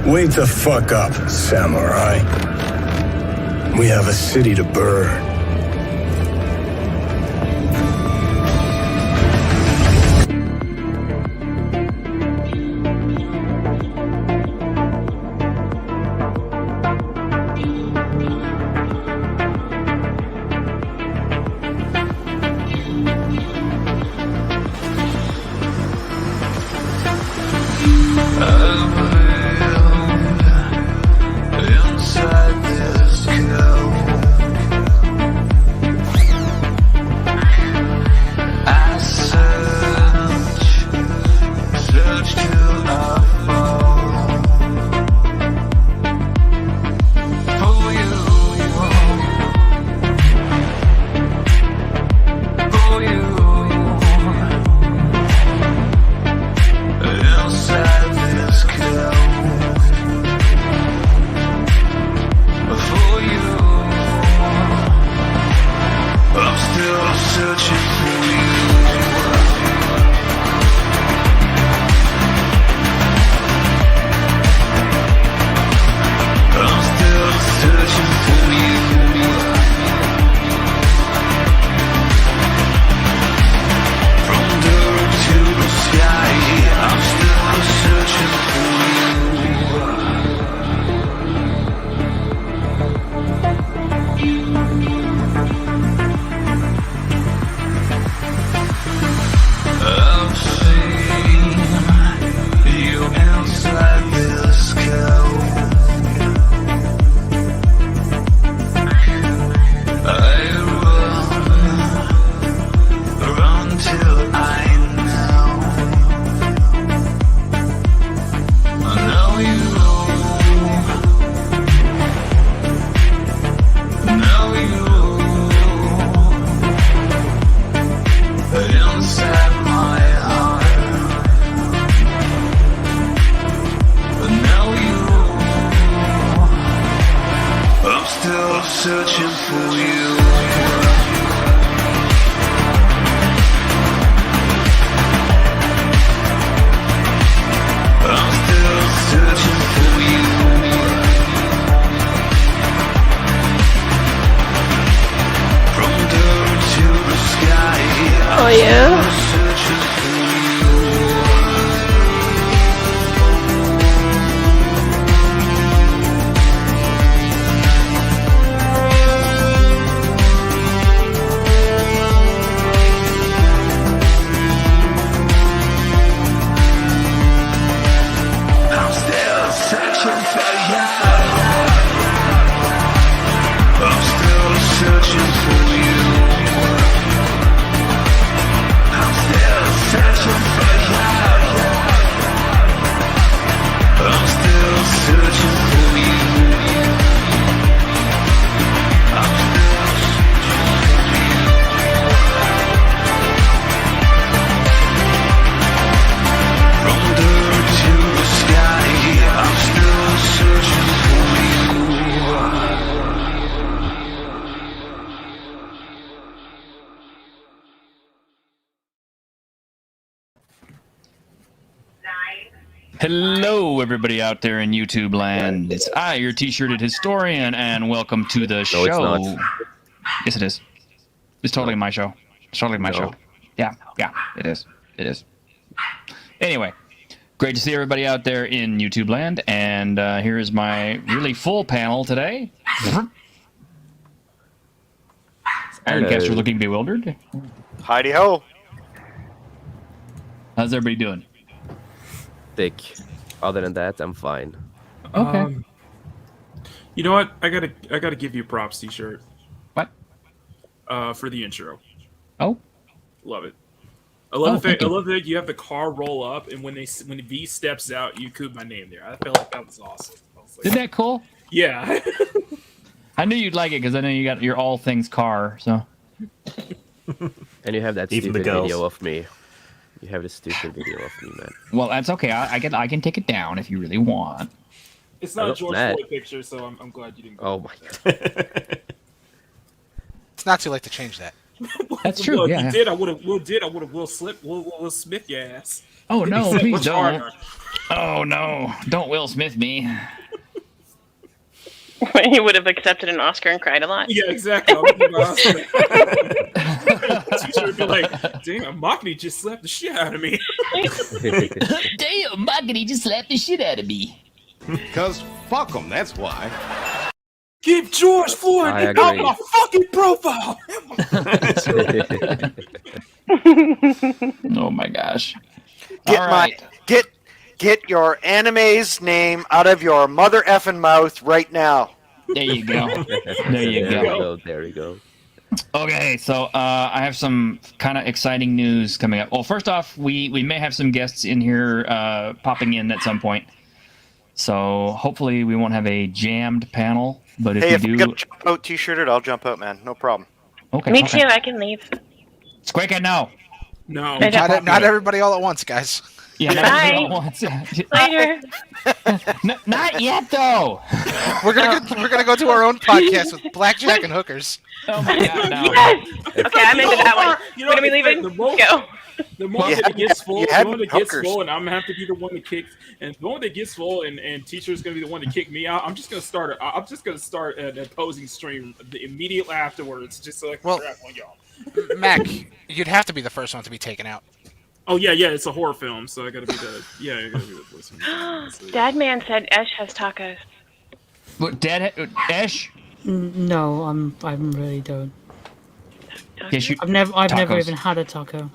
Wake the fuck up, samurai. We have a city to burn. Oh yeah? Hello, everybody out there in YouTube land. It's I, your t-shirted historian, and welcome to the show. It's not. Yes, it is. It's totally my show. It's totally my show. Yeah, it is. It is. Anyway, great to see everybody out there in YouTube land, and here is my really full panel today. Ironcasters looking bewildered. Heidi ho. How's everybody doing? Thick. Other than that, I'm fine. Okay. You know what? I gotta give you props, T-shirt. What? For the intro. Oh. Love it. I love that you have the car roll up, and when V steps out, you coop my name there. I felt like that was awesome. Isn't that cool? Yeah. I knew you'd like it because I know you got your all things car. So. And you have that Even the stupid girls. video of me. You have the stupid video of me, man. Well, that's okay. I can take it down if you really want. It's not a George Matt. Floyd picture, so I'm glad you didn't. Go Oh my god. It's not too late to change that. That's true. Well, Yeah. if you did, I would have. Will Smith your ass. Oh no, Except please much don't. harder. Oh no, don't Will Smith me. He would have accepted an Oscar and cried a lot. Yeah, exactly. Teacher would be like, "Damn, Makni just slapped the shit out of me." Damn, Muggity just slapped the shit out of me. Because fuck them, that's why. Give George Floyd I out agree. my fucking profile. Oh my gosh. Get All my right. get your anime's name out of your mother effing mouth right now. There you go. There you There we go. go. There we go. Okay, so I have some kind of exciting news coming up. Well, first off, we may have some guests in here popping in at some point. So hopefully we won't have a jammed panel. But if Hey, we if do, you got a jump out t-shirted, I'll jump out, man. No problem. okay. Me okay. too. I can leave. Squeak it now. No, I don't- Not everybody all at once, guys. Yeah, Bye. no, once. Later. Not yet though. We're gonna go to our own podcast with blackjack and hookers. Oh my god, no. Yes. Okay, I'm into that one. You We're gonna be it's leaving. like the moment- Go. The moment You that it gets full, you the had moment it gets hookers. full, and I'm gonna have to be the one to kick. And the moment it gets full, and teacher's gonna be the one to kick me out. I'm just gonna start. I'm just gonna start an opposing stream immediately afterwards, just so I can crap on y'all. Mac, you'd have to be the first one to be taken out. Oh yeah, it's a horror film, so I gotta be the I gotta be the person. Dad man said Esh has tacos. What, Dad, Ash? No, I really don't. Yes, you. I've never Tacos. even had a taco.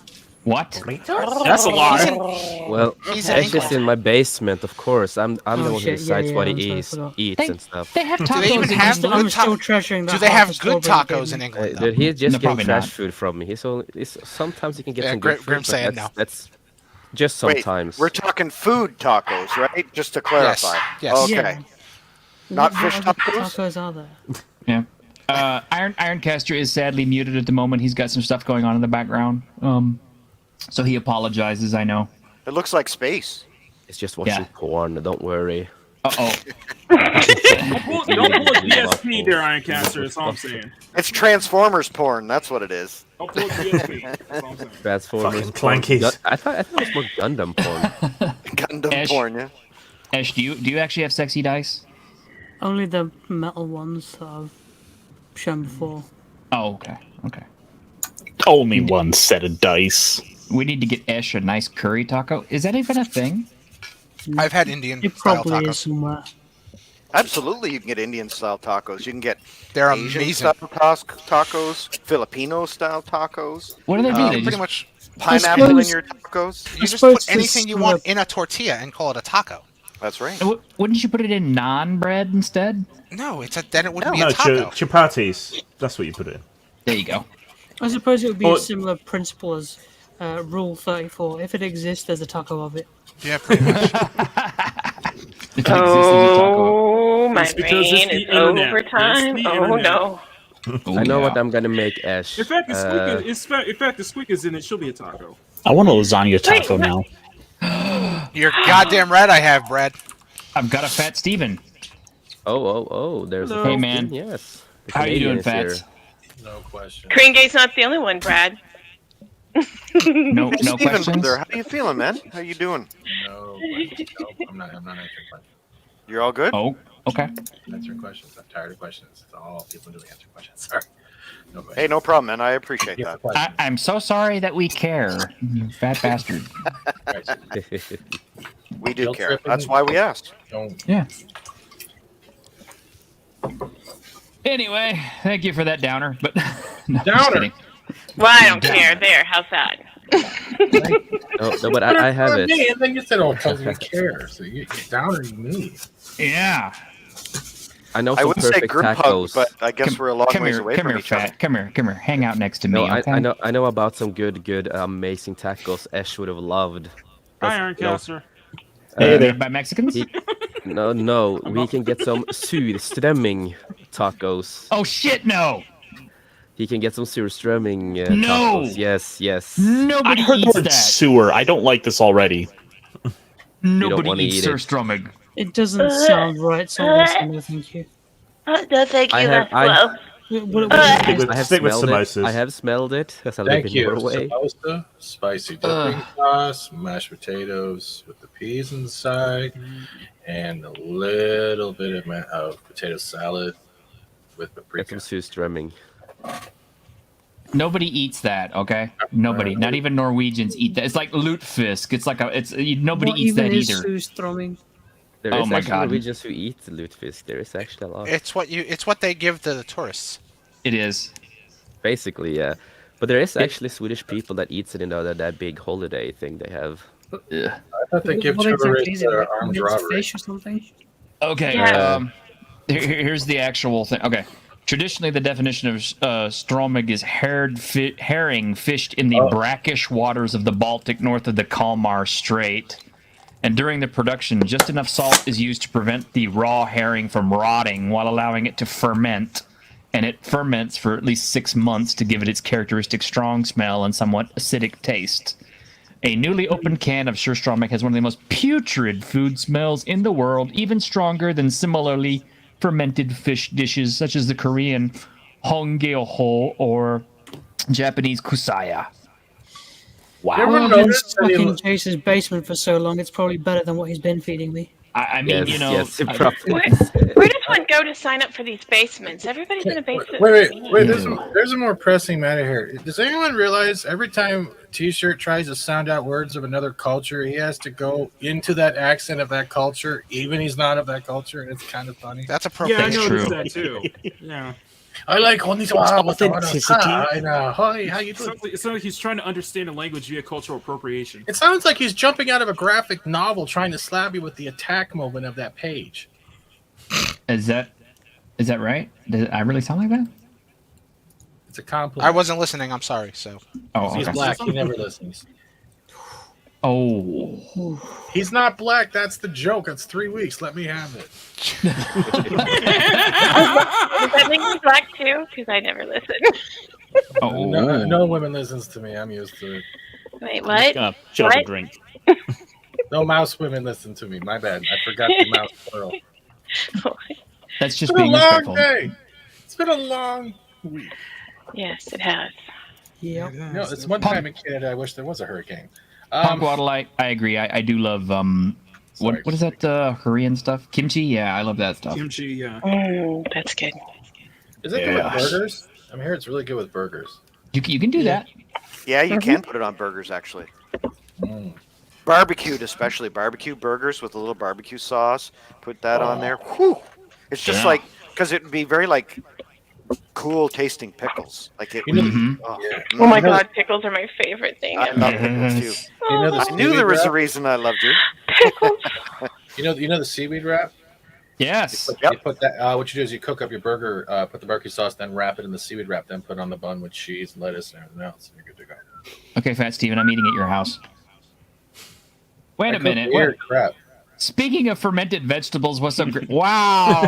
What? That's a lie. Well, He's Ash is England. in my basement, of course. I'm the Oh, one who shit, decides yeah, what I'm he sorry, I eats, forgot. and stuff. They have tacos. they even in have England. I'm good still ta- treasuring that. Do they half have a good strawberry tacos gave in me. England? Dude, he's just No, getting probably trash not. food from me. Sometimes he can get Yeah, some Grim- good food, Grim's but saying that's just Wait, sometimes. we're talking food tacos, right? Just to clarify. Yes. Okay. Yeah. Not What fish other tacos? tacos are there? Yeah. Ironcaster is sadly muted at the moment. He's got some stuff going on in the background. So he apologizes. I know. It looks like space. It's just watching Yeah. porn. Don't worry. Uh-oh. Don't pull a DSP there, Ironcaster. That's all I'm saying. It's Transformers porn. That's what it is. Don't pull a DSP. That's all I'm saying. Transformers. Fucking clankies. I thought it was more Gundam porn. Gundam Ash. porn, yeah. Ash, do you actually have sexy dice? Only the metal ones that I've shown before. Oh, okay. Okay. Only one set of dice. We need to get Ash a nice curry taco. Is that even a thing? I've had Indian It style probably is tacos. somewhere. Absolutely, you can get Indian style tacos. You can get They're Asian amazing. style tacos, Filipino style tacos, What do they do? Um, They Pretty just, much, pineapple in suppose- your tacos. you just suppose put anything you it's want the- in a tortilla and call it a taco. That's right. wouldn't you put it in naan bread instead? No, then it wouldn't be No, a taco. chapatis. That's what you put in. There you go. I suppose it would be Well- a similar principle as Rule 34. If it exists, there's a taco of it. Yeah, pretty much. If it exists as a taco. Oh, my It's because it's brain the is internet. overtime. It's the Oh internet. no. Oh, I know what yeah. I'm gonna make, Ash. In fact, the squeak is in it. She'll be a taco. I want a lasagna taco Wait, now. You're goddamn right I have, Brad. I've got a fat Steven. Oh, there's a Hey, man. Yes. The How you doing, Canadian is Fats? here. No question. Kringate's not the only one, Brad. No, Hey, no Steven, questions. brother, how you feeling, man? How you doing? No question. No, I'm not answering questions. You're all good? Oh, okay. I'm answering questions. I'm tired of questions. That's all people do, answer questions. Sorry. No Hey, questions. no problem, man. I appreciate Yes, that. question. I'm so sorry that we care, you fat bastard. Right. We do Guilt care. tripping. That's why we asked. Don't. Yeah. Anyway, thank you for that downer. But no, just Downer. kidding. Well, I don't care. There, how's that? No, but I have it. And then you said, "Oh, it doesn't care." So you're downing me. Yeah. I know I some wouldn't say perfect group hug, tacos. but I guess we're a long ways away come from here, each other. fat. Come here. Hang out next to me. No, okay? I know about some good, amazing tacos Ash would have loved. Hi, Ironcaster. Hey there. By Mexicans? No, we can get some surströmming tacos. Oh shit, no! He can get some surströmming No! tacos. Yes. I Nobody heard the eats word that. sewer. I don't like this already. Nobody wanna eats eat it. It doesn't sound right, so listen, no thank you. No, thank you. I have- That's well. Stick with, I have stick with smelled it. samosas. I have smelled it because I live Thank in you. Norway. Samosa, spicy dipping sauce, mashed potatoes with the peas inside, and a little bit of potato salad with Get paprika. some surströmming. Nobody eats that, okay? Nobody. Not even Norwegians eat that. It's like lutefisk. It's like nobody What eats even that is either. surströmming? There Oh is my actually God. Norwegians who eat lutefisk. There is actually a lot. It's what they give to the tourists. It is. Basically, yeah. But there is actually Swedish people that eats it in that big holiday thing they have. Ugh. I thought they give What exactly tourists is it? Like armed minced robbery. fish or something? Okay. Yeah. Here's the actual thing. Okay. Traditionally, the definition of strömming is herring fished in the brackish waters of the Baltic north of the Kalmar Strait. And during the production, just enough salt is used to prevent the raw herring from rotting while allowing it to ferment. And it ferments for at least 6 months to give it its characteristic strong smell and somewhat acidic taste. A newly opened can of surströmming has one of the most putrid food smells in the world, even stronger than similarly fermented fish dishes such as the Korean hongeoho or Japanese kusaya. Wow. You ever Well, I've been noticed stuck that he in Chase's basement for so long, it's probably better than what he's been feeding me. I mean, Yes, you know, yes, it probably Where, is. where does one go to sign up for these basements? Everybody's in a basement. Wait! Yeah. There's a more pressing matter here. Does anyone realize every time T-shirt tries to sound out words of another culture, he has to go into that accent of that culture, even he's not of that culture, and it's kind of funny. That's Yeah, I appropriate. That's noticed true. that too. Yeah. I like konnichiwa. Authenticity. Hi, how you It doing? sounds like he's trying to understand a language via cultural appropriation. It sounds like he's jumping out of a graphic novel trying to slap you with the attack moment of that page. Is that right? Does I really sound like that? It's a compliment. I wasn't listening. I'm sorry. So Oh, He's okay. black. He never listens. Oh, He's not black. That's the joke. It's 3 weeks. Let me have it. Does that make me black too? Because I never listen. oh. No women listens to me. I'm used to it. Wait, I'm what? just gonna shut up What? and drink. No mouse women listen to me. My bad. I forgot the mouse plural. That's It's just been a being long respectful. day. It's been a long week. Yes, it has. Yep. You know, it's one time in Canada. I wish there was a hurricane. Punk Waddle, I agree. I do love Sorry. what is that Korean stuff? Kimchi? Yeah, I love that stuff. Kimchi, yeah. Oh, that's good. Is it good with Yes. burgers? I'm here. It's really good with burgers. You can do that. Yeah, you can put it on burgers actually. Mm. Barbecued, especially barbecue burgers with a little barbecue sauce. Put that on there. Whew. It's just Yeah. like because it would be very like cool tasting pickles. Like it. You know- Would, Mhm. oh, Oh my You know- god, pickles are my favorite thing. I love pickles too. Yes. You know the I knew there was a seaweed wrap? reason I loved you. Pickles. You know the seaweed wrap. Yes. You put that. What you do is you cook up your burger, put the barbecue sauce, then wrap it in the seaweed wrap, then put it on the bun with cheese, lettuce, and everything else. And you're good to go. Okay, Fat Steven, I'm eating at your house. Wait I a cook minute. weird What? crap. Speaking of fermented vegetables, what's up? Wow.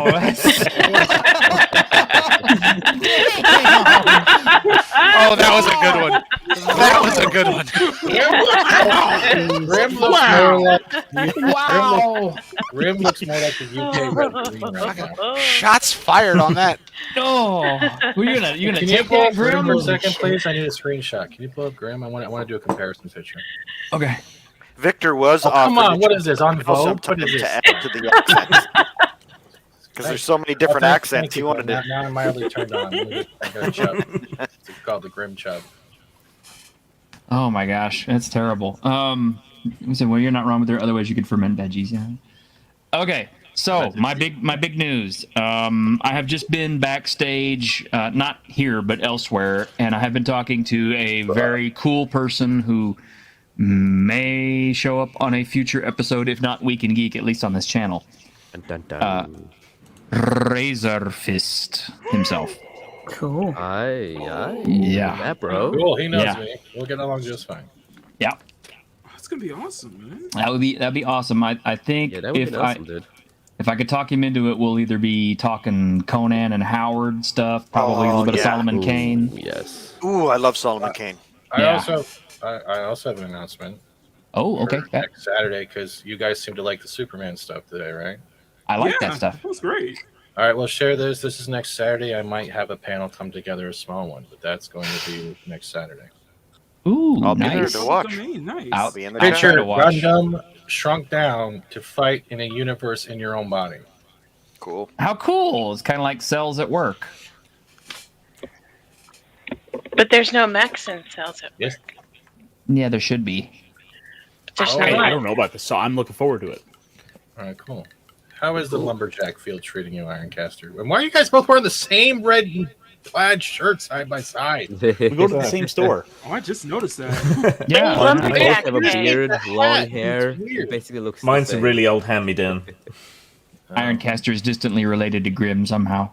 oh, that was a good one. That was a good one. Grim looks more like Wow. Grim looks more like the UK red green right now. Shots fired on that. No. Well, you're gonna Can you take pull that, up Grim Grim? for a second, please? I need a screenshot. Can you pull up Grim? I want to do a comparison picture. Okay. Victor was Oh, come offered on, what is this, on also Vogue? What is to this? add to the accents because there's so many different accents. He wanted to. Now I'm mildly turned on. I got a chub. It's called the Grim Chub. Oh my gosh, that's terrible. We said, well, you're not wrong with there. Otherwise, you could ferment veggies. Yeah. Okay, so my big news. I have just been backstage, not here but elsewhere, and I have been talking to a very cool person who may show up on a future episode, if not Week in Geek, at least on this channel. Dun, dun, dun. Razor Fist himself. Cool. Aye. Yeah. Yeah, bro. Cool, he knows Yeah. me. We'll get along just fine. Yeah, That's gonna be awesome, man. that'd be awesome. I think Yeah, that would if be awesome, dude. If I could talk him into it, we'll either be talking Conan and Howard stuff, probably a little bit of yeah. Solomon Kane. Yes. Ooh, I love Solomon Kane. Yeah. I also have an announcement. Oh, okay. for next Saturday, because you guys seem to like the Superman stuff today, right? I like that stuff. That was great. All right, well, share this. This is next Saturday. I might have a panel come together, a small one, but that's going to be next Saturday. Ooh, I'll be there nice. to watch. Nice. I'll Be in the I'll chat. try Picture to watch. Gundam shrunk down to fight in a universe in your own body. Cool. How cool! It's kind of like cells at work. But there's no mechs in cells at Yes. work. Yeah, there should be. There's Oh, not. I don't know about this, so I'm looking forward to it. All right, cool. How is the lumberjack field treating you, Ironcaster? And why are you guys both wearing the same red and plaid shirt side by side? We go to the same store. Oh, I just noticed that. Yeah, Hey, why We not? both lumberjack, have a hey. beard, The long hat, hair. it's weird. It basically looks the Mine's a same. really old hand-me-down. Ironcaster is distantly related to Grim somehow.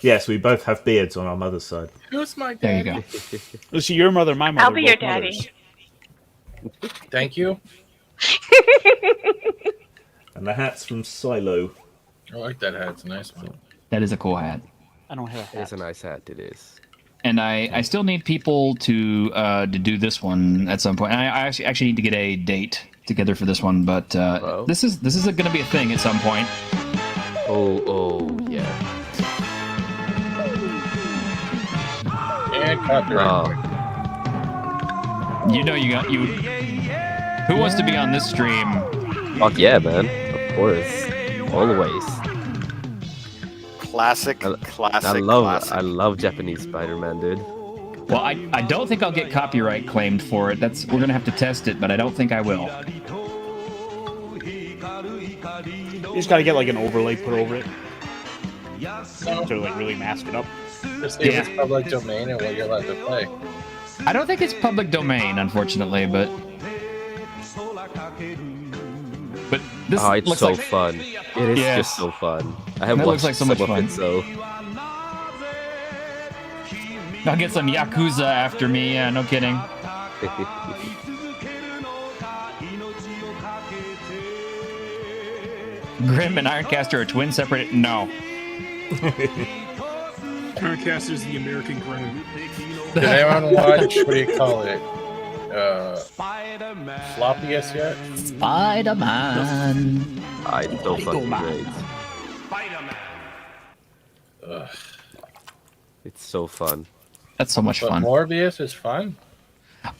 Yes, we both have beards on our mother's side. Who's my There you daddy? go. Lucy, your mother, my mother. I'll be your both mothers. daddy. Thank you. And the hat's from Silo. I like that hat. It's a nice one. That is a cool hat. I don't have a It's a nice hat. It is. And I still need people to do this one at some point. I actually need to get a date together for this one, but Hello? this is going to be a thing at some point. Oh, yeah. And copyright. Oh, You know you got you. Who wants to be on this stream? fuck yeah, man. Of course. Always. Classic. Classic. I love Classic. Japanese Spider-Man, dude. Well, I don't think I'll get copyright claimed for it. We're gonna have to test it, but I don't think I will. You just gotta get like an overlay put over it. To like really mask it up. Just see if it's public domain and what you're allowed to play. I don't think it's public domain, unfortunately, but this Oh, it's looks so like fun. It is Yes. just so fun. I have That watched looks like so much some of fun. it, so I'll get some Yakuza after me. Yeah, no kidding. Grim and Ironcaster are twin separated. No. Ironcaster's the American Grim. Did anyone watch, what do you call it? Floppiest yet? Spider-Man. it's so fucking great. Ugh. It's so fun. That's so much But fun. Morbius is fun.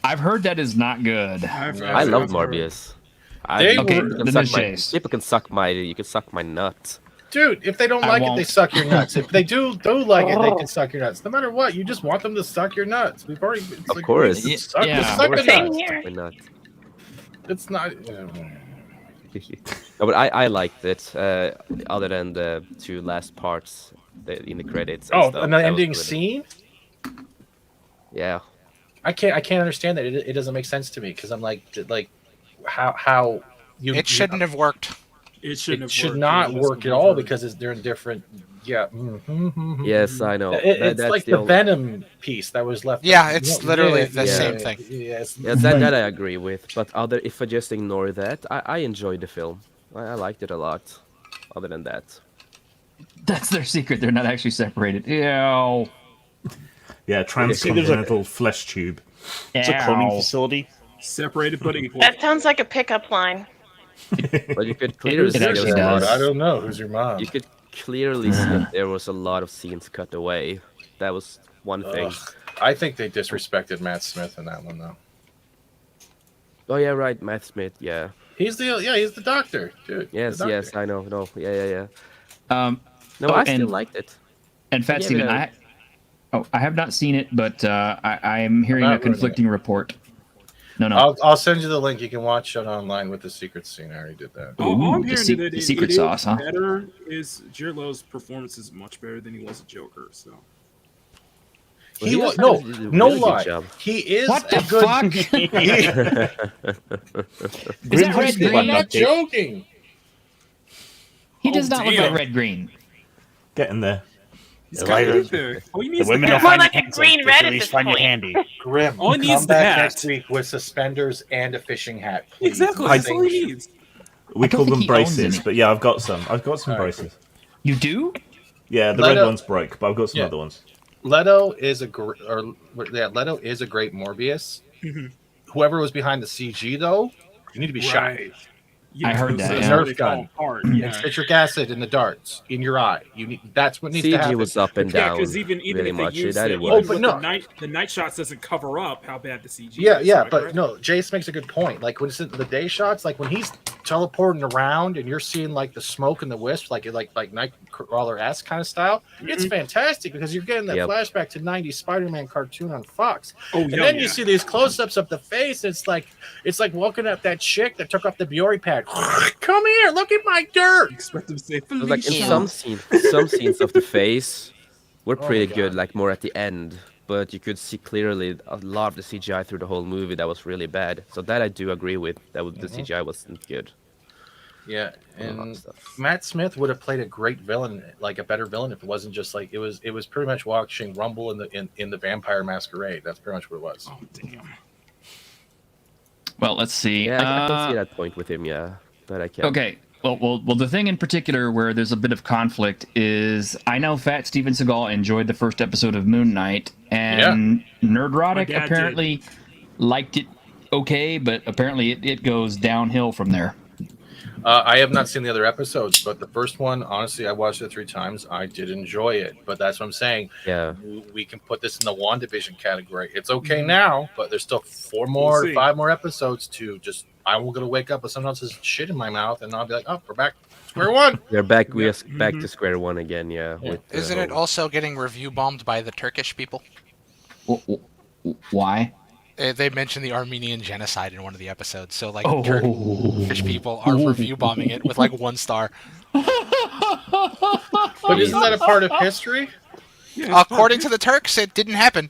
I've heard that is not good. I love Morbius. They Okay, were- then Suck there's my, Chase. people can suck my. You can suck my nuts. Dude, if they don't I like it, won't. they suck your nuts. If they do like it, they can suck your nuts. No matter what, you just want them to suck your nuts. We've already. It's Of course. Suck, Yeah. suck the Same nuts. here. My nuts. It's not. No, but I liked it. Other than the two last parts in the credits. And Oh, stuff, and the that was ending really- scene. Yeah. I can't understand that. It doesn't make sense to me because I'm like how you. It shouldn't have worked. It shouldn't It have should worked. not Yeah, work that's at what all I've heard. because they're in different. Yeah. Yes, I know. It's That's like the only- Venom piece that was left. Yeah, it's literally the yeah. same thing. Yes. Yeah, that I agree with. But if I just ignore that, I enjoyed the film. I liked it a lot. Other than that. That's their secret. They're not actually separated. Ew. Yeah, transcontinental flesh tube. It's a cloning Ow. facility. Separated but equal. That sounds like a pickup line. But you could clearly see actually there was a does. lot I don't know. Who's your mom? You could clearly see that there was a lot of scenes cut away. That was one thing. Ugh. I think they disrespected Matt Smith in that one though. Oh yeah, right, Matt Smith. Yeah. He's the doctor, dude. Yes, The doctor. yes, I know. No, yeah. No, Oh, I still and- liked it. And Fat Yeah, Steven, but- I have not seen it, but I am hearing I'm a not ruining conflicting report. No. I'll send you the link. You can watch it online with the secret scene. I already did that. All I'm the hearing se- that the it- secret it is sauce, huh? Better is Jared Leto's performance is much better than he was a Joker. So Well, He he was was no, did a no really good lie. job. He is What the a good. Is that red I'm green? not joking. He does Oh, not look damn. like red green. Get in there. he's kind of in there. All he The needs women the will hat. More find like it a handsome. green The red at ladies this find it point. handy. Grim, All he needs is come the back hat. next week with suspenders and a fishing hat. Please. Exactly. I That's all he think- needs. We I don't call think them he owns braces, any. but yeah, I've got some. I've got some All right. braces. You do? Yeah, the Leto- red ones broke, but I've got some Yeah. other ones. Leto is a great Morbius. Mhm. Whoever was behind the CG though, you need to be shot. Right. I heard that. It's a Yeah. Nerf gun. And citric acid in the darts in your eye. That's what needs to CG happen. was up and Yeah, down. because even really if they much. use That it, it even was. with no. the night shots doesn't cover up how bad the CG Yeah, is. yeah, right, but right? no, Jace makes a good point. Like when it's in the day shots, like when he's teleporting around and you're seeing like the smoke and the wisp, like Nightcrawler-esque kind of style, it's fantastic because you're getting that flashback to '90s Spider-Man cartoon on Fox. And then you see these close-ups of the face. It's like walking up that chick that took off the Biore pad. Come here, look at my dirt. Expect them to say Like in Felicia. some scenes of the face were pretty my good, God. like more at the end. But you could see clearly a lot of the CGI through the whole movie that was really bad. So that I do agree with. That the CGI wasn't good. Yeah, A lot of and stuff. Matt Smith would have played a great villain, like a better villain, if it wasn't just like it was. It was pretty much watching Rumble in the Vampire Masquerade. That's pretty much what it was. Oh damn. Well, let's see. Yeah, I can see that point with him. Yeah, but I can't. Okay. Well, the thing in particular where there's a bit of conflict is I know Fat Steven Seagal enjoyed the first episode of Moon Knight, and My Nerdrotic dad apparently liked it okay, but apparently it goes downhill from there. I have not seen the other episodes, but the first one, honestly, I watched it 3 times. I did enjoy it, but that's what I'm saying. Yeah. We can put this in the WandaVision category. It's okay now, but there's still 4 more, We'll see. 5 more episodes to just. I'm gonna wake up with someone else's shit in my mouth, and I'll be like, "Oh, we're back to square one." We're back. We're back to square one again. Yeah. Yeah. With the Isn't it whole- also getting review bombed by the Turkish people? Why? They mentioned the Armenian genocide in one of the episodes, so like Oh. Turkish people are review bombing it with like 1 star. But isn't that a part of history? According to the Turks, it didn't happen.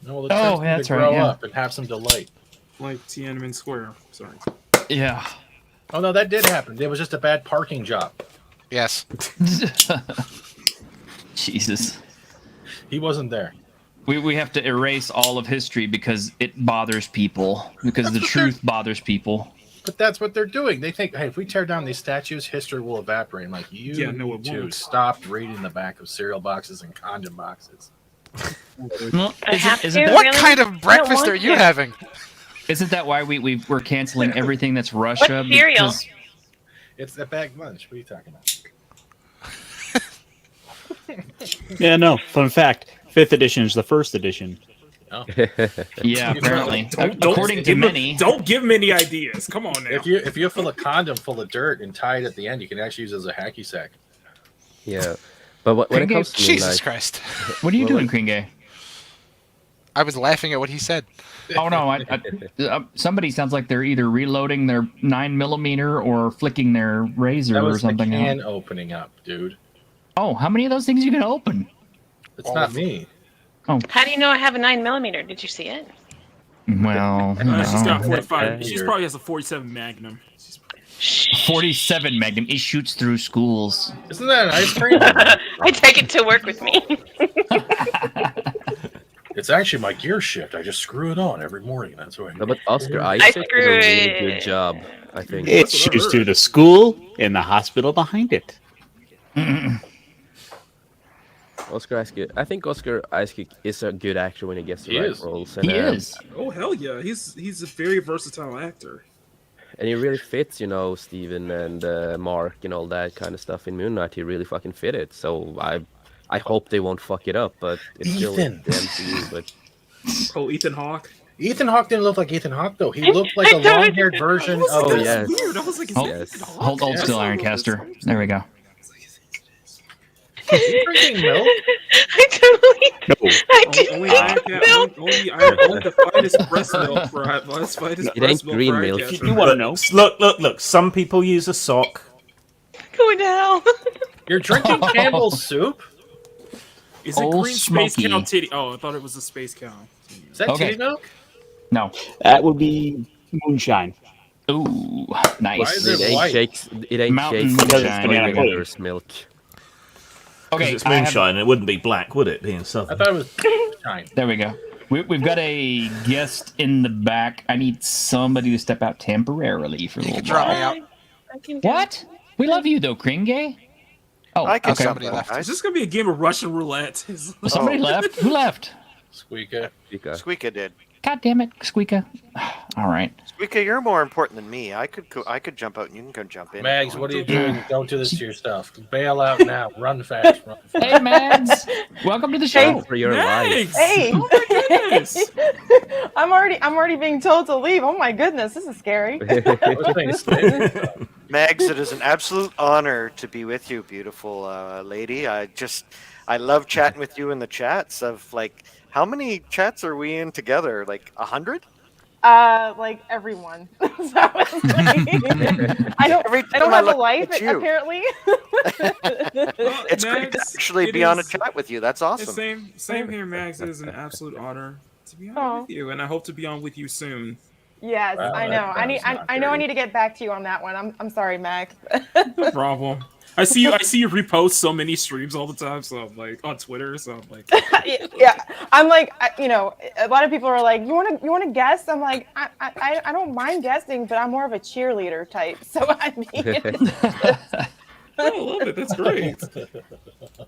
No, the Turks need that's to right, grow yeah. up and have some delight. Like Tiananmen Square. Sorry. Yeah. Oh no, that did happen. It was just a bad parking job. Yes. Jesus. He wasn't there. We have to erase all of history because it bothers people. Because the truth bothers people. But that's what they're doing. They think, hey, if we tear down these statues, history will evaporate. I'm like, you Yeah, no, need it to won't. stop reading the back of cereal boxes and condom boxes. Well, I have to, isn't, What really? kind of I don't breakfast want are you to. having? isn't that why we're canceling everything that's Russia? What's cereal? Because- It's the bag lunch. What are you talking about? Yeah, no. Fun fact: 5th edition is the 1st edition. Yeah, apparently. According to give many. Don't give him any ideas. Come on now. If you fill a condom full of dirt and tie it at the end, you can actually use it as a hacky sack. Yeah. But when it comes to Jesus like, Christ. What are you doing, Kringe? I was laughing at what he said. Oh no! Somebody sounds like they're either reloading their 9mm or flicking their razor That or was the something. can opening up, dude. Oh, how many of those things you can open? It's not me. How do you know I have a 9mm? Did you see it? Well, She's got no. 45. She probably has a 47 Magnum. 47 Magnum. It shoots through schools. Isn't that an ice cream? I take it to work with me. It's actually my gear shift. I just screw it on every morning. That's why. no, but Oscar Isaac did a screw really it. good job, I think. It shoots through the school and the hospital behind it. Oscar Isaac. I think Oscar Isaac is a good actor when he gets the He right is. roles. He is. Oh hell yeah, he's a very versatile actor. And he really fits, you know, Steven and Mark and all that kind of stuff in Moon Knight. He really fucking fit it. So I hope they won't fuck it up, but it's still Ethan. the MCU. But Oh, Ethan Hawke. Ethan Hawke didn't look like Ethan Hawke though. He looked like a long-haired version of. Oh, That's yes. weird. I was like, is Hold, it Yes. Ethan Hawke? hold Yes. still, Ironcaster. There we go. Is he drinking milk? I totally. No. I didn't Only think milk. only the finest breast milk for finest It ain't breast milk green for milk. Ironcaster. You want to know? Look. Some people use a sock. Going down. You're drinking Campbell's soup? Is it Old green space Smoky. cow titty? Oh, I thought it was a space cow. Is that Okay. titty milk? No. That would be moonshine. Ooh, Why nice. is it ain't white? Shakes. It ain't Mountain Shakes. moonshine. Banana There we go. There's milk. Because Okay, it's I have- moonshine. It wouldn't be black, would it? Being I southern. thought it was shine. there we go. We've got a guest in the back. I need somebody to step out temporarily for a You little can drop while. me out. I can go. What? We love you though, Kringe. Oh, I can okay. Somebody left. Is this gonna be a game of Russian roulette? Well, somebody left. Who left? Squeaker. Because Squeaka did. God damn it, Squeaka. All right. Squeaka, you're more important than me. I could jump out and you can go jump in. Mags, what are you doing? Don't do this to yourself. Bail out now. Run fast. Run fast. Hey, Mags. Welcome to the show. For your life. Hey, Oh my goodness. I'm already being told to leave. Oh my goodness, this is scary. Mags, it is an absolute honor to be with you, beautiful lady. I love chatting with you in the chats. Of like, how many chats are we in together? Like 100? Like everyone. So it's like, I don't have a life apparently. It's great to actually be on a chat with you. That's awesome. Same here, Max. It is an absolute honor to be on with you, and I hope to be on with you soon. Yes, Wow, I know. I know. I need to get back to you on that one. I'm sorry, Max. No problem. I see you repost so many streams all the time. So I'm like on Twitter. So I'm like, yeah. I'm like, a lot of people are like, you want to guest? I'm like, I don't mind guesting, but I'm more of a cheerleader type. So I mean, I love it. That's great.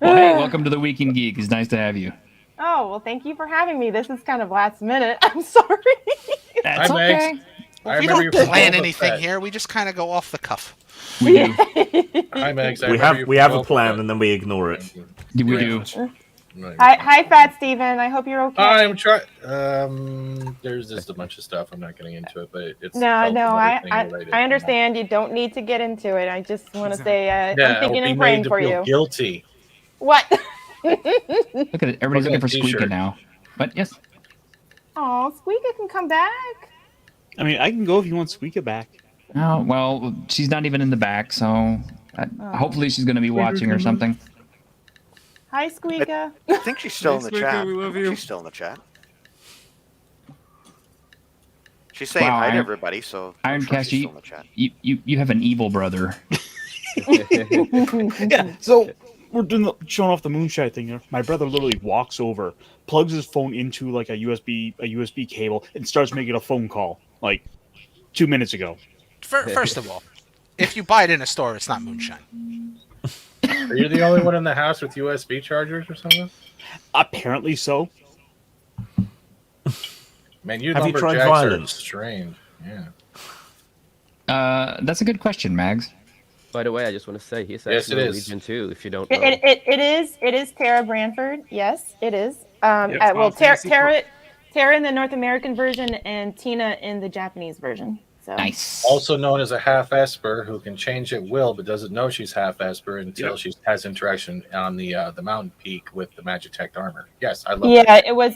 Well, hey, welcome to the Week in Geek. It's nice to have you. oh well, thank you for having me. This is kind of last minute. I'm sorry. That's Hi, Mags. okay. I We remember don't your plan Boba anything Fett. here. We just kind of go off the cuff. We do. Hi, Mags. We have a plan and then we ignore it. We do. Hi, Fat Steven. I hope you're okay. I'm trying. There's just a bunch of stuff. I'm not getting into it, but it's No, I I understand. You don't need to get into it. I just want to say Yeah, I'm thinking and praying for you. Guilty. What? Look at it. Everybody's looking for t-shirt. Squeaka now. But yes. Oh, Squeaka can come back. I mean, I can go if you want Squeaka back. Oh, well, she's not even in the back, so hopefully she's going to be watching or something. Hi, Squeaka. I think she's still in the Thanks, chat. Squeaka, we love you. She's still in the chat. She's saying Wow, hi to Iron- everybody, so I'm sure Ironcast, she's still in the chat. you have an evil brother. Yeah, so we're doing showing off the moonshine thing here. My brother literally walks over, plugs his phone into like a USB cable, and starts making a phone call like 2 minutes ago. First of all, if you buy it in a store, it's not moonshine. Are you the only one in the house with USB chargers or something? Apparently so. Man, you Have you tried lumberjacks are violence? strange. Yeah. That's a good question, Mags. By the way, I just want to say he's Yes, actually it Norwegian too. If you don't know, It is Tara Branford. Yes, it is. Yep, Well, Final Fantasy Tara in the North American version and Tina in the Japanese version. So. Nice. Also known as a half Esper who can change at will, but doesn't know she's half Esper until she has interaction on the mountain peak with the Magitech armor. Yes, I love Yeah, that. it was.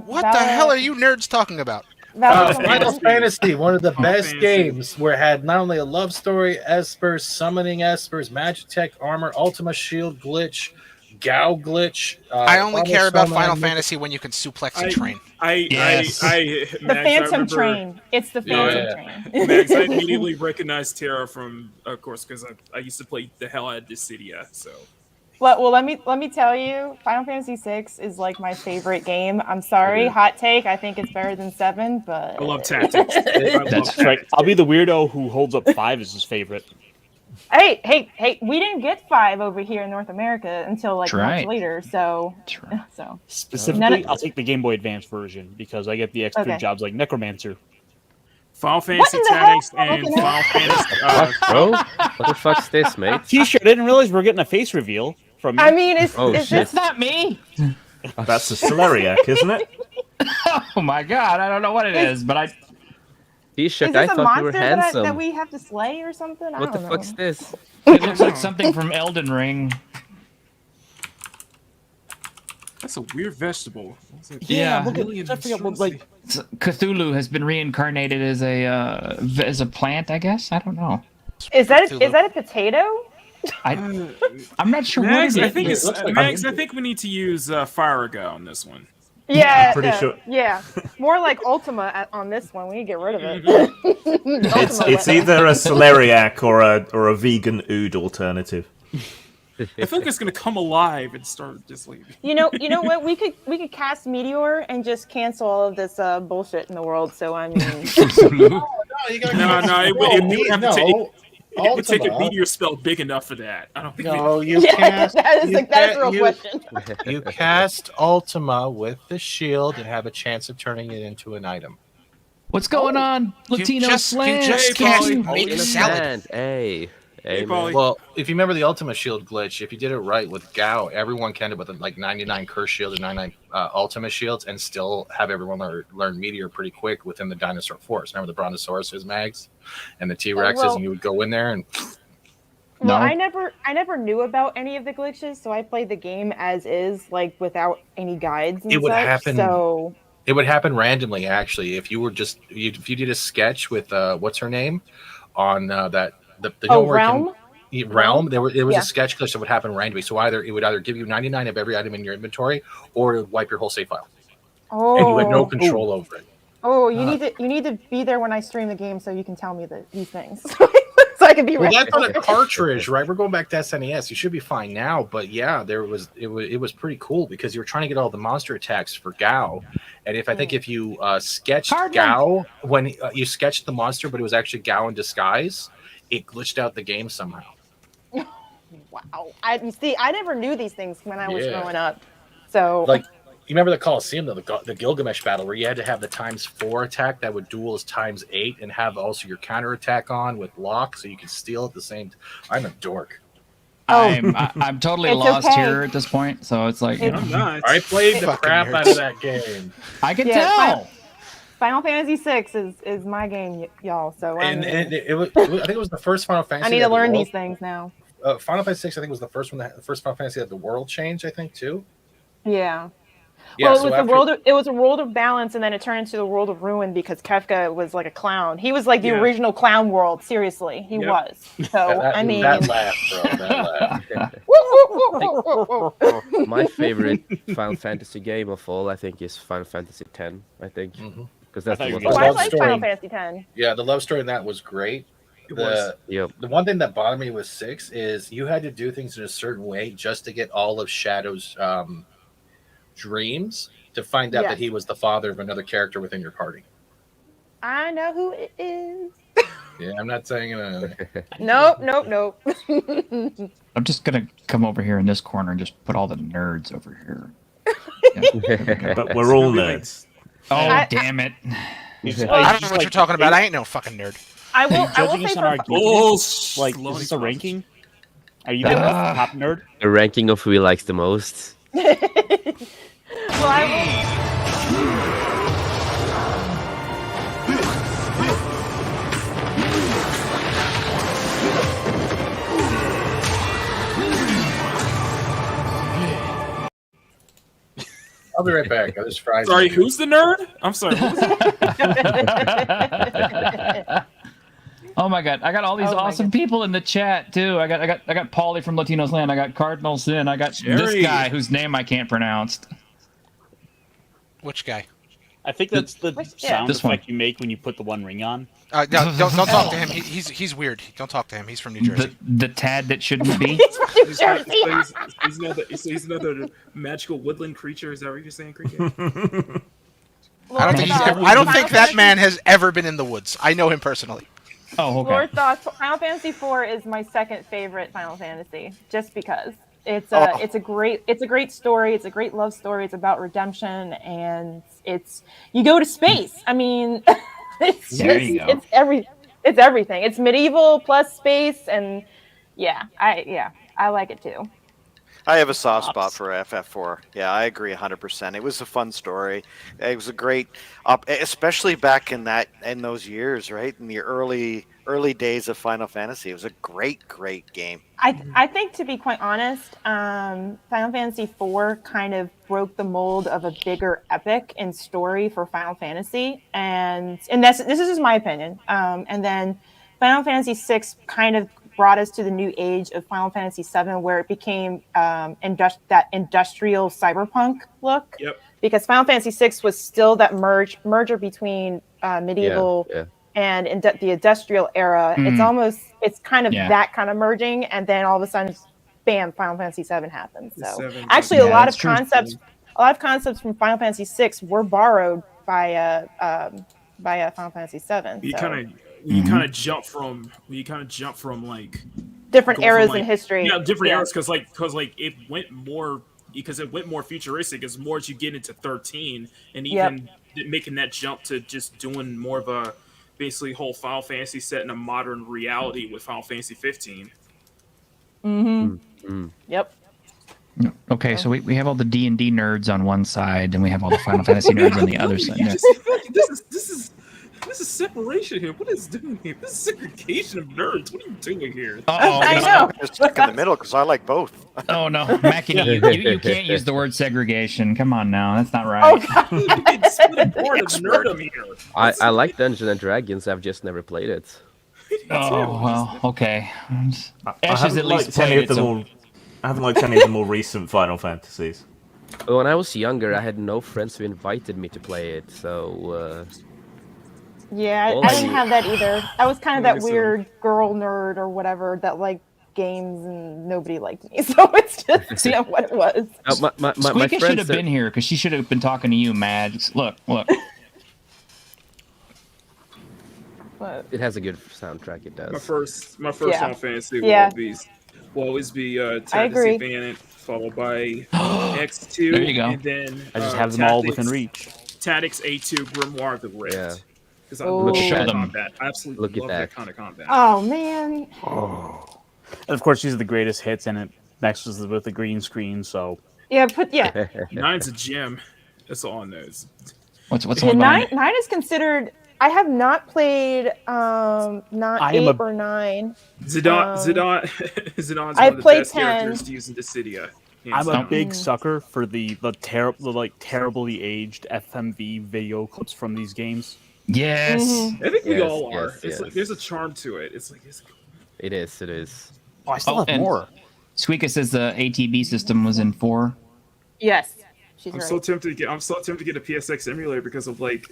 What the hell are you nerds talking about? Final Fantasy, one of the best Fantasy. games where it had not only a love story, Espers, summoning Espers, Magitech armor, Ultima Shield glitch, Gao glitch. I only care about summon, Final Fantasy when you can suplex a train. The Phantom Train. It's the Phantom Train. Max, I immediately recognized Terra from, of course, because I used to play the hell out of Dissidia. So Well, let me tell you, Final Fantasy VI is like my favorite game. I'm sorry, hot take. I think it's better than 7, but I love tactics. That's right. I'll be the weirdo who holds up 5 as his favorite. Hey! We didn't get 5 over here in North America until like much later. So. Specifically, I'll take the Game Boy Advance version because I get the extra jobs like Necromancer. Final Fantasy Tactics and Final Fantasy. bro, what the fuck's this, mate? T-shirt. I didn't realize we're getting a face reveal from. I mean, it's That's not me. That's a Celeriac, isn't it? Oh my god, I don't know what it is, but I. T-shirt. Is I this a thought you were monster that handsome. we have to slay or something? What the fuck's this? It looks like something from Elden Ring. That's a weird vegetable. Yeah. Look at, I forget what, like Cthulhu has been reincarnated as a plant, I guess. I don't know. Is that a potato? I'm not sure Max, what it is. I think it's Max. I think we need to use Farago on this one. Yeah, I'm pretty sure. Yeah, more like Ultima on this one. We need to get rid of it. It's either a Celeriac or a vegan ood alternative. I feel like it's gonna come alive and start just like. You know what? We could cast Meteor and just cancel all of this bullshit in the world. So I mean, It would take a Ultima. meteor spell big enough for that. I don't think. No, you Yeah, cast. that is you that's a ca- real you- question. You cast Ultima with the shield and have a chance of turning it into an item. What's going on, Latino you slang? just Hey, can't Polly. make In a salad. sand. Hey. Hey, man. Polly. Well, if you remember the Ultima shield glitch, if you did it right with Gao, everyone can do with like 99 curse shield and 99 Ultima shields, and still have everyone learn meteor pretty quick within the dinosaur forest. Remember the Brontosaurus, mags, and the T-Rexes, well- and you would go in there and Well, No. I never knew about any of the glitches, so I played the game as is, like without any guides and It would such. happen- So it would happen randomly. Actually, if you were if you did a sketch with what's her name on that the Realm. Realm, there was Yeah. a sketch glitch that would happen randomly. So it would either give you 99 of every item in your inventory, or it would wipe your whole save file, Oh, and you had no control over it. Oh, you need to be there when I stream the game so you can tell me these things, so I can be Well, ready. that's on a cartridge, right? We're going back to SNES. You should be fine now, but yeah, it was pretty cool because you were trying to get all the monster attacks for Gao, and if you sketched Gao when you sketched the monster, but it was actually Gao in disguise, it glitched out the game somehow. Wow. You see, I never knew these things when I was Yeah. growing up. So Like, you remember the Coliseum, though, the Gilgamesh battle, where you had to have the ×4 attack that would duel as ×8 and have also your counter attack on with lock so you could steal at the same time. I'm a dork. I'm totally It's lost okay. here at this point. So it's like I'm not. I played the Fucking crap nerds. out of that game. I can Yeah, tell. Final Fantasy VI is my game, y'all. So And I think it was the first Final Fantasy. I need that to the learn world- these things now. Final Fantasy VI, I think, was the first one. The first Final Fantasy that the world changed, I think, too. Yeah. Yeah, Well, so it was after- it was a world of balance, and then it turned into the world of ruin because Kefka was like a clown. He was like the Yeah. original clown world. Seriously, he Yep. was. So that, I mean, that laugh, bro. That laugh. woo, woo, woo, woo, woo, woo. My favorite Final Fantasy game of all, I think, is Final Fantasy X. I think Mhm. because that's I the thought one. you Oh, were I love like story. Final Fantasy X. Yeah, the love story in that was great. It was. Yep. The one thing that bothered me with 6 is you had to do things in a certain way just to get all of Shadow's dreams to find out Yes. that he was the father of another character within your party. I know who it is. Yeah, I'm not saying Nope, nope, nope. I'm just gonna come over here in this corner and just put all the nerds over here. But we're all Really? nerds. Oh, damn it! I don't know what you're talking about. I ain't no fucking nerd. I will Judging say us on our for geekiness? Oh, Like, is this a ranking? Are you the top nerd? The ranking of who he likes the most. well, I I'll be right back. I just fried. Sorry, who's the nerd? I'm sorry. What was it? Oh my god, I got all these Oh my awesome people in the chat too. I got Paulie from Latino's Land. I got Cardinal Sin. I got Jerry. this guy whose name I can't pronounce. Which guy? I think that's the sound This one. effect you make when you put the One Ring on. No, don't talk to him. He's weird. Don't talk to him. He's from New Jersey. The tad that shouldn't be. He's another magical woodland creature. Is that what you're saying, creature? I don't think that man has ever been in the woods. I know him personally. Oh, okay. Lord thoughts. Final Fantasy IV is my second favorite Final Fantasy, just because it's a great story. It's a great love story. It's about redemption, and you go to space. I mean, it's everything. It's medieval plus space, and I like it too. I have a soft spot for FF4. Yeah, I agree 100%. It was a fun story. It was a great, especially back in those years, right? In the early days of Final Fantasy. It was a great game. I think, to be quite honest, Final Fantasy IV kind of broke the mold of a bigger epic in story for Final Fantasy, and this is just my opinion. And then Final Fantasy VI kind of brought us to the new age of Final Fantasy VII, where it became that industrial cyberpunk look. Yep. Because Final Fantasy VI was still that merger between medieval and the industrial era. It's kind of that kind of merging, and then all of a sudden, bam, Final Fantasy VII happens. So actually, a lot of concepts from Final Fantasy VI were borrowed by Final Fantasy VII. you kind of jump from like different going eras from, in history. Yeah, different eras because it went more futuristic as more as you get into 13 and even making that jump to just doing more of a basically whole Final Fantasy set in a modern reality with Final Fantasy 15. Yep. Okay, so we have all the D&D nerds on one side, and we have all the Final Fantasy nerds on the other side. This is separation here. What is doing here? This is segregation of nerds. What are you doing here? I know. I'm stuck in the middle because I like both. Oh no, Mackie, you can't use the word segregation. Come on now, that's not right. Oh, God. I like Dungeons and Dragons. I've just never played it. Oh well, okay. I Ash has haven't at least liked any played of it. the more. I haven't liked any of the more recent Final Fantasies. When I was younger, I had no friends who invited me to play it, so. Yeah, I didn't have that either. I was kind of that weird girl nerd or whatever that liked games, and nobody liked me. So it's just what it was. Squeaky should have been here because she should have been talking to you, Mads. Look. What? It has a good soundtrack. It does. My first Final Fantasy will always be Tactics Advantage, followed by X2. There you go. And then I just have them all within reach. Tactics A2 Grimoire of the Rift. Yeah. Because I love at that them. combat. I absolutely love that kind of combat. Oh man. And of course, these are the greatest hits, and it mixes with the green screen. So Nine's a gem. That's all I know. What's nine is considered. I have not played not 8 or 9. Zidon's one I've of the played best 10. characters to use in Dissidia. I'm a big sucker for the terribly aged FMV video clips from these games. Yes. I think we all are. Yes, It's like there's a charm to it. It's like It is. Oh, I still have more. Squeaka says the ATB system was in 4. Yes. I'm so tempted to get a PSX emulator because of like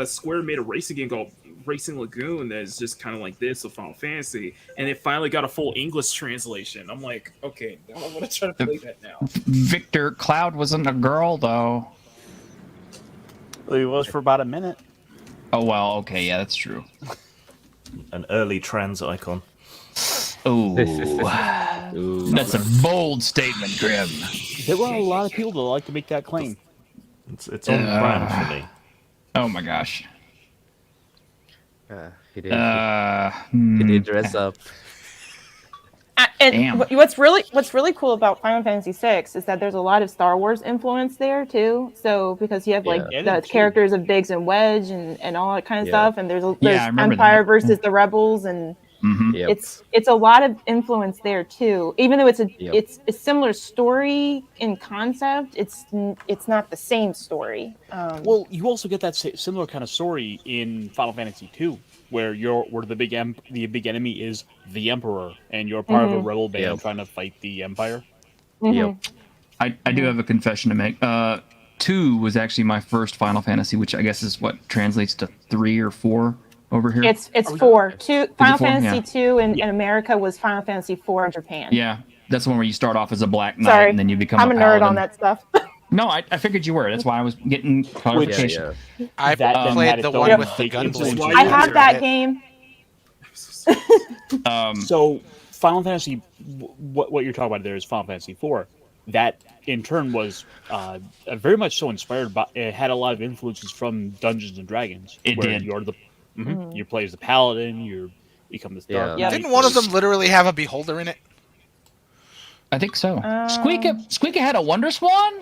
Square made a racing game called Racing Lagoon that is just kind of like this with Final Fantasy, and it finally got a full English translation. I'm like, okay, I want to try to play that now. Victor, Cloud wasn't a girl though. Well, it was for about a minute. Oh well, okay, yeah, that's true. An early trans icon. Oh, that's a bold statement, Grim. There were a lot of people that like to make that claim. It's on brand for me. Oh my gosh. He did dress up. And what's really cool about Final Fantasy VI is that there's a lot of Star Wars influence there too. So because you have the characters of Biggs and Wedge and all that kind of stuff, and there's Empire versus the Rebels, and it's a lot of influence there too. Even though it's a similar story in concept, it's not the same story. Well, you also get that similar kind of story in Final Fantasy II, where the big enemy is the Emperor, and you're part of a rebel band trying to fight the Empire. I do have a confession to make. 2 was actually my first Final Fantasy, which I guess is what translates to 3 or 4 over here. It's 4. Final Fantasy 2 in America was Final Fantasy 4 in Japan. Yeah, that's the one where you start off as a Black Knight and then you become I'm a nerd paladin. on that stuff. No, I figured you were. That's why I was getting clarification. I played the one with the gun. I have that game. So Final Fantasy, what you're talking about there is Final Fantasy IV. That in turn was very much so inspired by. It had a lot of influences from Dungeons and Dragons. It did. You're you play as the paladin. You become this dark. Didn't one of them literally have a beholder in it? I think so. Squeaka had a Wonder Swan.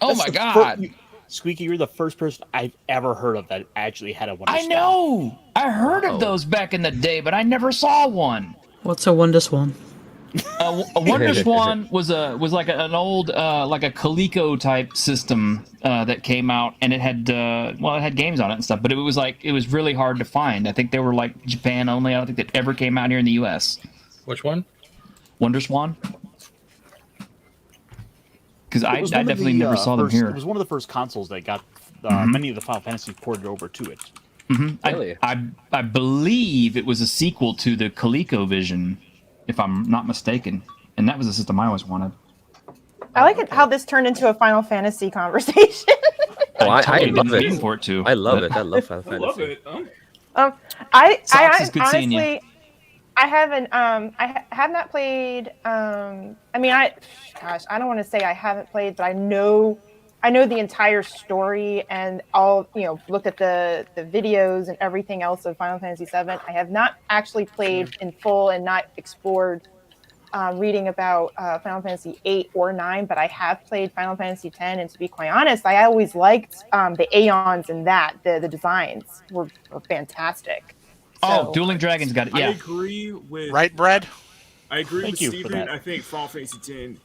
Oh my god. Squeaky, you're the first person I've ever heard of that actually had a Wonder Swan. I know. I heard of those back in the day, but I never saw one. What's a Wonder Swan? A Wonder Swan was like an old like a Coleco type system that came out, and it had it had games on it and stuff, but it was really hard to find. I think they were like Japan only. I don't think that ever came out here in the U.S. Which one? Wonder Swan. Because I definitely never saw them here. It was one of the first consoles that got many of the Final Fantasy ported over to it. Really? I believe it was a sequel to the ColecoVision, if I'm not mistaken, and that was the system I always wanted. I like how this turned into a Final Fantasy conversation. I love it. For it too, I love it. I love Final Fantasy. I love it. Socks, it's good seeing you. Honestly, I haven't. Have not played. I mean, gosh, I don't want to say I haven't played, but I know the entire story and all. Looked at the videos and everything else of Final Fantasy VII. I have not actually played in full and not explored. Reading about Final Fantasy 8 or 9, but I have played Final Fantasy 10, and to be quite honest, I always liked the Aeons and the designs were fantastic. Oh, Dueling Dragons got it. Yeah, I agree with Right, Brad? I agree Thank with you for Steven. that. I think Final Fantasy X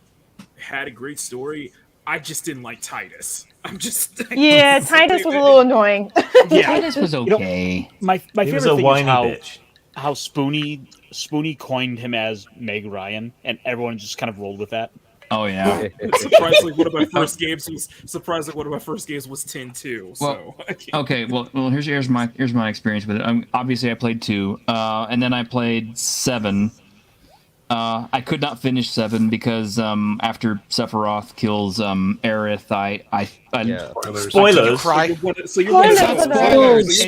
had a great story. I just didn't like Titus. I'm just Yeah, Titus was a little annoying. Titus was okay. My He favorite was a thing whiny is bitch. how Spoonie coined him as Meg Ryan, and everyone just kind of rolled with that. Oh yeah. Surprisingly, one of my first games was 10-2. So Okay. Well, here's my experience with it. Obviously, I played 2, and then I played 7. I could not finish 7 because after Sephiroth kills Aerith, Spoilers.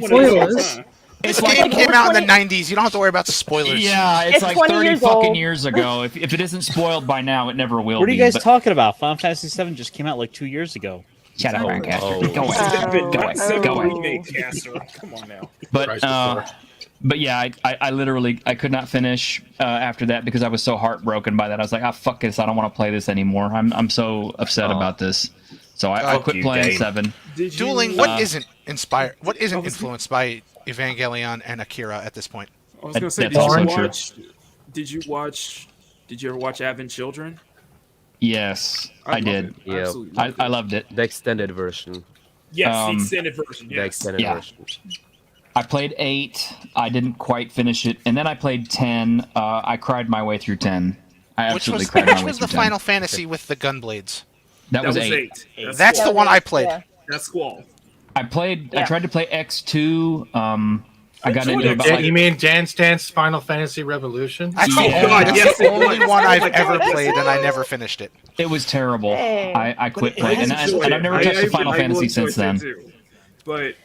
Spoilers. This game came out in the 90s. You don't have to worry about the spoilers. Yeah, it's like 20 30 years fucking old. years ago. If it isn't spoiled by now, it never will What are be. you guys but- talking about? Final Fantasy VII just came out like 2 years ago. Shut up, Lancaster. Oh. Go away. Go away. remake caster. Come on now. But yeah, I literally I could not finish after that because I was so heartbroken by that. I was like, fuck this, I don't want to play this anymore. I'm so upset about this. So I Fuck quit you, playing game. 7. Dueling, what isn't inspired? What isn't influenced by Evangelion and Akira at this point? I was gonna say, That's also true. Did you ever watch Advent Children? Yes, I did. Yeah, I loved it. the extended version. Yes, the extended version. The Yes. extended version. I played 8. I didn't quite finish it, and then I played 10. I cried my way through 10. I Which absolutely was cried my way the through 10. Final Fantasy with the gunblades? That was 8. That's the one I played. Yeah. That's Squall. I played. I Yeah. tried to play X2. I got into it about Yeah, like, you mean Dance Dance Final Fantasy Revolution? That's the Yeah. only, that's Yes, the it only was. one I've Oh my ever God, played, yes, and I it never was. finished it. it was terrible. Hey. I quit But playing, and I've never touched a Final Fantasy since then. But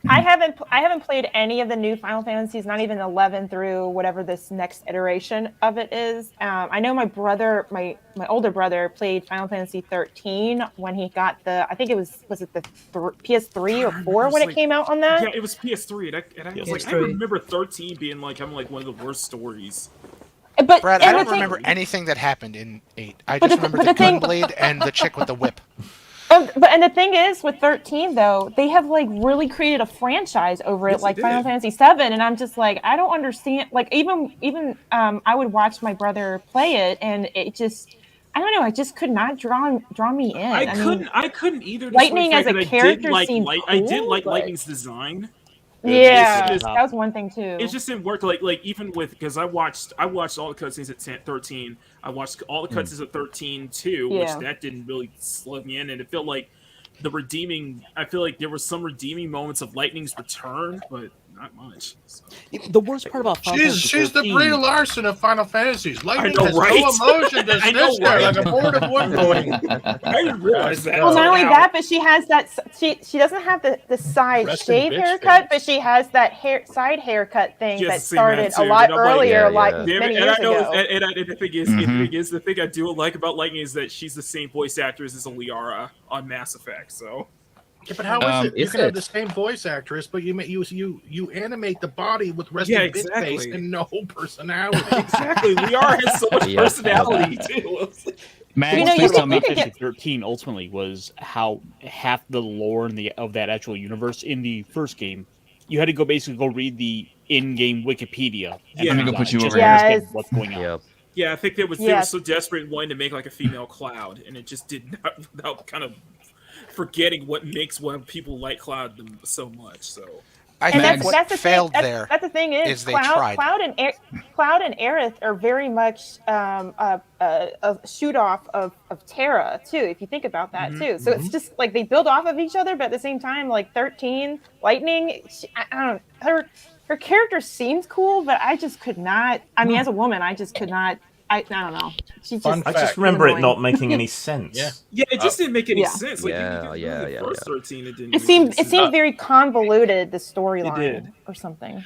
I haven't played any of the new Final Fantasies, not even 11 through whatever this next iteration of it is. I know my brother, my older brother, played Final Fantasy 13 when he got I think it was it the PS3 or 4 when it came out on that? yeah, it was PS3, and I was like, I remember 13 being like, one of the worst stories. But Brad, and I the don't thing- remember anything that happened in 8. I But just the- remember but the the thing- gunblade and the chick with the whip. And the thing is, with 13 though, they have like really created a franchise over it, Yes, like they Final did. Fantasy 7, and I'm just like, I don't understand. Like even I would watch my brother play it, and it just, I don't know, it just could not draw me in. I couldn't either. Lightning despite as the a fact that character I did seemed I did cool, like but- Lightning's design. Yeah, It's just- that was one thing too. It just didn't work. Like even with, because I watched all the cutscenes at 13. I watched all the cutscenes at 13 too, Yeah. which that didn't really slip me in, and it felt like I feel like there were some redeeming moments of Lightning's return, but not much. So. The worst part about Final Fantasy She's the 13 Brie Larson of Final Fantasies. Lightning know, has right? no emotion to I know, snitch there right? like a board of wood going. I didn't realize that. Well, not only Now- that, but she has that. She doesn't have the side Rest in shave bitch haircut, face. but she has that side haircut thing Yes, that seen that started too, a lot but I'm like, earlier, yeah, like yeah. Damn many it, and years I know, ago. and the thing is, the thing I do like about Lightning is that she's the same voice actress as Liara on Mass Effect. So Yeah, but how is it? You Is can have it? the same voice actress, but you animate the body with resting Yeah, bitch face exactly. and no personality. exactly, Liara has so much Yeah. personality too. Max, You know, you please can- tell me. you can- Final Fantasy 13 ultimately was how half the lore of that actual universe in the first game. You had to basically go read the in-game Wikipedia. and Yeah. Let me go put you just over to here. understand Yes. what's going on. Yeah. Yeah, I think they were Yes. so desperate in wanting to make like a female Cloud, and it just did not, without kind of forgetting what makes why people like Cloud so much. So I And think what the failed thing, there That's the thing is they Cloud, tried. Cloud and Aerith are very much a shoot off of Terra too. If you think about that too, so it's just like they build off of each other, but at the same time, like 13 Lightning, I don't know, her character seemed cool, but I just could not. I mean, as a woman, I just could not. I don't know. She just. Fun I just fact. remember it annoying. not making any sense. Yeah. Yeah, it just didn't make any Yeah. sense. Like, the first 13, it didn't. It seemed very convoluted, the It storyline did. or something.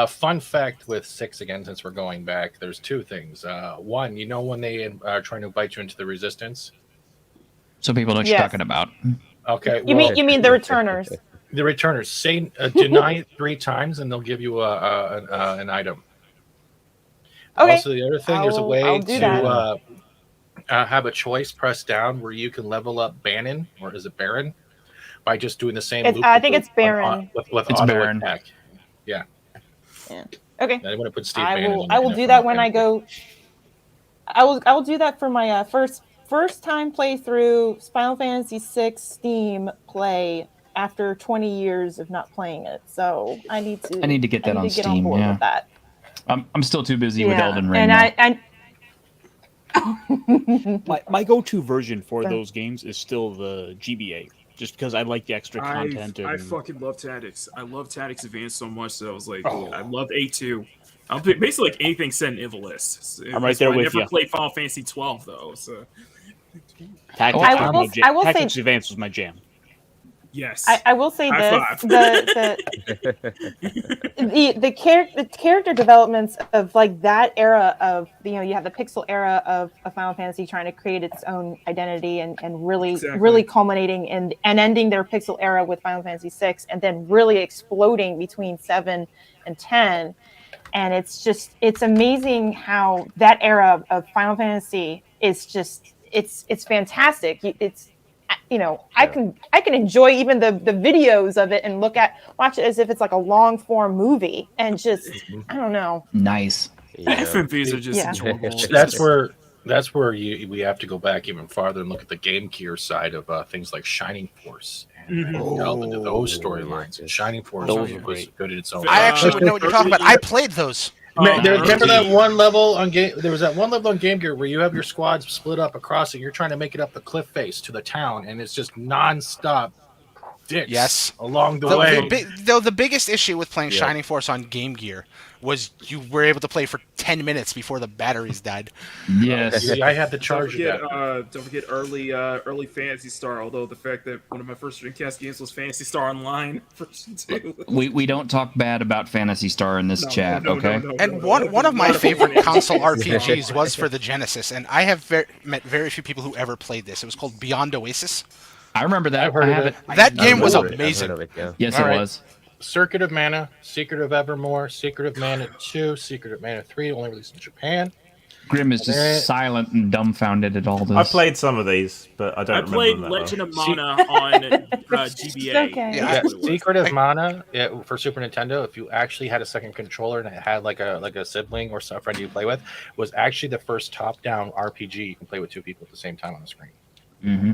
Fun fact with 6 again, since we're going back, there's 2 things. One, you know when they are trying to invite you into the Resistance? So people know what you're talking about. Okay. You mean the Returners? The Returners. Say deny it 3 times, and they'll give you an item. Okay. Also, the other thing, there's a way I'll do to have a choice press down where you can level up Bannon, or is it Baron, by just doing the same. I think it's Baron. With It's auto Baron. attack. Yeah. Yeah. Okay. I want to put Steve I Bannon. will. I will do that when I go. I will do that for my first time playthrough Final Fantasy VI Steam play after 20 years of not playing it. So I need to get that on get Steam. board Yeah. with that. I'm still too busy with Elden Ring. And now. My go-to version for those games is still the GBA, just because I like the extra content. I fucking love Tactics. I love Tactics Advance so much that I was like, I love A2. I'm basically like anything set in Ivalice. I'm right there with I you. never played Final Fantasy 12 though, so. Tactics, I will Tactics say Advance was my jam. Yes. I will say High this: five. the character developments of like that era of you have the pixel era of Final Fantasy trying to create its own identity and really culminating and ending their pixel era with Final Fantasy VI, and then really exploding between 7 and 10. And it's amazing how that era of Final Fantasy is just it's fantastic. I can enjoy even the videos of it and watch it as if it's like a long form movie and just I don't know. Nice. FMVs are just enjoyable. That's where we have to go back even farther and look at the Game Gear side of things like Shining Force and delve into those storylines. And Shining Force was good in its own. I actually would know what you're talking about. I played those. Remember that one level on Game? There was that one level on Game Gear where you have your squads split up across it. You're trying to make it up the cliff face to the town, and it's just nonstop dicks along the way. The biggest issue with playing Shining Force on Game Gear was you were able to play for 10 minutes before the batteries died. Yes. I had to charge Don't forget early Fantasy Star, although the fact that one of my first Dreamcast games was Fantasy Star Online version 2. We don't talk bad about Phantasy Star in this chat, okay? And one of my favorite console RPGs was for the Genesis, and I have met very few people who ever played this. It was called Beyond Oasis. I remember that. I have it. That game was amazing. Yes, it was. Circuit of Mana, Secret of Evermore, Secret of Mana 2, Secret of Mana 3, only released in Japan. Grim is just silent and dumbfounded at all this. I played some of these, but I don't remember played them that Legend well. of Mana on GBA. Yeah, Secret of Mana for Super Nintendo, if you actually had a second controller and it had like a sibling or some friend you play with, was actually the first top-down RPG you can play with 2 people at the same time on the screen. Mm-hmm.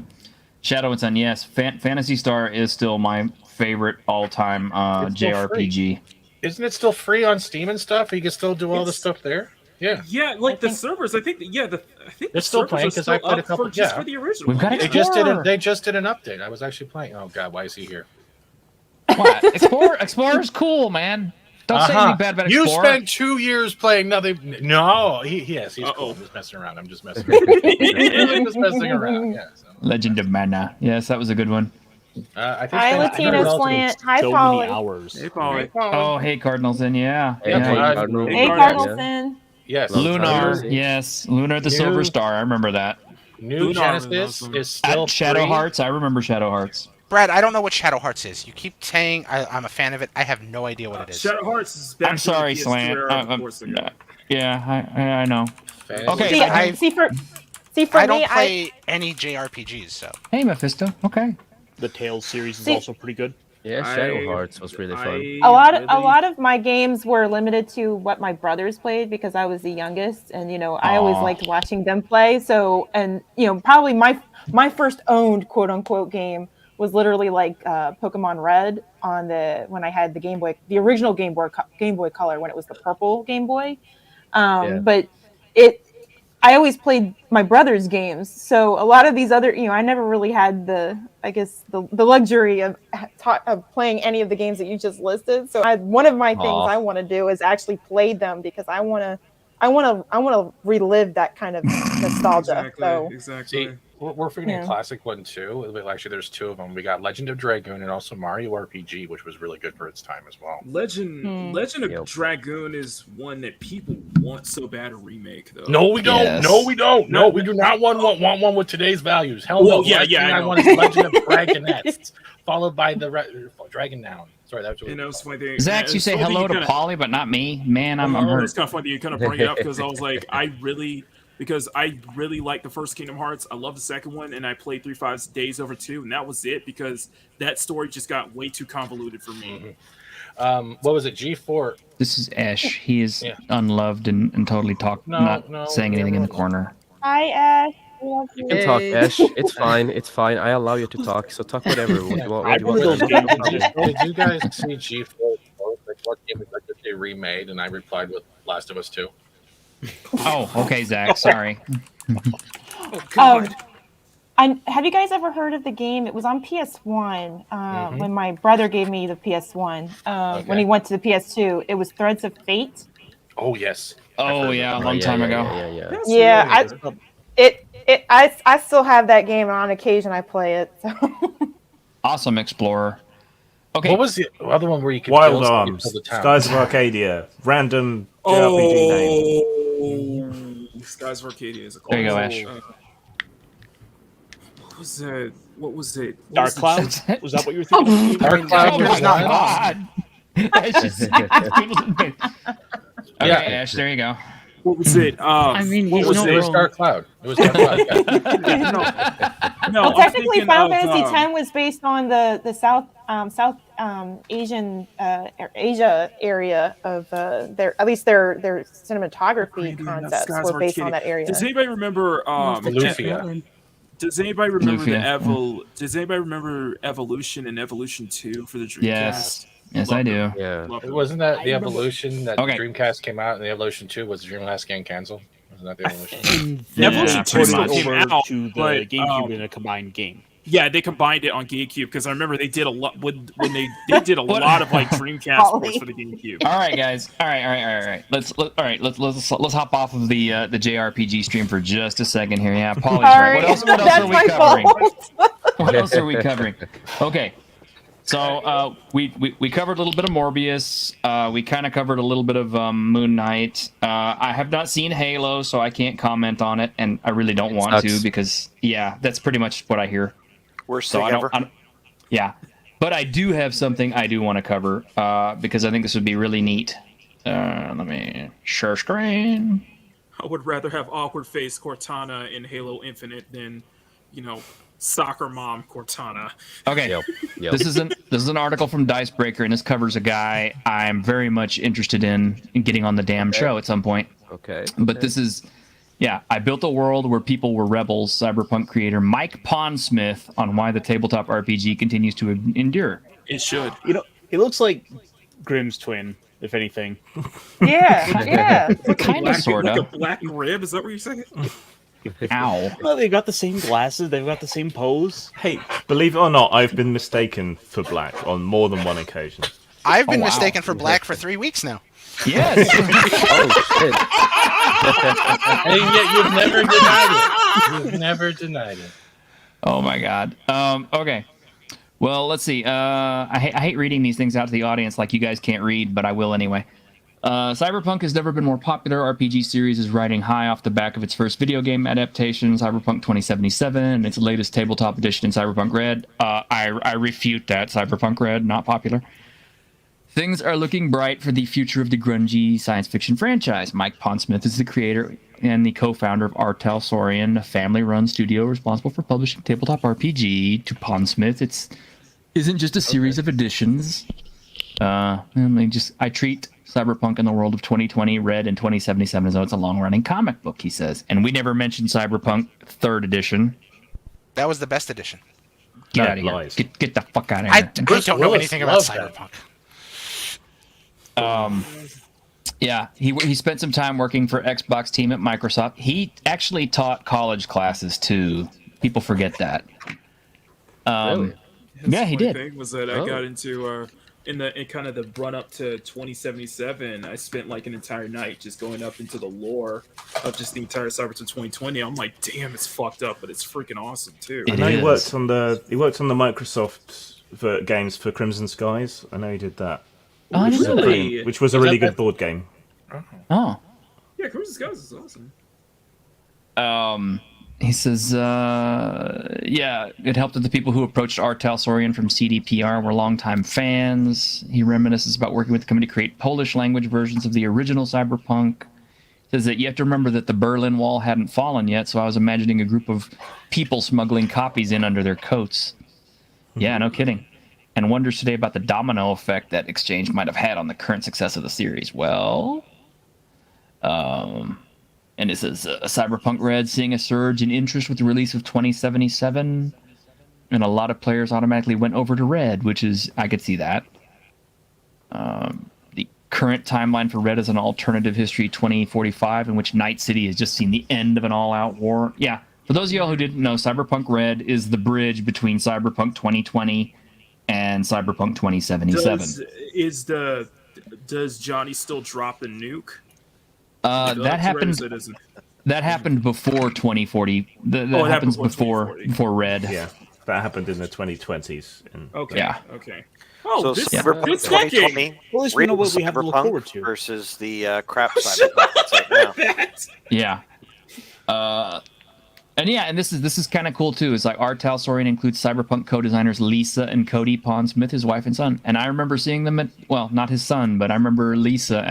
Shadow and Sun, yes. Phantasy Star is still my favorite all-time JRPG. Isn't it still free on Steam and stuff? You can still do all the stuff there? Yeah. Yeah, like the servers, I think They're still playing because I played a couple. For the original. We've got They just did an update. I was actually playing. Oh God, why is he here? What? Explorer's cool, man. Don't say anything bad about Explorer. You spent 2 years playing nothing. No, he's cool. I'm just messing around. I'm just messing around. Yeah. So. Legend of Mana. Yes, that was a good one. I think Hi, Latino Slant. Hi, Polly. Hours. Hey, Polly. Oh, hey, Cardinalson. Yeah. Hey, Cardinalson. Yes. Lunar. Yes. Lunar the Silver Star. I remember that. New Genesis is still Shadow free. Hearts. I remember Shadow Hearts. Brad, I don't know what Shadow Hearts is. You keep saying I'm a fan of it. I have no idea what it is. Shadow Hearts is back I'm sorry, to the Slant. PS2 era, Yeah, I know. Okay. See, for I don't me, play any JRPGs, so. Hey, Mephisto. Okay. The Tales series is also pretty good. Yeah, Shadow Hearts was really fun. A lot of my games were limited to what my brothers played because I was the youngest, and I always liked watching them play. So, and probably my first owned quote unquote game was literally like Pokemon Red when I had the original Game Boy Color when it was the purple Game Boy. But I always played my brother's games, so a lot of these other, I never really had the luxury of playing any of the games that you just listed. So one of my things I want to do is actually play them because I want want to relive that kind of nostalgia. So Exactly. See, we're forgetting Yeah. a classic one too. Well, actually, there's two of them. We got Legend of Dragoon and also Mario RPG, which was really good for its time as well. Legend of Dragoon is one that people want so bad a remake, though. No, we don't. Yes. No, we don't. No, we do not want one with today's values. Hell Well, no. yeah, Last yeah, thing I I know. want is Legend of Dragonettes, followed by the Dragon Noun. Sorry, that's what You know, it's funny thing. Zax, you say it's funny hello you to kinda- Polly, but not me. Man, I'm Oh, hurt. it's kind of funny that you kind of bring it up because I was like, I really like the first Kingdom Hearts. I love the second one, and I played 3-5 days over 2, and that was it because that story just got way too convoluted for me. What was it? G4. This is Ash. He is unloved and totally not saying anything in the corner. Hi, Ash. We love You can talk, Ash. It's fine. It's fine. I allow you to talk. So talk whatever. What you want. Did you guys see G4? Like, what game was that they remade? And I replied with Last of Us 2. Oh, okay, Zach. Sorry. Have you guys ever heard of the game? It was on PS1 when my brother gave me the PS1. When he went to the PS2, it was Threads of Fate. Oh yes. Oh yeah, a long time ago. Yeah, I still have that game, and on occasion I play it. So. Awesome Explorer. Okay. What was the other one where you could Wild kill Arms, the town? Skies of Arcadia, random JRPG name. Skies of Arcadia is a There you go, Ash. What was it? What was it? What Dark was the- Clouds? Was that what you were thinking? Dark Cloud Oh was my not. God. Okay, Yeah. Ash, there you go. What was it? I mean, what he's was not It was wrong. Dark Cloud. It was Dark Cloud. Yeah. No, Well, I'm technically, thinking Final of, Fantasy X was based on the South Asian Asia area of their at least their cinematography concepts Skies were of based on Arcadia. that area. Does anybody remember? Lufia. Does anybody remember Lufia. Does anybody remember Evolution and Evolution 2 for the Dreamcast? Yes. Yes, I do. Yeah. Love it. Wasn't that the Evolution that Okay. Dreamcast came out, and the Evolution 2 was Dreamcast getting canceled? Wasn't that the Evolution? Yeah, Then Evolution 2 put still it came over out, to the but, GameCube in a combined game. Yeah, they combined it on GameCube because I remember they did a lot when they did a lot of like Dreamcast ports for the GameCube. All right, guys. All right. Let's hop off of the JRPG stream for just a second here. Yeah, Paulie's right. What else That's are we my covering? fault. What else are we covering? Okay. So we covered a little bit of Morbius. We kind of covered a little bit of Moon Knight. I have not seen Halo, so I can't comment on it, and I really don't want to because that's pretty much what I hear. Worst So thing ever. yeah, but I do have something I do want to cover because I think this would be really neat. Let me share screen. I would rather have awkward face Cortana in Halo Infinite than, soccer mom Cortana. Okay, Yep. this is an article from Dicebreaker, and this covers a guy I'm very much interested in getting on the damn show at some point. Okay. But this is, I built a world where people were rebels. Cyberpunk creator Mike Pondsmith on why the tabletop RPG continues to endure. It should. It looks like Grimm's twin, if anything. Yeah. Kind of, sort Like a of. black rib, is that what you're saying? Ow. Well, they've got the same glasses. They've got the same pose. Hey, believe it or not, I've been mistaken for Black on more than one occasion. I've been wow. mistaken for black for 3 weeks now. Yes. Oh shit. And yet you've never denied it. You've never denied it. Oh my God. Okay. Well, let's see. I hate reading these things out to the audience like you guys can't read, but I will anyway. Cyberpunk has never been more popular. RPG series is riding high off the back of its first video game adaptation, Cyberpunk 2077, and its latest tabletop edition in Cyberpunk Red. I refute that. Cyberpunk Red, not popular. Things are looking bright for the future of the grungy science fiction franchise. Mike Pondsmith is the creator and the co-founder of Artel Saurian, a family-run studio responsible for publishing tabletop RPG. To Pondsmith, isn't just a series of editions. I treat Cyberpunk in the world of 2020 Red and 2077 as though it's a long-running comic book, he says. And we never mentioned Cyberpunk 3rd edition. That was the best edition. Get That out of here. lies. Get the fuck out of I here. don't know Willis anything about loved that. Cyberpunk. He spent some time working for Xbox team at Microsoft. He actually taught college classes too. People forget that. Really? Yeah, he Funny did. thing was that I got into in kind of the run up to 2077, I spent like an entire night just going up into the lore of just the entire Cyberpunk 2020. I'm like, damn, it's fucked up, but it's freaking awesome too. I know he worked on the Microsoft games for Crimson Skies. I know he did that. Oh, which was a really good board game. Oh. Yeah, Crimson Skies is awesome. He says, yeah, it helped that the people who approached R. Talsorian from CDPR were longtime fans. He reminisces about working with the company to create Polish language versions of the original Cyberpunk. Says that you have to remember that the Berlin Wall hadn't fallen yet, so I was imagining a group of people smuggling copies in under their coats. Yeah, no kidding. And wonders today about the domino effect that Exchange might have had on the current success of the series. Well, and it says Cyberpunk Red seeing a surge in interest with the release of 2077, and a lot of players automatically went over to Red, which is, I could see that. The current timeline for Red is an alternative history 2045, in which Night City has just seen the end of an all-out war. Yeah, for those of y'all who didn't know, Cyberpunk Red is the bridge between Cyberpunk 2020 and Cyberpunk 2077. Does Johnny still drop the nuke? That happened. That happened before 2040. That happens before Red. Yeah, that happened in the 2020s. Okay. Yeah. Okay. Oh, so this Cyberpunk this 2020 Well, at least we know what we have to look Cyberpunk forward to. versus the crap Cyberpunk that's out now. Yeah. And this is kind of cool too. It's like R. Talsorian includes Cyberpunk co-designers Lisa and Cody Pondsmith, his wife and son. And I remember seeing them not his son, but I remember Lisa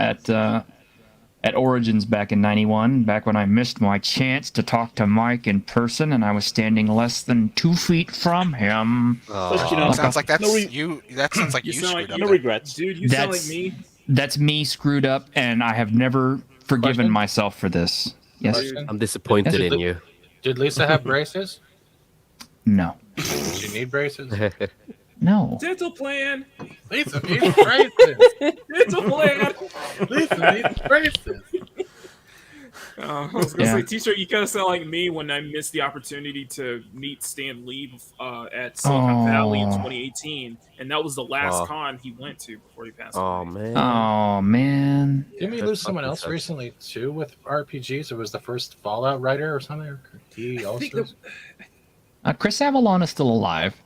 at Origins back in '91, back when I missed my chance to talk to Mike in person, and I was standing less than 2 feet from him. Sounds like that's you. That sounds like you screwed up. No regrets, dude. You sound like me. That's me screwed up, and I have never forgiven myself for this. Yes, I'm disappointed in you. Did Lisa have braces? No. Did she need braces? No. Dental plan. Lisa needs braces. Dental plan. Lisa needs braces. I was gonna say, T-shirt, you kind of sound like me when I missed the opportunity to meet Stan Lee at Silicon Valley in 2018, and that was the last con he went to before he passed away. Oh man. Didn't we lose someone else recently too with RPGs? It was the first Fallout writer or something. He also. Chris Avalon is still alive.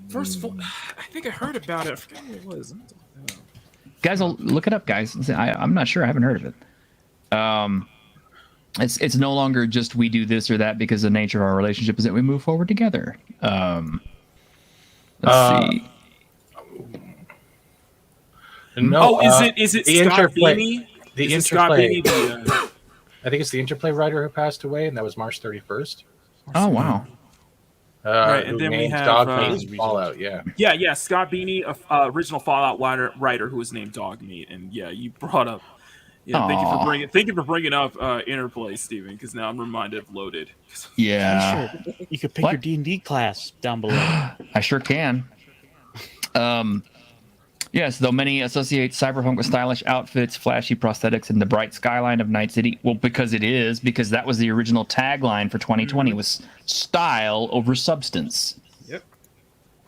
First, I think I heard about it. I forgot what it was. Guys, I'll look it up, guys. I'm not sure. I haven't heard of it. It's no longer just we do this or that because the nature of our relationship is that we move forward together. Let's see. No, is it Scott Beanie? The Interplay. I think it's the Interplay writer who passed away, and that was March 31st. Oh wow. Right, and then we have Fallout. Yeah. Yeah. Scott Beanie, original Fallout writer who was named Dogmeat, and yeah, you brought up. Yeah, thank you for bringing up Interplay, Steven, because now I'm reminded of Loaded. Yeah. Sure. You could pick your D&D class down below. I sure can. Yes, though many associate Cyberpunk with stylish outfits, flashy prosthetics, and the bright skyline of Night City. Well, because that was the original tagline for 2020 was style over substance. Yep.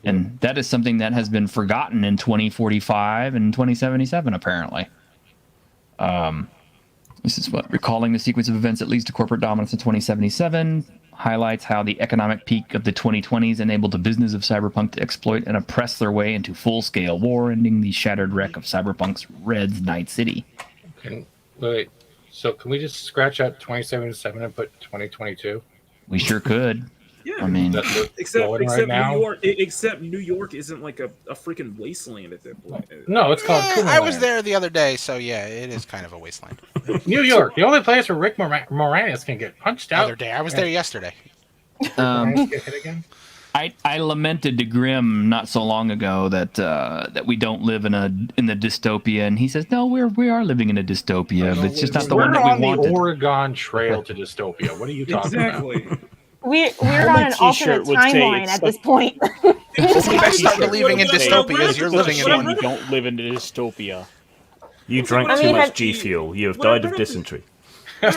And that is something that has been forgotten in 2045 and 2077, apparently. This is recalling the sequence of events that leads to corporate dominance in 2077. Highlights how the economic peak of the 2020s enabled the business of Cyberpunk to exploit and oppress their way into full-scale war, ending the shattered wreck of Cyberpunk's Red's Night City. Wait, so can we just scratch out 2077 and put 2022? We sure could. Yeah, I mean, except New York isn't like a freaking wasteland at that point. No, it's called. I was there the other day, so yeah, it is kind of a wasteland. New York, the only place where Rick Moranis can get punched out. The other day, I was there yesterday. Get hit again? I lamented to Grimm not so long ago that we don't live in the dystopia, and he says, no, we are living in a dystopia, but it's just not the one that we wanted. We're on the Oregon Trail to dystopia. What are you talking about? We're on an alternate timeline at this point. If you start believing in dystopias, you're living in one. You don't live in a dystopia. You drank too much G Fuel. You have died of dysentery. I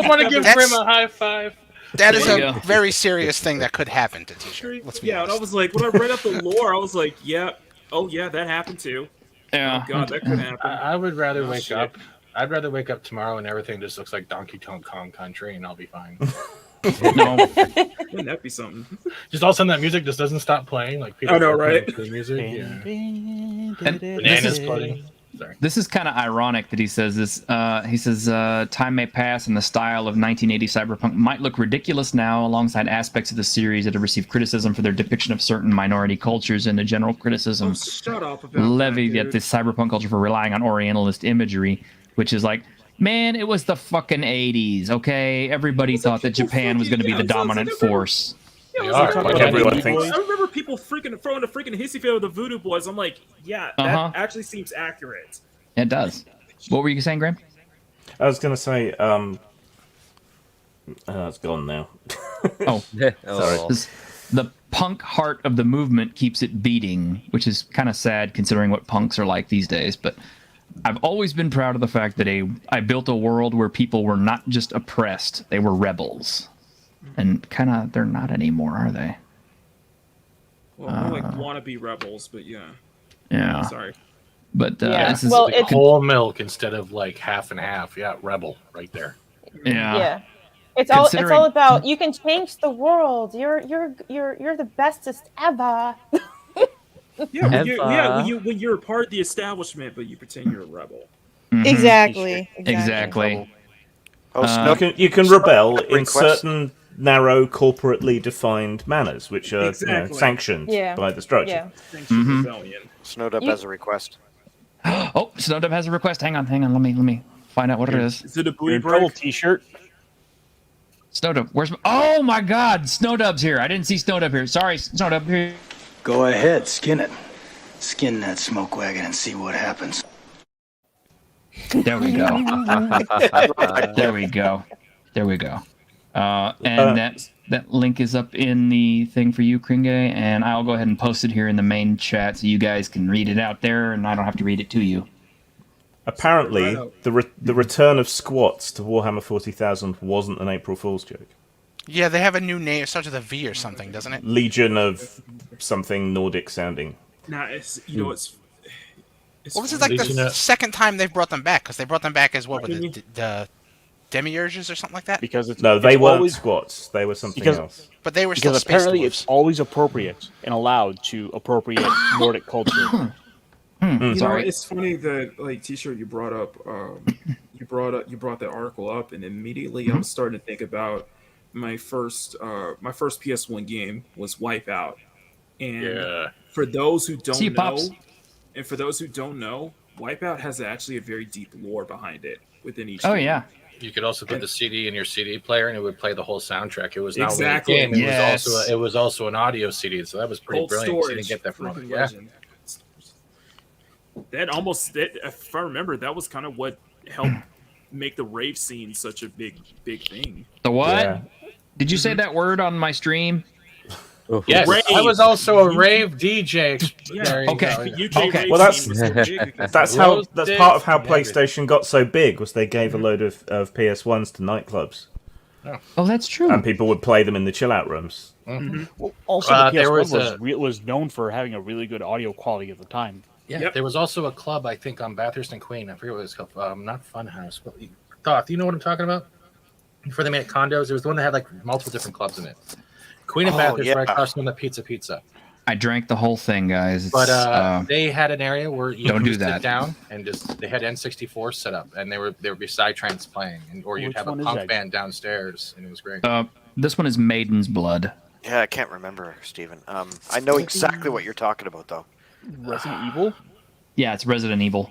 want to give Grim a high five. That is a very serious thing that could happen to T-shirt. And I was like, when I read up the lore, I was like, yeah, Oh yeah, that happened too. Yeah. Oh god, that could happen. I would rather wake shit. up. I'd rather wake up tomorrow and everything just looks like Donkey Kong Country, and I'll be fine. No. Wouldn't that be something? Just all of a sudden, that music just doesn't stop playing. Like people I know, are playing right? The music. Yeah. And Bananas floating. Sorry. This is kind of ironic that he says this. He says, time may pass and the style of 1980 cyberpunk might look ridiculous now alongside aspects of the series that have received criticism for their depiction of certain minority cultures and the general criticism Oh, shut up about levied that, at dude. the cyberpunk culture for relying on Orientalist imagery, which is like, man, it was the fucking 80s, okay? Everybody thought that Japan was going to be the dominant force. Yeah, They it was are. like- Like everyone thinks. I remember people freaking throwing a freaking hissy fit with the Voodoo Boys. I'm like, yeah, that actually seems accurate. It does. What were you saying, Graham? I was going to say, it's gone now. Oh, Oh. the punk heart of the movement keeps it beating, which is kind of sad considering what punks are like these days. But I've always been proud of the fact that I built a world where people were not just oppressed, they were rebels. And kind of, they're not anymore, are they? Well, more like wannabe rebels, but yeah. Yeah. Sorry. But Yeah. this is Well, it's Whole milk instead of like half and half. Yeah, rebel right there. yeah. It's all Considering- about you can change the world. You're the bestest ever. Yeah, Eva. when you're a part of the establishment, but you pretend you're a rebel. Mhm. Exactly. Oh, You can rebel in request. certain narrow, corporately defined manners, which are Exactly. sanctioned Yeah. by the structure. Yeah. Sanctioned Mhm. rebellion. Snowed up You- has a request. Oh, Snowdub has a request. Hang on. Let me find out what it is. Is it a Your blue double break? T-shirt. Snowdub, where's my... Oh my God, Snowdub's here. I didn't see Snowdub here. Sorry, Snowdub here. Go ahead, skin it. Skin that smoke wagon and see what happens. There we go. There we go. There we go. And that link is up in the thing for you, Kringe, and I'll go ahead and post it here in the main chat so you guys can read it out there, and I don't have to read it to you. Apparently, the return of squats to Warhammer 40,000 wasn't an April Fool's joke. Yeah, they have a new name. It starts with a V or something, doesn't it? Legion of something Nordic sounding. Nah, it's it's. Well, this is like Legion the of- second time they've brought them back, because they brought them back as what were the demiurges or something like that. Because it's No, they it's weren't always, squats. They were something because- else. But they were still because space apparently dwarfs. it's always appropriate and allowed to appropriate Nordic culture. You know, Sorry. it's funny that like T-shirt you brought up, you brought that article up, and immediately I was starting to think about my first PS1 game was Wipeout, and Yeah. for those who don't See you, know, Pops. Wipeout has actually a very deep lore behind it within each. Oh game. yeah. You could also put the CD in your CD player, and it would play the whole soundtrack. It was not Exactly. only a game; Yes. it was also an audio CD. So that was pretty Cold brilliant. 'cause storage. You didn't get that from freaking it. Yeah. legend. If I remember, that was kind of what helped make the rave scene such a big thing. The what? Yeah. Did you say that word on my stream? Yes, Rave. I was also a rave DJ. Yeah. There you Okay. go, The yeah. UK Okay. rave Well, that's- scene was so big because That's of how. Rose That's did part of how and everything. PlayStation got so big. Was they gave a load of PS1s to nightclubs, Oh, that's true. and people would play them in the chill out rooms. Well, also, the there PS1 was was known for having a really good audio quality at the time. Yeah, Yep. there was also a club I think on Bathurst and Queen. I forget what it was called. Not Funhouse, but Thoth. You know what I'm talking about? Before they made condos, it was the one that had like multiple different clubs in it. Queen and Oh, Bathurst, yeah. right across from the Pizza. I drank the whole thing, guys. It's, But they had an area where you Don't could do just sit that. down and just they had N64 set up, and they were be Psytrance playing, or you'd Which have a one is punk that? band downstairs, and it was great. this one is Maiden's Blood. Yeah, I can't remember, Steven. I know exactly what you're talking about, though. Resident Evil. Yeah, it's Resident Evil.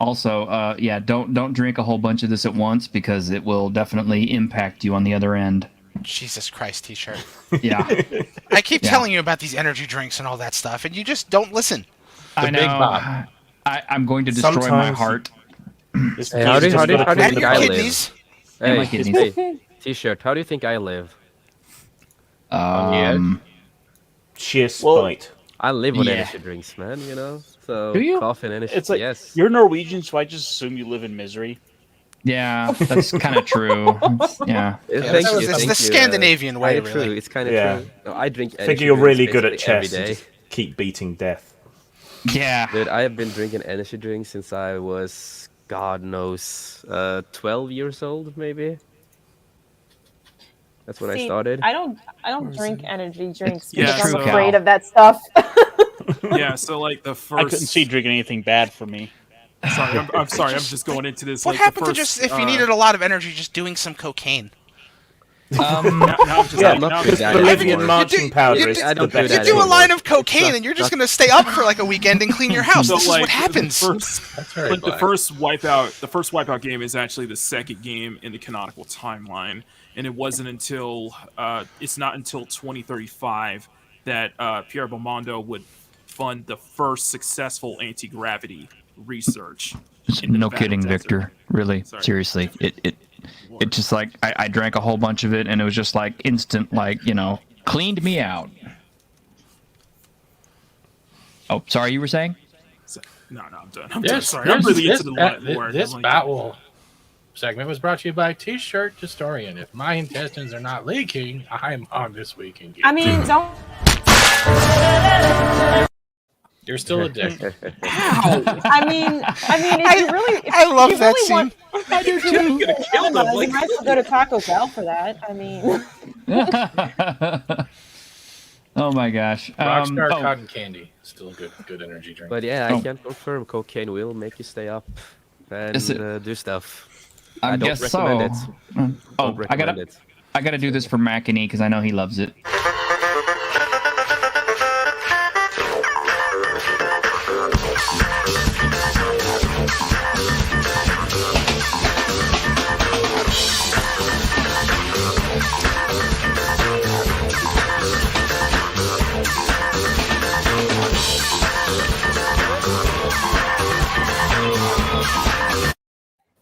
Also, yeah, don't drink a whole bunch of this at once because it will definitely impact you on the other end. Jesus Christ, T-shirt. Yeah, I keep Yeah. telling you about these energy drinks and all that stuff, and you just don't listen. I know. Big Bob. I'm going to destroy my Sometimes- heart. Hey, how do you think And I your live? kidneys. And my Hey, kidneys. hey, T-shirt. How do you think I live? Sheer Well, spite. I live with Yeah. energy drinks, man. You know, so Do you? coffee and energy. It's like yes. you're Norwegian, so I just assume you live in misery. Yeah, that's kind of true. Yeah. Thank you. It's Thank the Scandinavian way, True. really. It's kind of Yeah. true. No, I drink. I think energy you're drinks really good at basically every chess. And day. just keep beating death. Yeah. Dude, I have been drinking energy drinks since I was, God knows, 12 years old, maybe. That's when I See, started. I don't drink energy drinks Yeah, because I'm so- afraid of that stuff. Yeah, so like the first. I couldn't see drinking anything bad for me. Sorry, I'm sorry. I'm just going into this. What like happened the to first, just if you needed a lot of energy, just doing some cocaine? Now I'm just, Yeah, now I'm do just- that Bolivian anymore. marching powder you is do- I the don't do best. You that do a anymore. line of cocaine, and you're just gonna stay up for like a weekend and clean your house. So, This is like, what happens. The first Wipeout game is actually the second game in the canonical timeline, and it wasn't until it's not until 2035 that Pierre Belmondo would fund the first successful anti-gravity research. in the No Nevada kidding, desert. Victor. Really, Sorry. seriously. It just like I drank a whole bunch of it, and it was just like instant, like cleaned me out. Oh, sorry, you were saying? No, I'm done. I'm done. Sorry, I'm really into the lore. This I'm like- Battle segment was brought to you by T-Shirt Historian. If my intestines are not leaking, I'm on This Week in Geek. I mean, don't. You're still a dick. I mean, if you really, if I love you that really scene. Want, I do too. I'm gonna kill them. you Like, might as well go to Taco Bell for that. I mean, Oh my gosh. Rockstar oh, Cotton Candy, still a good energy drink. But yeah, Oh. I can confirm cocaine will make you stay up and Is it- do stuff. I don't guess recommend so. it. Oh, Don't I gotta recommend it. I gotta do this for Mackany because I know he loves it.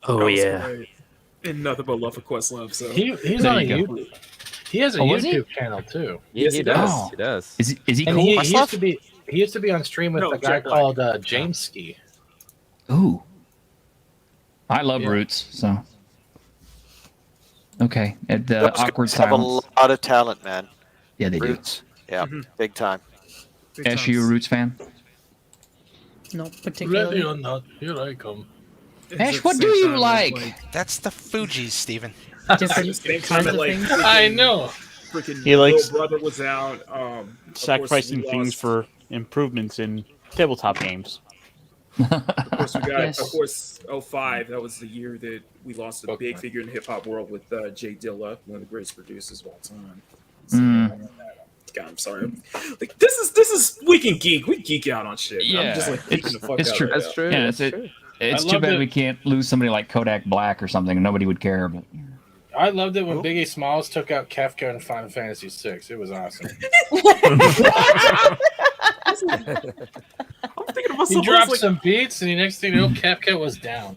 Oh that was yeah. great. And nothing but love for Questlove. So He's There on you go. YouTube. He has a Oh, was he? YouTube channel too. Yes, he he does. does. He does. Is he And cool? he Questlove? used to be on stream with No, a guy Jack Black. called James Ski. Ooh. I love Yeah. Roots, so. Okay, at the Those awkward guys have a silence. lot of talent, man. Yeah, they do. Roots, yeah, big time. big Ash, you a times. Roots fan? Not Ready particularly. or not, here I come. It's Ash, at the what do same you time, like? That's the Fugees, Stephen. Different Same kinds time, of like, things. I know. Freaking He likes- Little Brother was out. Of course, Sacrificing we things lost- for improvements in tabletop games. Of course, we got. Yes. Of course, 05. That was the year that we lost a big figure in the hip hop world with Jay Dilla, one of the greatest producers of all time. So, God, I'm sorry. Like this is we can geek. We geek out on shit. Yeah, I'm just like geeking the fuck it's out true. of That's that. true. Yeah, that's it's- true. It's I too loved bad it. we can't lose somebody like Kodak Black or something, and nobody would care. But I loved it when Biggie Smalls took out Kefka in Final Fantasy VI. It was awesome. I'm thinking to He myself, I dropped was like, some beats, and the next thing you know, Kefka was down.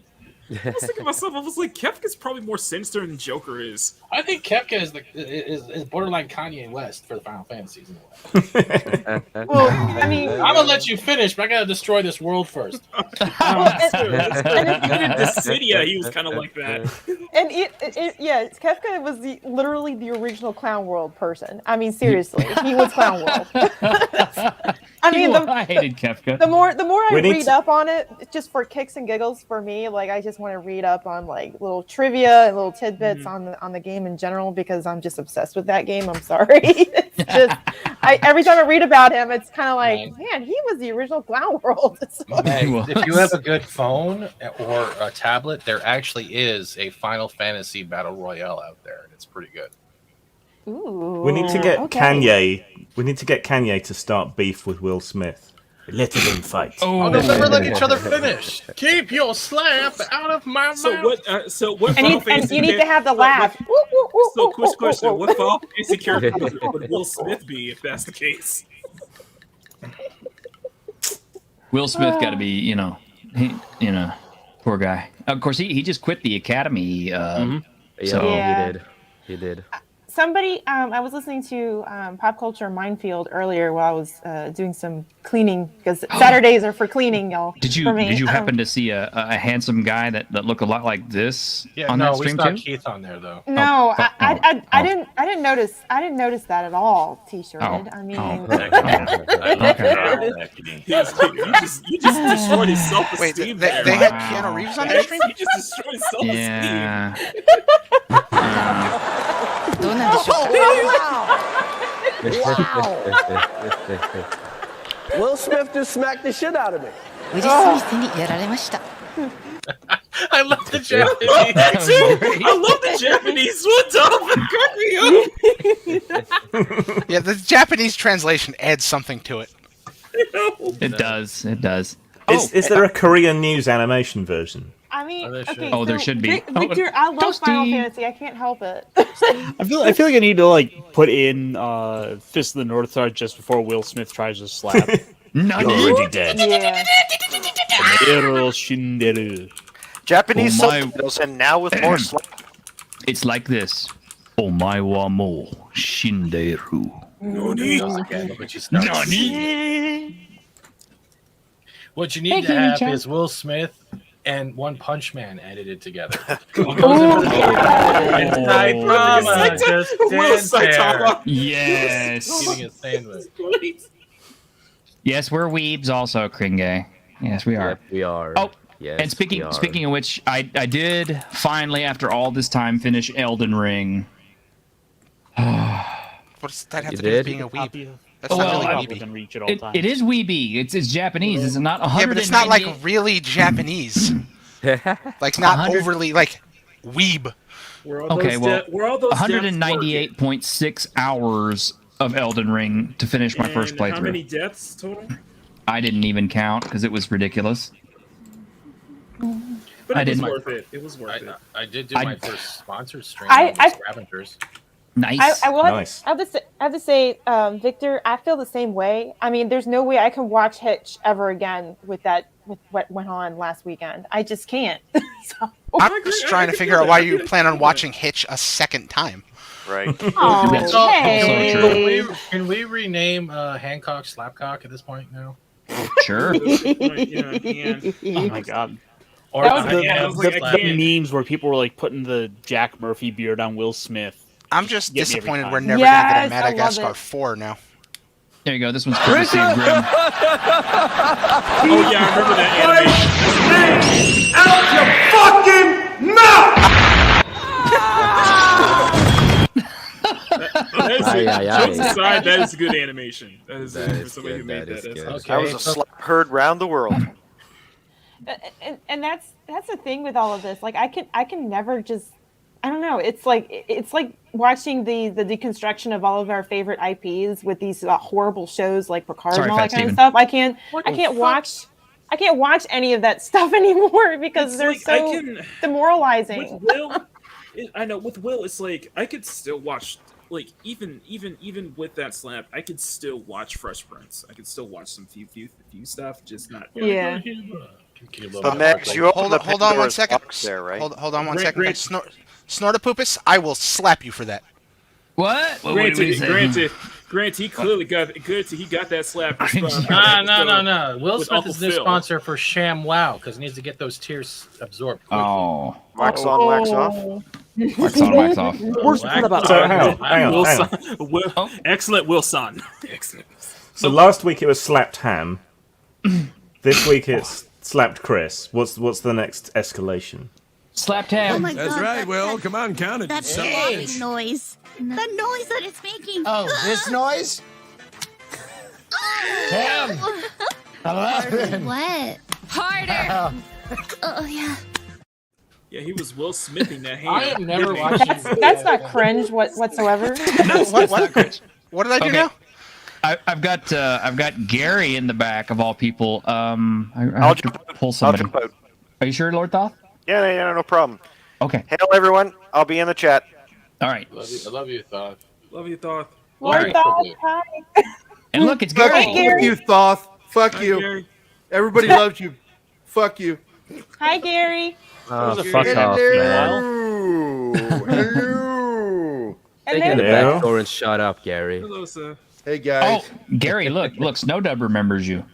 I was thinking to myself, I was like, Kefka's probably more sinister than Joker is. I think Kefka is borderline Kanye West for the Final Fantasies. In a way. well, I mean, I'm gonna let you finish, but I gotta destroy this world first. That's true. Even in Dissidia, he was kind of like that. and yeah, Kefka was literally the original Clown World person. I mean, seriously, he was Clown World. I mean, I hated Kefka. the more I We need read to- up on it, just for kicks and giggles for me, like I just want to read up on like little trivia and little tidbits on the game in general because I'm just obsessed with that game. I'm sorry. It's just every time I read about him, it's kind of like, man, he was the original Clown World. Hey, if you have a good phone or a tablet, there actually is a Final Fantasy Battle Royale out there, and it's pretty good. Ooh, We need to get okay. Kanye. We need to get Kanye to start beef with Will Smith. Let him fight. Oh, they'll never let each other finish. Keep your slap out of my So mouth. what? So what? And Final Fantasy you need to have the what- laugh. So, quick question: what Final Fantasy character would Will Smith be if that's the case? Will Smith got to be, poor guy. Of course, he just quit the academy. Yeah, So Yeah. he did. So somebody, I was listening to Pop Culture Minefield earlier while I was doing some cleaning because Saturdays are for cleaning, y'all. Did you happen to see a handsome guy that looked a lot like this on that we stream saw too? Keith on there though. No, I didn't notice that at all. T-shirted. I mean, You just destroyed his self-esteem. Wait, they had Keanu Reeves on their stream? You just destroyed his self-esteem. Yeah. Will Smith just smacked the shit out of me. I love the Japanese. I love the Japanese. What the fuck? Yeah, the Japanese translation adds something to it. It does. It does. Is there a Korean news animation version? I mean, okay. Oh, there should be. Victor, I love Final Fantasy. I can't help it. I feel like I need to like put in Fist of the North Star just before Will Smith tries to slap. You're already dead. Yeah. Japanese subtitles, and now with more slap. It's like this. Omae wa mo shinderu. Nani? What you need to have is Will Smith and One Punch Man edited together. Yes. Eating a sandwich. Yes, we're weebs also, Kringe. Yes, we are. Yep, we are. Oh, yes, and speaking of which, I did finally, after all this time, finish Elden Ring. What does that have to do with being a weeb? That's not really weeby. It is weeby. It's Japanese. It's not 100. Yeah, but it's not like really Japanese. Like not overly like weeb. Okay, well, 198.6 hours of Elden Ring to finish my first playthrough. How many deaths total? I didn't even count because it was ridiculous. But it was worth it. It was worth it. I did do my first sponsored stream. Scavengers. Nice. I have to say, Victor, I feel the same way. I mean, there's no way I can watch Hitch ever again with what went on last weekend. I just can't. I'm just trying to figure out why you plan on watching Hitch a second time. Right. Can we rename Hancock Slapcock at this point now? Sure. Oh my god. Or the memes where people were like putting the Jack Murphy beard on Will Smith. I'm just disappointed we're never going to get a Madagascar 4 now. There you go. This one's courtesy of Grim. Oh yeah, I remember that animation. Out your fucking mouth! Jokes aside, that is good animation. That is for somebody who made that. That was a slap heard round the world. And that's the thing with all of this. Like I can never just, I don't know. It's like watching the deconstruction of all of our favorite IPs with these horrible shows like Picard and all that kind of stuff. I can't watch any of that stuff anymore because they're so demoralizing. I know with Will, it's like I could still watch. Like even with that slap, I could still watch Fresh Prince. I could still watch some few stuff, just not. Yeah. But Max, you hold on 1 second. There, right? Hold on 1 second. Snortopoopus, I will slap you for that. What? Granted, he clearly got that slap. No. Will Smith is the sponsor for Sham Wow because he needs to get those tears absorbed quickly. Oh. Wax on, wax off. Wax on, wax off. Worst part about hang on. Excellent Wilson. Excellent. So last week it was slapped Ham. This week it's slapped Chris. What's the next escalation? Slapped Ham. Oh my That's God, right, Will. Come on, count it. That noise. The noise that it's making. Oh, this noise? Ham! 11. What? Harder. Oh, yeah. Yeah, he was Will Smithing that hand. I am never watching. That's not cringe whatsoever. What did I do now? I've got Gary in the back of all people. I have to pull somebody. I'll jump out. Are you sure, Lord Thoth? Yeah, no problem. Okay. Hail everyone. I'll be in the chat. All right. I love you, Thoth. Love you, Thoth. Lord Thoth, hi. And look, it's Gary. Hi, Gary. Fuck you, Thoth. Fuck Hi, you. Gary. Everybody loves you. Fuck you. Hi, Gary. Fuck off, Hello. Hello. And Taking the then, Yeah. back door and shut up, Gary. Hello, sir. Hey guys. Oh, Gary, look, Snowdub remembers you.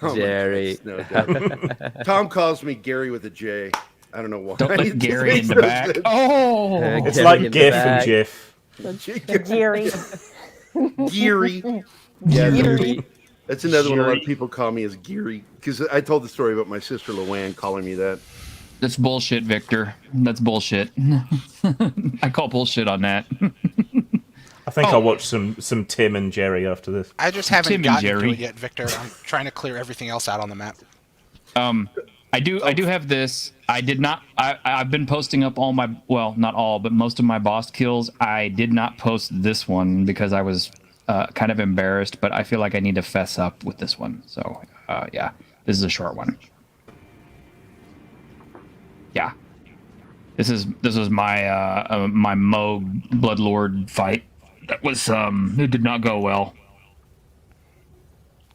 Oh my Jerry. God, Snowdub. Tom calls me Gary with a J. I don't know why. Don't He let Gary makes in the no back. sense. Oh, It's Gary like in the GIF back. and GIF. Geary. Geary. Yeah, Geary. that's another one. A lot Geary. of people call me as Geary because I told the story about my sister Luann calling me that. that's bullshit, Victor. That's bullshit. I call bullshit on that. I think I'll watch some Tim and Jerry after this. I just haven't Tim and gotten to Jerry. it yet, Victor. I'm trying to clear everything else out on the map. I do have this. I did not. I've been posting up all my, well, not all, but most of my boss kills. I did not post this one because I was kind of embarrassed, but I feel like I need to fess up with this one. So yeah, this is a short one. Yeah, this was my my Moog Bloodlord fight. That was it did not go well.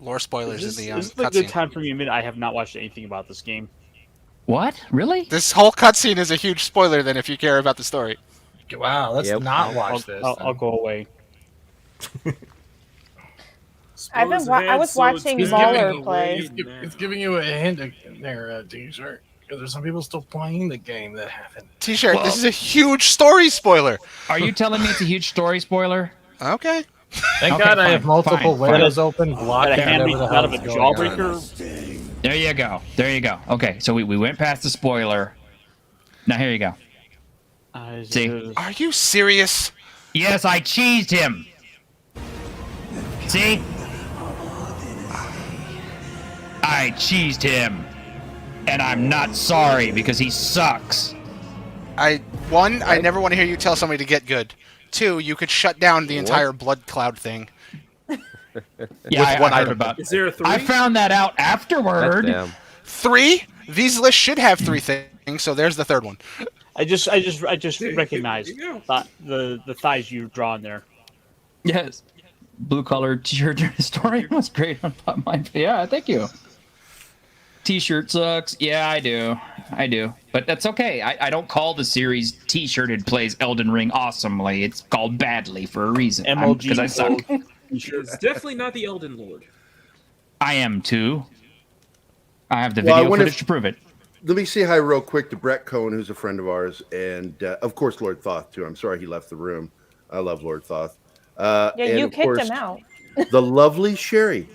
Lore spoilers in the This is a good cutscene. time for me to admit I have not watched anything about this game. What? Really? This whole cutscene is a huge spoiler. Then, if you care about the story, Wow, let's Yep. not watch this. I'll go away. I was watching Baller play. It's giving you a hint there, T-shirt. Because there's some people still playing the game that haven't. T-shirt. Well- This is a huge story spoiler. Are you telling me it's a huge story spoiler? Okay. Thank Okay, God I fine, have multiple fine. windows open, blocking Got a hand whatever the out hell of a is going on. jawbreaker. There you go. There you go. Okay, so we went past the spoiler. Now here you go. See? Are you serious? Yes, I cheesed him. See? I cheesed him. And I'm not sorry because he sucks. I never want to hear you tell somebody to get good. 2, you could shut down the entire blood cloud thing. Yeah, I one heard item. about. Is there a 3? I found that out afterward. Damn. 3? These lists should have 3 things, so there's the third one. I just recognized the thighs you've drawn there. Yes. Blue collar t-shirt historian was great on mine. Yeah, thank you. T-shirt sucks. Yeah, I do. But that's okay. I don't call the series T-shirted plays Elden Ring awesomely. It's called badly for a reason. MLG Because I suck. It's definitely not the Elden Lord. I am too. I have the Well, I video wonder footage to prove it. Let me say hi real quick to Brett Cohen, who's a friend of ours, and of course Lord Thoth too. I'm sorry he left the room. I love Lord Thoth. Yeah, and you of kicked course, him out. The lovely Sherry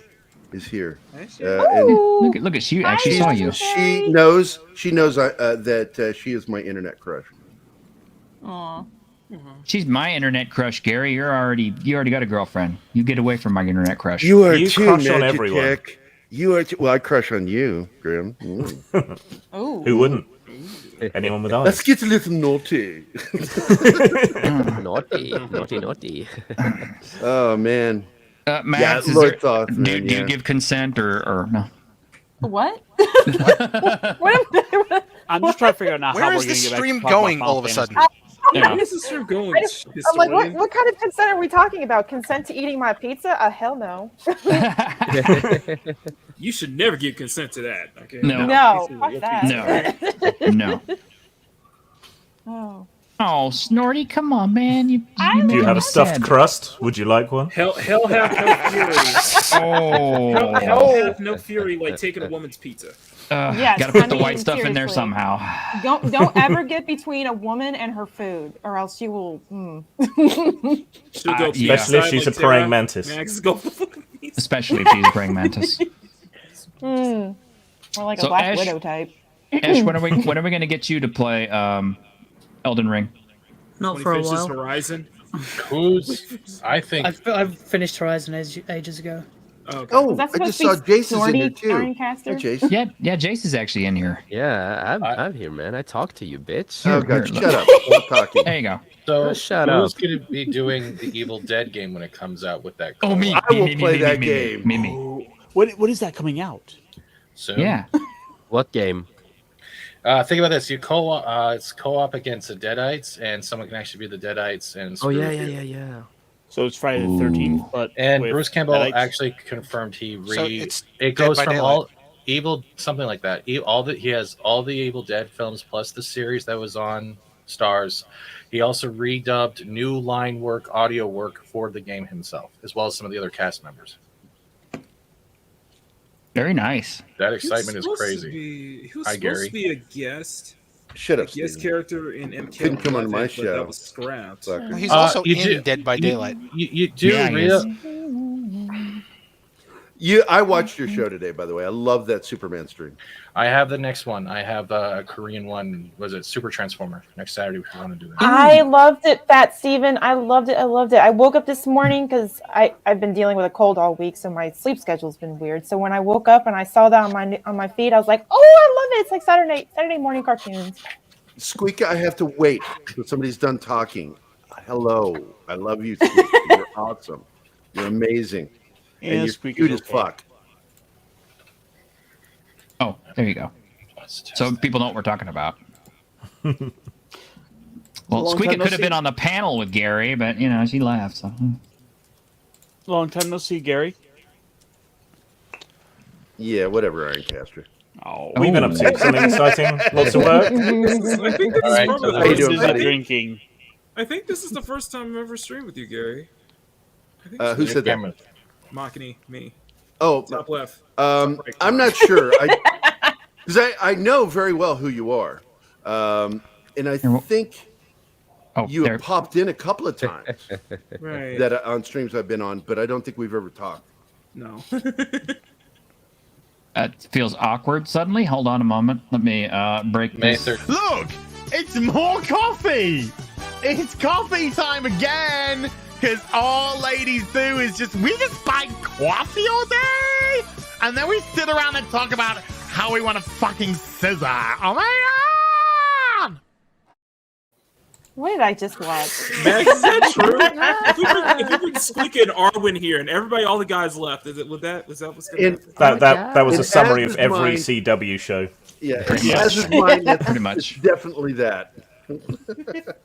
is here. Ooh. Look at she actually saw you. She knows that she is my internet crush. Aw. She's my internet crush, Gary. You already got a girlfriend. You get away from my internet crush. You are You too, crush on Magic everyone. Tech. You are too, well, I crush on you, Grim. Mm. Ooh. Who wouldn't? Anyone with eyes. Let's get a little naughty. Naughty. Oh man. Max, yeah, Lord Thoth, do man, you yeah. give consent or no? What? I'm just trying to figure out now how Where we're is going the to get back to stream talk about going Final all of a Fantasy. sudden? Yeah. This is from going. I'm like, what kind of consent are we talking about? Consent to eating my pizza? Hell no. You should never give consent to that. Okay. No. No, fuck that. No. Oh. Oh, Snorty, come on, man. You Do you have a stuffed crust? Would you like one? Hell have no fury. Oh. Hell have no fury like taking a woman's pizza. Yes, gotta put I the mean, white stuff in there seriously. somehow. Don't ever get between a woman and her food, or else you will. She'll go Yeah. Especially if she's a Sarah. praying mantis. Max, go for fucking pizza. Especially if she's a praying mantis. More like So, a Black Ash- Widow type. Ash, when are we gonna get you to play Elden Ring? Not When for he a finishes while. Horizon. I think. I've finished Horizon ages ago. Okay. Oh, Was that I just supposed saw to be Jason's in here Snorty, too. Ironcaster? Hi, Jason. Yeah, Jace is actually in here. Yeah, I'm here, man. I talked to you, bitch. Oh Here, god, here, shut up. I'm talking. There you go. So shut who's up. going to be doing the Evil Dead game when it comes out with that? Oh, me. I will play that game. Me. What is that coming out? Soon. Yeah. What game? Think about this: you it's co-op against the Deadites, and someone can actually be the Deadites. And Oh yeah, screw yeah, you. yeah, yeah. So it's Friday the 13th, but And with Bruce Campbell Deadites? actually confirmed So it's it Dead goes by from Daylight. all evil something like that. He has all the Evil Dead films plus the series that was on stars. He also redubbed new line work, audio work for the game himself, as well as some of the other cast members. Very nice. That excitement is crazy. He was Hi, supposed Gary. to be a guest. Shut up, Guest Steven. character in MK. Couldn't come on my but show. That was scrapped. Well, he's also in Dead by Daylight. You do Yeah, he is. I watched your show today, by the way. I love that Superman stream. I have the next one. I have a Korean one. Was it Super Transformer? Next Saturday, if you want to do that. I loved it, Fat Steven. I loved it. I woke up this morning because I've been dealing with a cold all week, so my sleep schedule's been weird. So when I woke up and I saw that on my feed, I was like, oh, I love it. It's like Saturday morning cartoons. Squeaky, I have to wait until somebody's done talking. Hello. I love you, Squeaky. You're awesome. You're amazing. And you're Squeaky's cute as okay. fuck. Oh, there you go. So people know what we're talking about. Well, Long Squeaky time no could have see. been on the panel with Gary, but she laughed. So. Long time no see, Gary. Yeah, whatever, Iron Caster. Oh, We've been up to something exciting. Lots of work. I think this is All right, probably so the how you first doing, time- buddy? Drinking. I think this is the first time I've ever streamed with you, Gary. I think Who said that? Machini, me. Oh, Top left. I'm not sure. Because I know very well who you are. And I think you have popped in a couple of times Right. that on streams I've been on, but I don't think we've ever talked. No. It feels awkward suddenly. Hold on a moment. Let me break this. Look, it's more coffee. It's coffee time again. Because all ladies do is we just buy coffee all day. And then we sit around and talk about how we want to fucking scissor. Oh my God. What did I just watch? Max, is that true? if we bring Squeaky and Arwen here, and all the guys left, was that what's going to happen? That was a And summary as of is every mine- CW show. Yeah, Pretty as much. is mine, that's Pretty much. definitely that.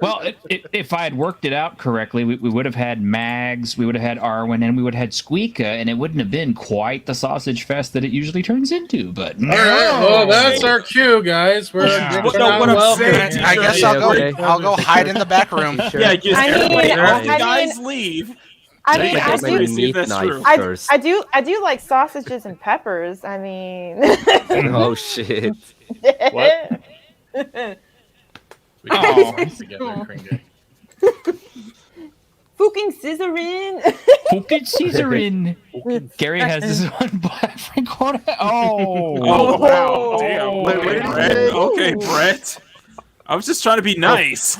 Well, if I had worked it out correctly, we would have had Mags, we would have had Arwen, and we would have had Squeaka, and it wouldn't have been quite the sausage fest that it usually turns into. But All right, well, that's our cue, guys. We're What I'm saying, I guess I'll go hide in the back room. Yeah, just I mean, everybody, all the I guys mean- leave. I mean, Check I out my do, meat that's knife true. first. I do like sausages and peppers. I mean, Oh shit. What? We can get together, Kringle. fucking scissoring. Fucking Caesarin. Gary has this one black quota. Oh. Oh, wow. Damn. Wait, what did he Brett. say? Okay, Brett. I was just trying to be nice.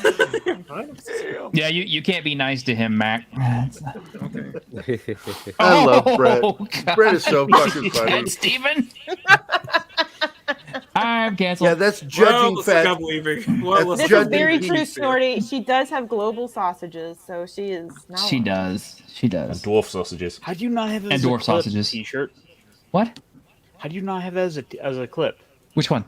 Yeah, you can't be nice to him, Mac. Okay. I love Brett. God. Brett is so fucking funny. Steven. I'm canceled. Yeah, that's judging Well, fat. I'm leaving. Well, That's This is judging very penis true, here. Snorty. She does have global sausages, so she is. Not She does. She And does. dwarf sausages. How do you not have that And as a dwarf clip sausages. T-shirt? What? How do you not have that as a clip? Which one?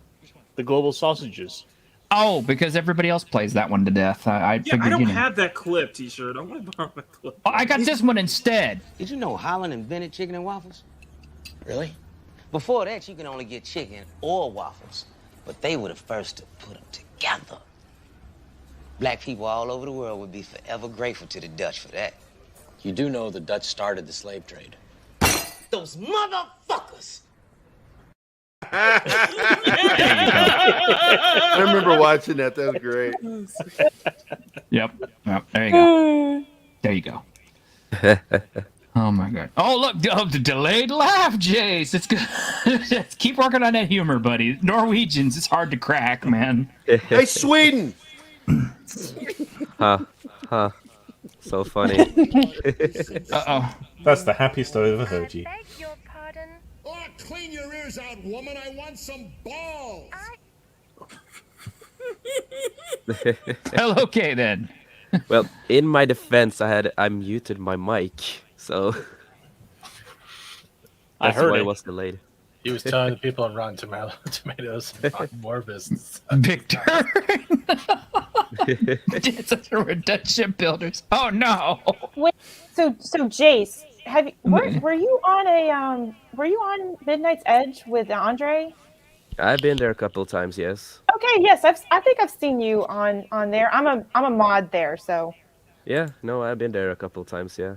The global sausages. Oh, because everybody else plays that one to death. I Yeah, figured, I don't you know. have that clip T-shirt. I want to borrow that clip. Oh, I got this one instead. Did you know Holland invented chicken and waffles? Really? Before that, you can only get chicken or waffles. But they were the first to put them together. Black people all over the world would be forever grateful to the Dutch for that. You do know the Dutch started the slave trade. Those motherfuckers! I remember watching that. That was great. Yep. There you go. There you go. Oh my god. Oh look, the delayed laugh, Jace. It's good. Just keep working on that humor, buddy. Norwegians, it's hard to crack, man. Hey, Sweden. Huh. So funny. Uh-oh. That's the happiest I've ever heard you. Oh, clean your ears out, woman. I want some balls. Well, okay then. Well, in my defense, I muted my mic, so I that's heard why it. it was delayed. He was telling the people on Rotten Tomatoes about more business. Victor. It's such a redundant builders. Oh no. Wait, so Jace, were you on Midnight's Edge with Andre? I've been there a couple of times. Yes. Okay, yes, I think I've seen you on there. I'm a mod there, so. Yeah. No, I've been there a couple of times. Yeah.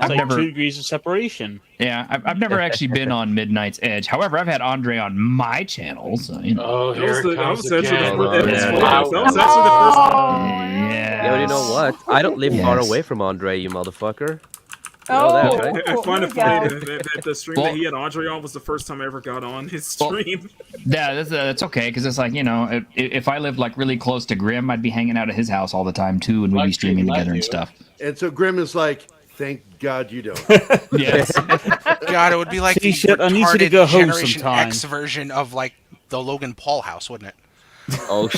It's I've like never. 2 degrees of separation. Yeah, I've never actually been on Midnight's Edge. However, I've had Andre on my channel, so you know. Oh, here it comes that was actually again. the first time. Yeah, you know what? I don't live far away from Andre, you motherfucker. You know Oh, that, right? I find it there funny you that the stream that he had Andre on was the first time I ever got on his stream. Yeah, that's okay because it's like if I lived like really close to Grim, I'd be hanging out at his house all the time too, and we'd be streaming together and stuff. And so Grim is like, "Thank God you don't." Yes. God, it would be like the T-shirt, I need you to retarded go home Generation sometime. X version of like the Logan Paul house, wouldn't it? Oh,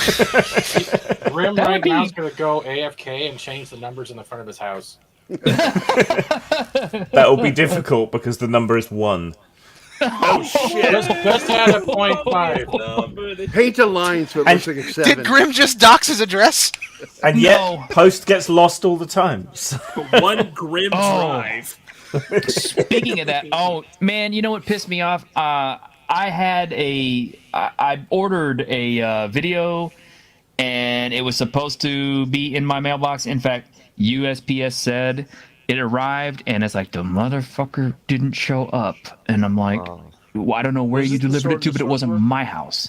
Grim That right would be- now is going to go AFK and change the numbers in the front of his house. That will be difficult because the number is 1. Oh shit! Just had a 0.5. Paint a line so it looks like a 7. Did Grim just dox his address? And yet, post gets lost all the time. So. One Grim drive. Speaking of that, oh man, you know what pissed me off? I ordered a video, and it was supposed to be in my mailbox. In fact, USPS said it arrived, and it's like the motherfucker didn't show up, and I'm like, well, I don't know where you delivered it to, but it wasn't my house.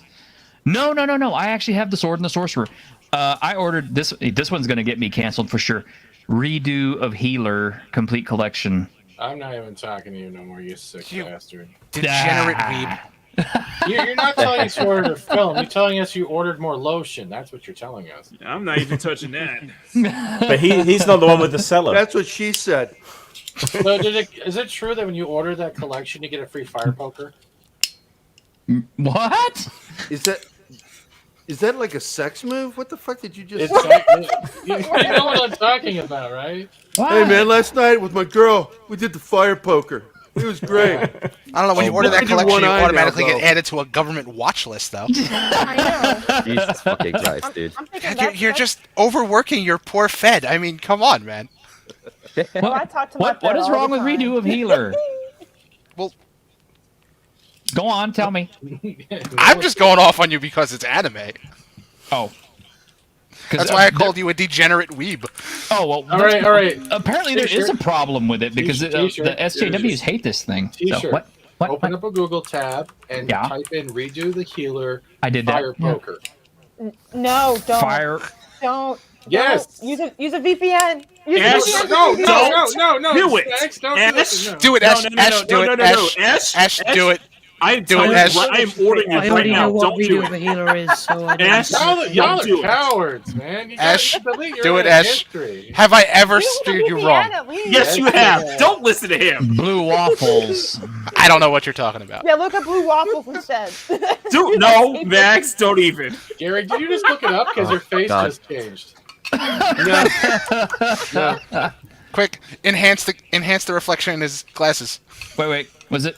No. I actually have the Sword and the Sorcerer. I ordered this. This one's gonna get me canceled for sure. Redo of Healer Complete Collection. I'm not even talking to you no more, you sick bastard. Degenerate weeb. You're not telling us you ordered a film. You're telling us you ordered more lotion. That's what you're telling us. I'm not even touching that. But he's not the one with the cellar. That's what she said. So is it true that when you order that collection, you get a free fire poker? What? Is that like a sex move? What the fuck did you just It's say? you know what I'm talking about, right? Hey man, last night with my girl, we did the fire poker. It was great. I don't know, when you order that collection, you automatically get added to a government watch list, though. Jesus fucking Christ, dude. God, you're just overworking your poor Fed. I mean, come on, man. Well, I talk to my What is all wrong the with time. Redo of Healer? Well, go on, tell me. I'm just going off on you because it's anime. Oh. That's why I called you a degenerate weeb. Oh, well. All right. Apparently there is a problem with it because T-shirt. the SJWs hate this thing. T-shirt. So, what? Open up a Google tab and Yeah. type in Redo the Healer I did that. fire Yeah. poker. No, don't. Fire. Don't. Yes. Use a VPN. Use a Ash, VPN. no, No. do it. Ash, don't Ash, do it. Do it, Ash. Ash, do it. Ash, do it. I am Do it, telling you, Ash. I am ordering I it right already now. know what Don't do Redo of a it. Healer is, so I don't. Ash, Y'all don't do are it. cowards, man. You Ash, gotta delete your do it, own Ash. history. Have I ever Use a steered you VPN wrong? at least. Yes, you have. Don't listen to him. Blue Waffles. I don't know what you're talking about. Yeah, look at Blue Waffles instead. Dude, no, Max, don't even. Gary, did you just look it up? Because your face God. just changed. No. Quick, enhance the reflection in his glasses. Wait. Was it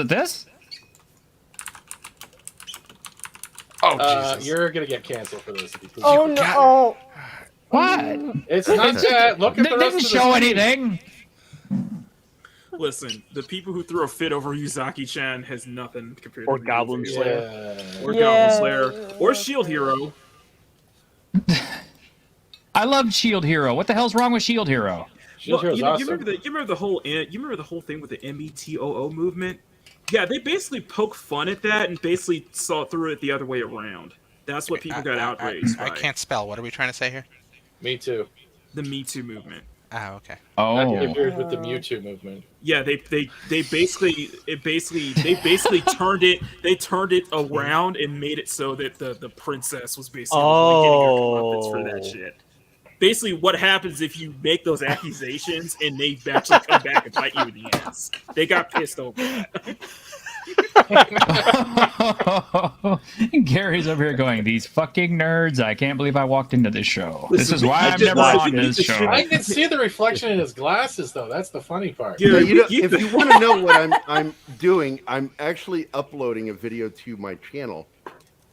this? Oh, Jesus. You're gonna get canceled for this. If you please. Oh no! Oh. What? It's not that. Look at They the rest didn't of the show screen. anything. Listen, the people who throw a fit over Yuzaki-chan has nothing compared Or to Goblin Yuzaki. Slayer. Or Yeah. Goblin Slayer. Or Shield Hero. I love Shield Hero. What the hell's wrong with Shield Hero? Shield Hero's you awesome. remember the whole thing with the METOO movement? Yeah, they basically poke fun at that and basically saw through it the other way around. That's what people got outraged by. I can't spell. What are we trying to say here? Me too. The Me Too movement. Oh, okay. Oh. I interfered with the Mewtwo movement. Yeah, they basically turned it around and made it so that the princess was basically only getting her comeuppance for that shit. Basically, what happens if you make those accusations and they actually come back and bite you in the ass? They got pissed over that. Gary's over here going, these fucking nerds, I can't believe I walked into this show. This Listen, is why I'm just- never on this show. I can see the reflection in his glasses, though. That's the funny part. Yeah, you know, if you want to know what I'm doing, I'm actually uploading a video to my channel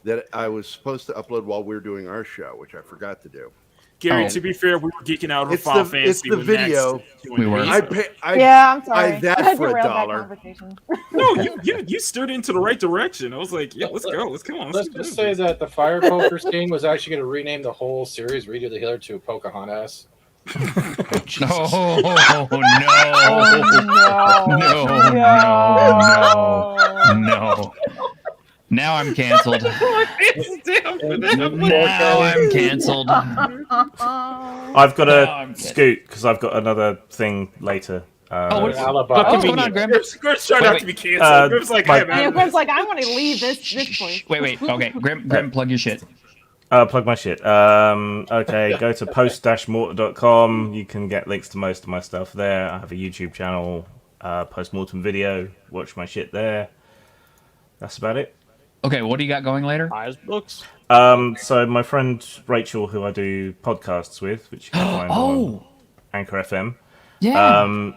that I was supposed to upload while we were doing our show, which I forgot to do. Gary, to be fair, we were geeking out over Final Fantasy. It's the when video. Max We were. I'm sorry. buy that I for derailed that $1. conversation. No, you steered into the right direction. I was like, yeah, let's go. Let's come on. Let's just say that the Fire Poker King was actually going to rename the whole series, Redo the Healer, to Pocahontas. No. Now I'm canceled. Now I'm canceled. I've got to scoot because I've got another thing later. What's going on, Grim? Grim's trying not to be canceled. Grim's like, Grim's like, I want to leave this place. Wait. Okay, Grim, plug your shit. Plug my shit. Okay, go to post-mortem.com. You can get links to most of my stuff there. I have a YouTube channel, post-mortem video. Watch my shit there. That's about it. Okay, what do you got going later? Eyes books. So my friend Rachel, who I do podcasts with, which you can find on Anchor FM. Yeah.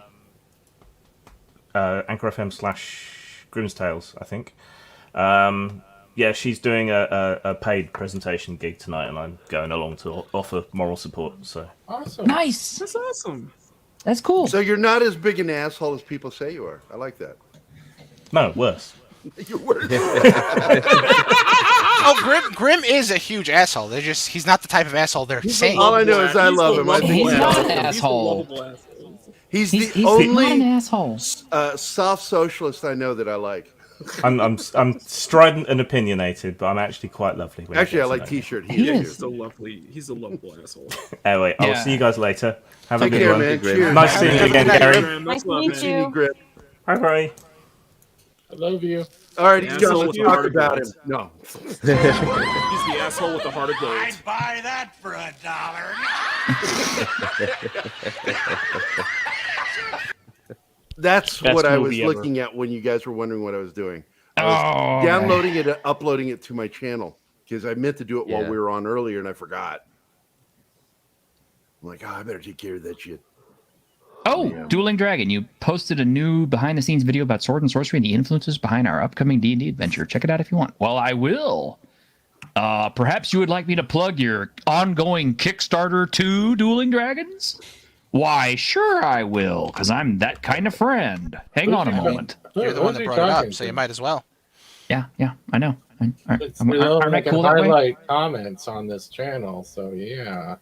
Anchor FM / Grimm's Tales, I think. Yeah, she's doing a paid presentation gig tonight, and I'm going along to offer moral support. So awesome, nice. That's awesome. That's cool. So you're not as big an asshole as people say you are. I like that. No, worse. You're worse. Oh, Grim is a huge asshole. He's not the type of asshole they're saying. All I know is I love him. He's not an asshole. He's the not an only asshole. Soft socialist I know that I like. I'm strident and opinionated, but I'm actually quite lovely. Actually, I like T-shirt. He's a lovable asshole. Anyway, I'll see you guys later. Have Take a good care, one. man. Cheers. Nice seeing you again, Gary. Nice to meet you. Bye. I love you. All right, Yeah, go. so Let's you talk are about him. gold. No. He's the asshole with the heart of gold. I'd buy that for $1. That's Best what I was movie ever. looking at when you guys were wondering what I was doing. I was downloading it and uploading it to my channel because I meant to do it while we were on earlier and I forgot. I'm like, I better take care of that shit. Dueling Dragon, you posted a new behind-the-scenes video about sword and sorcery and the influences behind our upcoming D&D adventure. Check it out if you want. Well, I will. Perhaps you would like me to plug your ongoing Kickstarter to Dueling Dragons? Why, sure I will, because I'm that kind of friend. Hang on a moment. You're the one that brought it up, so you might as well. Yeah, I know. Aren't I can cool that way? highlight comments on this channel, so yeah.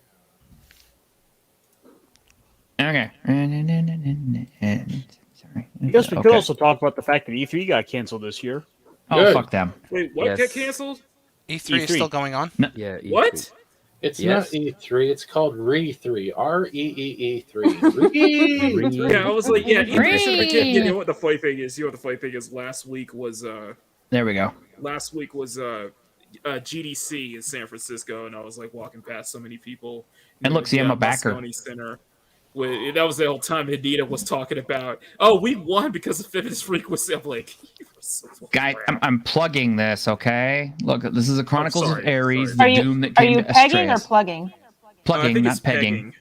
Okay. Sorry. I guess we could also talk about the fact that E3 got canceled this year. Oh, fuck them. Wait, what got canceled? E3 is still going on? No. Yeah. E3. What? It's not E3. It's called Re3. REEE3. Yeah, I was like, yeah, E3 should have been. You know what the funny thing is? Last week was There we go. Last week was GDC in San Francisco, and I was like walking past so many people. And look, see, I'm a backer. Moscone Center. That was the whole time Anita was talking about, we won because of Feminist Frequency. I'm like, Guy, I'm plugging this, okay? Look, this is a Chronicles of Ares, Are the you, Doom that are came you to pegging or Astraeus. plugging? Plugging, I think not it's pegging.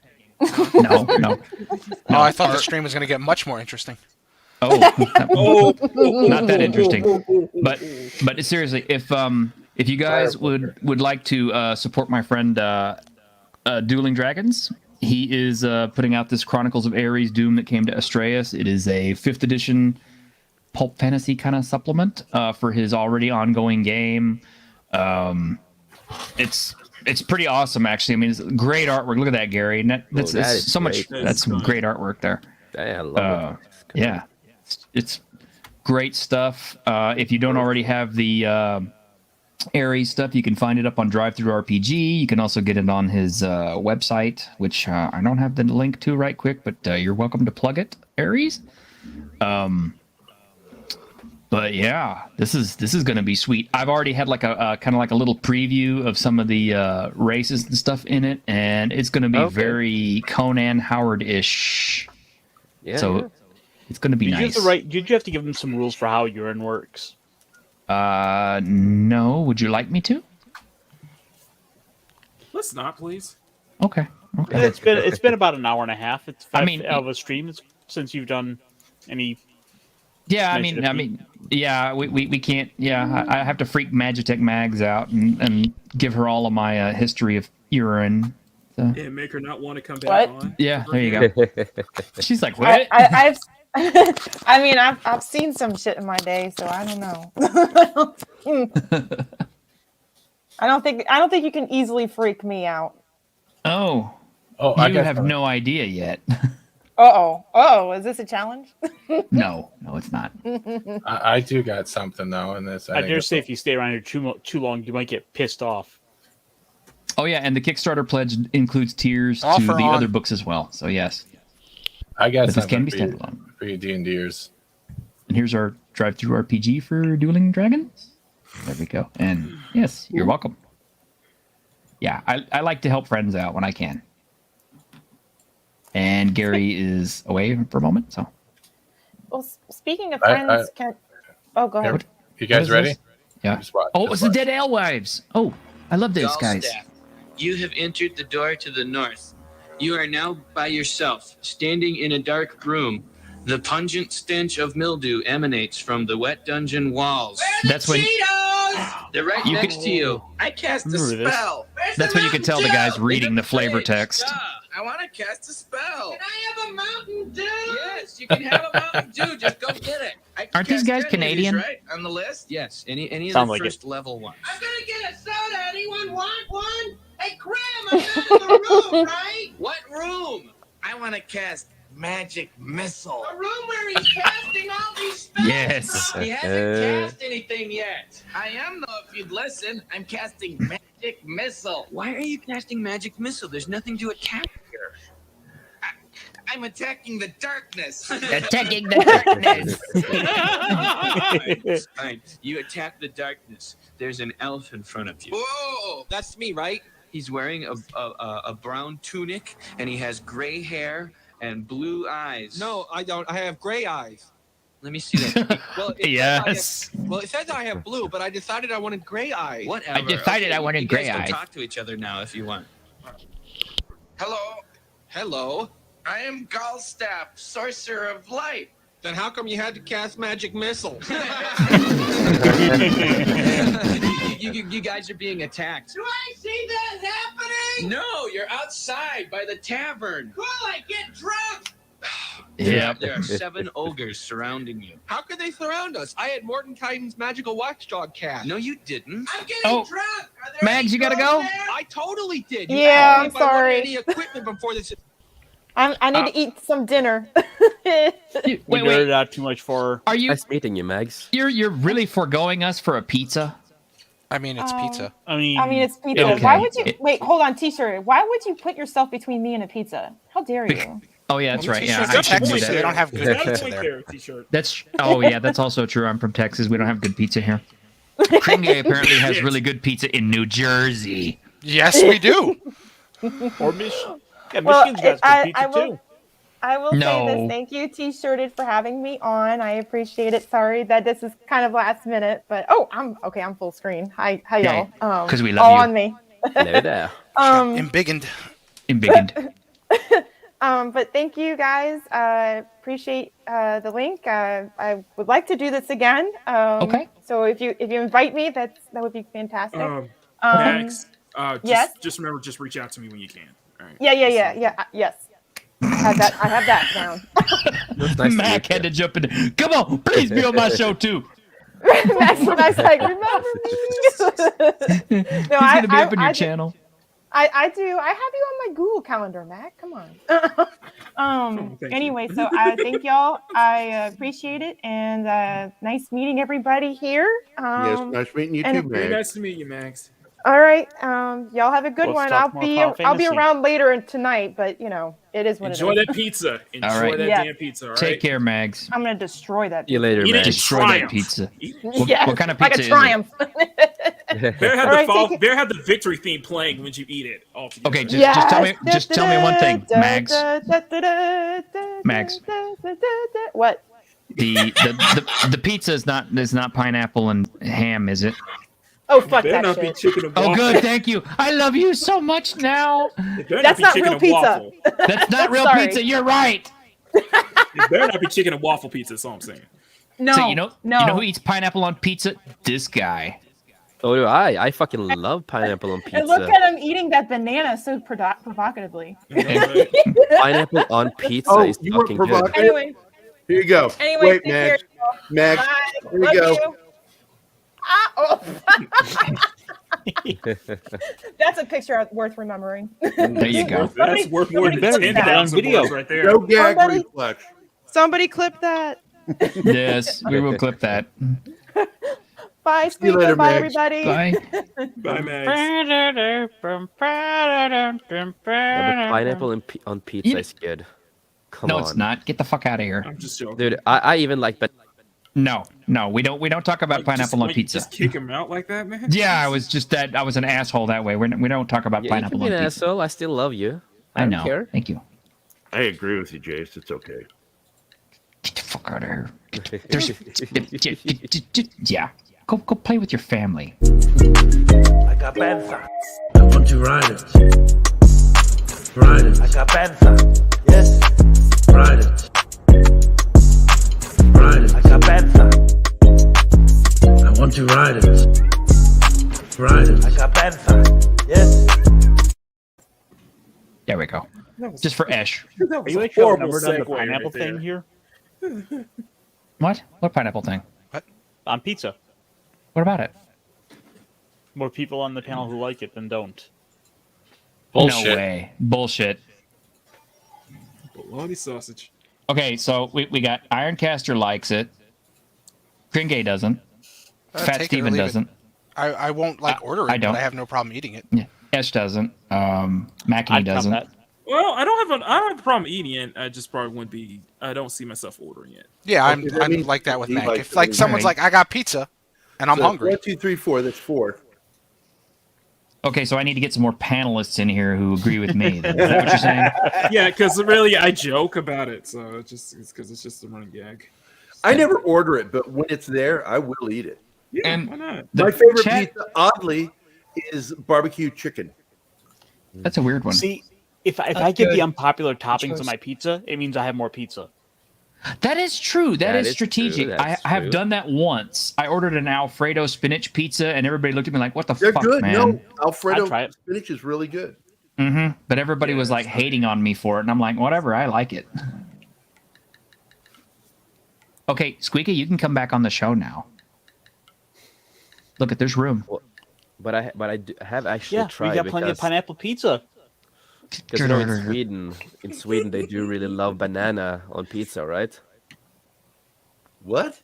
No. Oh, I thought the stream was going to get much more interesting. Not that interesting. But seriously, if you guys would like to support my friend Dueling Dragons, he is putting out this Chronicles of Ares Doom that came to Astraeus. It is a 5th edition pulp fantasy kind of supplement for his already ongoing game. It's pretty awesome, actually. I mean, it's great artwork. Look at that, Gary. That's so much. That's some great artwork there. I love it. Yeah, it's great stuff. If you don't already have the Ares stuff, you can find it up on DriveThruRPG. You can also get it on his website, which I don't have the link to right quick, but you're welcome to plug it, Ares. But yeah, this is going to be sweet. I've already had like a kind of like a little preview of some of the races and stuff in it, and it's going to be very Conan Howard-ish. Yeah. So it's going to be nice. Did you have to give them some rules for how urine works? No. Would you like me to? Let's not, please. Okay. It's been about an hour and a half. It's of a stream since you've done any. Yeah, I mean, yeah, we can't. Yeah, I have to freak Magitech Mags out and give her all of my history of urine. Yeah, make her not want to come back on. Yeah, there you go. She's like, what? I've I mean, I've seen some shit in my day, so I don't know. I don't think you can easily freak me out. Oh, you have no idea yet. Oh, is this a challenge? No, it's not. I do got something though in this. I dare say if you stay around here too long, you might get pissed off. Oh yeah, and the Kickstarter pledge includes tiers Offer to the on. other books as well. So yes, I got but this can something be for you, standalone. for you D&Ders. And here's our drive-through RPG for Dueling Dragons. There we go. And yes, you're welcome. Yeah, I like to help friends out when I can. And Gary is away for a moment, so. Well, speaking of friends, go ahead. You guys ready? Yeah. Oh, it's the Dead Alewives. Oh, I love those guys. Falstaff, you have entered the door to the north. You are now by yourself, standing in a dark room. The pungent stench of mildew emanates from the wet dungeon walls. That's when They're right You next could- to you. I cast a Remember this? spell. That's when you can tell the guy's reading the flavor text. I want to cast a spell. Can I have a Mountain Dew? Yes, you can have a Mountain Dew. Just go get it. I can Aren't these cast guys 10 of these, Canadian? right on the list? Yes. Any of Sound the like it. first level ones. I'm gonna get a soda. Anyone want one? Hey, Graham, I'm not in the room, right? What room? I want to cast magic missile. A room where he's casting all these spells. Yes. He hasn't cast anything yet. I am, though, if you'd listen. I'm casting magic missile. Why are you casting magic missile? There's nothing to attack here. I'm attacking the darkness. Attacking the darkness. Fine. You attack the darkness. There's an elf in front of you. Whoa, that's me, right? He's wearing a brown tunic, and he has gray hair and blue eyes. No, I don't. I have gray eyes. Let me see that. Well, Yes. Well, it says I have blue, but I decided I wanted gray eyes. Whatever. I decided I wanted you gray guys can eyes. talk to each other now if you want. Hello. Hello. I am Galstaff, sorcerer of light. Then how come you had to cast magic missile? You guys are being attacked. Do I see that happening? No, you're outside by the tavern. Cool, I get drunk. Yep. There are 7 ogres surrounding you. How could they surround us? I had Mordenkainen's magical watchdog cast. No, you didn't. I'm getting Oh, drunk. Are there Mags, any you gotta girls go? there? I totally did. You Yeah, asked me I'm if I wanted sorry. Any equipment before this? I need to eat some dinner. We Wait. nerded out too much for. Are you? Nice meeting you, Mags. You're really foregoing us for a pizza? I mean, it's pizza. I mean, it's pizza. Okay. Why would you wait? Hold on, T-shirt. Why would you put yourself between me and a pizza? How dare you? Oh yeah, that's right. Yeah, T-shirts I are should do Texas, so they that. don't have good Got a pizza point there. there, T-shirt. That's that's also true. I'm from Texas. We don't have good pizza here. Kringle apparently has really good pizza in New Jersey. Yes, we do. Or Michigan. Yeah, Well, Michigan's got good pizza too. I will say No. this. Thank you, T-shirted, for having me on. I appreciate it. Sorry that this is kind of last minute, but I'm full screen. Hi Yeah, y'all. 'cause we love all you. on me. Hello there. Embiggened. But thank you guys. Appreciate the link. I would like to do this again. Okay. So if you invite me, that would be fantastic. Max, yes. just remember, just reach out to me when you can. All right. Yeah. Yes. I have that down. Nice Mac had to jump in. Come on, please be on my show too. Max like, remember me? No, He's gonna be up in your channel. I do. I have you on my Google Calendar, Mac. Come on. Anyway, so thank y'all. I appreciate it, and nice meeting everybody here. Yes, nice meeting you and- too, Very man. nice to meet you, Max. All right. Y'all have a good Let's one. talk more Final I'll be Fantasy. around later tonight, but it is what Enjoy it is. that pizza. Enjoy All right. that Yeah. damn pizza. All right. Take care, Mags. I'm gonna destroy that. See you later, Eat it. Mags. Destroy that Triumph. pizza. Yes, What kind of like pizza a is it? triumph. Bear had All right, the take it. Bear had the victory theme playing when you eat it. All together. Okay, just tell me one thing, Mags. Mags. What? The pizza is not pineapple and ham, is it? Oh, fuck Better that not be shit. chicken and Oh, waffle. good, thank you. I love you so much now. It better That's be not chicken real and pizza. waffle. That's not real Sorry. pizza. You're right. It better not be chicken and waffle pizza. That's all I'm saying. No. So you know who eats pineapple on pizza? This guy. Oh, do I? I fucking love pineapple on And look pizza. at him eating that banana so provocatively. Pineapple on pizza Oh, is you were fucking good. provocative? Anyway. Here you go. Anyway, Wait, take care. Max. Bye. Here we Love go. you. Ah, oh. That's a picture worth remembering. There you go. That's worth more than somebody 10,000 video. words right there. No gag Somebody- reflex. Somebody clip that. Yes, we will clip that. Bye, See you Squeaker. later, Bye, Max. everybody. Bye. Bye, Max. Yeah, but pineapple on pizza is good. Come No, on. it's not. Get the fuck out of here. I'm just joking. Dude, I even like No, we don't talk about pineapple on pizza. Just kick him out like that, man? Yeah, I was an asshole that way. We don't talk about Yeah, you can pineapple be on an pizza. asshole. I still love you. I don't know. care. Thank you. I agree with you, Jace. It's okay. Get the fuck out of here. Yeah. Go play with your family. I got benza. I want to ride it. Ride it. I got benza. Yes. Ride it. Ride it. I got benza. I want to ride it. Ride it. I got benza. Yes. There we go. Just for Esh. Are you actually outnumbered on the pineapple thing here? What? What pineapple thing? What? On pizza. What about it? More people on the panel who like it than don't. No way. Bullshit. Bologna sausage. Okay, so we got Ironcaster likes it. Kringay doesn't. Fat Take it or Steven leave it. doesn't. I won't order it, I don't. but I have no problem eating it. Yeah. Esh doesn't. Mackie doesn't. Well, I don't have a problem eating it. I just probably wouldn't be. I don't see myself ordering it. Yeah, I'm Okay, that means like that with he Mac. likes If like it. someone's Alright. like, I got pizza, and I'm So, hungry. 1, 2, 3, 4. That's 4. Okay, so I need to get some more panelists in here who agree with me. Then. Is that what you're saying? Yeah, because really, I joke about it, so it's because it's just a running gag. I never order it, but when it's there, I will eat it. Yeah, And why not? My favorite pizza, oddly, is barbecue chicken. That's a weird one. See, if I get the unpopular toppings on my pizza, it means I have more pizza. That is true. That is is true, strategic. I that's have true. done that once. I ordered an Alfredo spinach pizza, and everybody looked at me like, "What the They're fuck, good. man?" No, Alfredo I'd try it. spinach is really good. Mm-hmm. But everybody was like hating on me for it, and I'm like, "Whatever, I like it." Okay, Squeaky, you can come back on the show now. Look, there's room. But I have actually Yeah, tried we got plenty of because pineapple pizza. you know, in Sweden they do really love banana on pizza, right? What?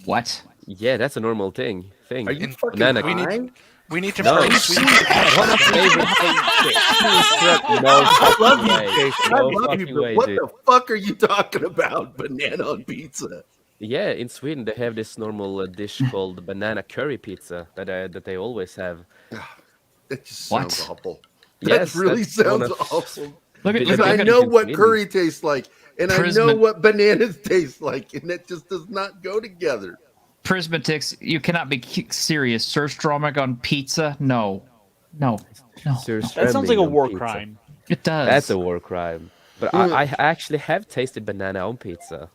What? Yeah, that's a normal thing. Are you In fucking banana. high? We need to No. promote Sweden. One of my favorite things. No I love you, fucking way. Jason. No I love you, fucking but way, what dude. the fuck are you talking about? Banana on pizza. Yeah, in Sweden they have this normal dish called banana curry pizza that they always have. That just What? sounds awful. Yes, that really that's one sounds of- awful. Look at Because look I at know it in what Sweden. curry tastes like, and I know Prisma- what bananas taste like, and that just does not go together. Prismatix, you cannot be serious. Surströmming on pizza? No. That sounds like a war crime. It does. That's a war crime. But I actually have tasted banana on pizza.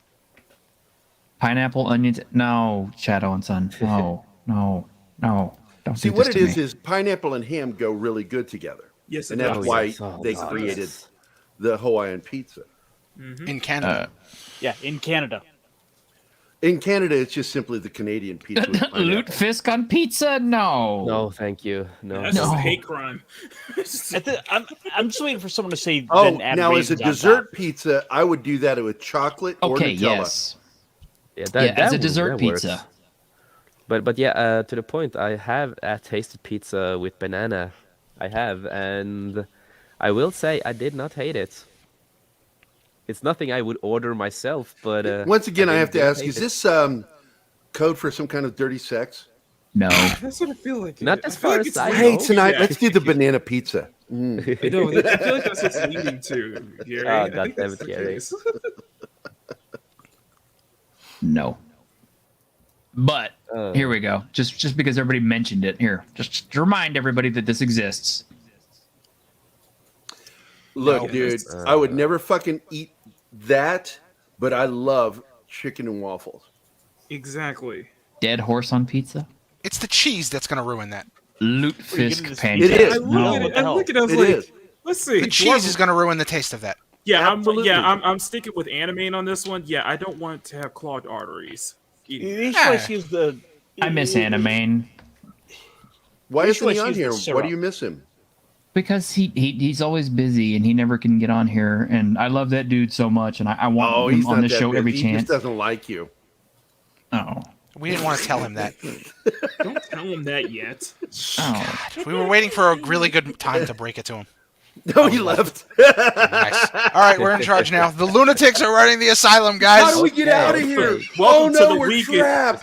Pineapple, onions. No, Shadow and Sun. No. Don't See, do what this it to is me. is pineapple and ham go really good together. Yes, and it that's does. why yes. Oh, they yes. created the Hawaiian pizza. In Canada. Yeah, in Canada. In Canada, it's just simply the Canadian pizza. with pineapple. Lutefisk on pizza? No. No, thank you. No. That's just a hate crime. I'm just waiting for someone to say. Oh, then add now as a raisins on dessert top. pizza, I would do that with chocolate or Okay, Nutella. yes. Yeah, As a would- dessert that works. pizza. But yeah, to the point, I have tasted pizza with banana. I have, and I will say I did not hate it. It's nothing I would order myself, but Once again, I have to didn't ask: hate is it. this code for some kind of dirty sex? No. That's what I feel like. Not I as feel far like as it's I Hey, know. tonight, Yeah. let's do the banana pizza. Mm. I know. I feel like that's what's leading to, Gary. Oh, I think that's goddammit, the Gary. case. No. But here we go. Just because everybody mentioned it. Here, just to remind everybody that this exists. Look, No. dude, I would never fucking eat that, but I love chicken and waffles. Exactly. Dead horse on pizza? It's the cheese that's going to ruin that. Lutefisk It pancakes. is. I look at it, I was It like, is. let's see. The cheese is going to ruin the taste of that. Yeah, Absolutely. I'm sticking with anime on this one. Yeah, I don't want to have clogged arteries. This place is the. I miss Anime. Why Which isn't he was on used here? the Why syrup. do you miss him? Because he's always busy and he never can get on here. And I love that dude so much, and I want he's him on not the that show every busy. He chance. just doesn't like you. Oh. We didn't want to tell him that. Don't tell him that yet. Oh. We were waiting for a really good time to break it to him. No, he left. Nice. All right, we're in charge now. The lunatics are running the asylum, guys. How do we get out of here? Welcome Oh to no, the we're weekend. trapped.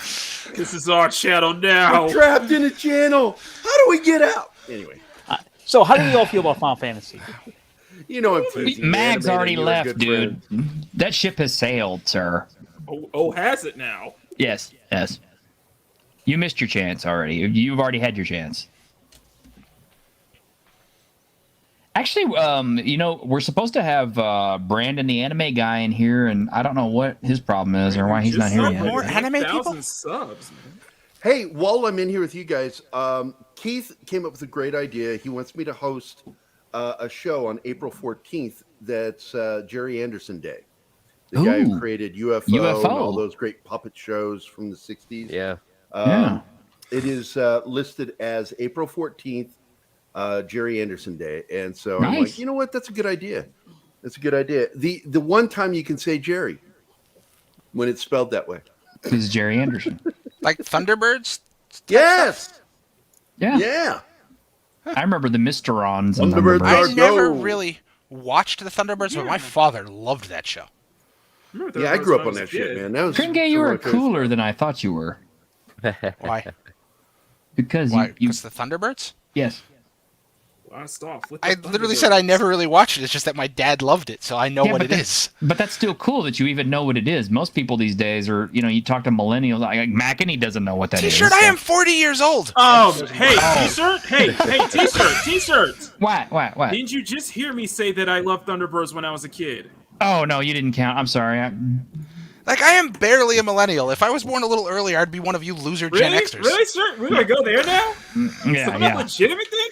This is our channel now. We're trapped in a channel. How do we get out? Anyway, So, how do you all feel about Final Fantasy? you know I'm teasing. Mag's Anime, already you're a left, good dude. friend. That ship has sailed, sir. Oh, has it now? Yes. You missed your chance already. You've already had your chance. Actually, we're supposed to have Brandon, the anime guy, in here, and I don't know what his problem is or why he's not here yet. More anime people? 1,000 subs, man. Hey, while I'm in here with you guys, Keith came up with a great idea. He wants me to host a show on April 14th that's Jerry Anderson Day. The guy who created UFO and all those great puppet shows from the 60s. Yeah. It is listed as April 14th, Jerry Anderson Day. And so I'm like, you know what? That's a good idea. That's a good idea. The one time you can say Jerry when it's spelled that way. Is Jerry Anderson. Like Thunderbirds? Yes. Yeah. Yeah. I remember the Mysterons. And Thunderbirds Thunderbirds. I never really watched the Thunderbirds, but my father loved that show. Yeah, I grew up on that shit, man. That was Trinke, you were cooler than I thought you were. Why? Because Why? you Because the Thunderbirds? yes. Last off. I literally said I never really watched it. It's just that my dad loved it, so I know what it is. But that's still cool that you even know what it is. Most people these days are, you talk to millennials, like Mackany doesn't know what that is. T-shirt, I am 40 years old. Hey, T-shirt. Hey, T-shirt. What? Didn't you just hear me say that I loved Thunderbirds when I was a kid? Oh, no, you didn't count. I'm sorry. Like, I am barely a millennial. If I was born a little earlier, I'd be one of you loser Gen Xers. Really, sir? We're gonna go there now? Yeah, Is that a legitimate thing?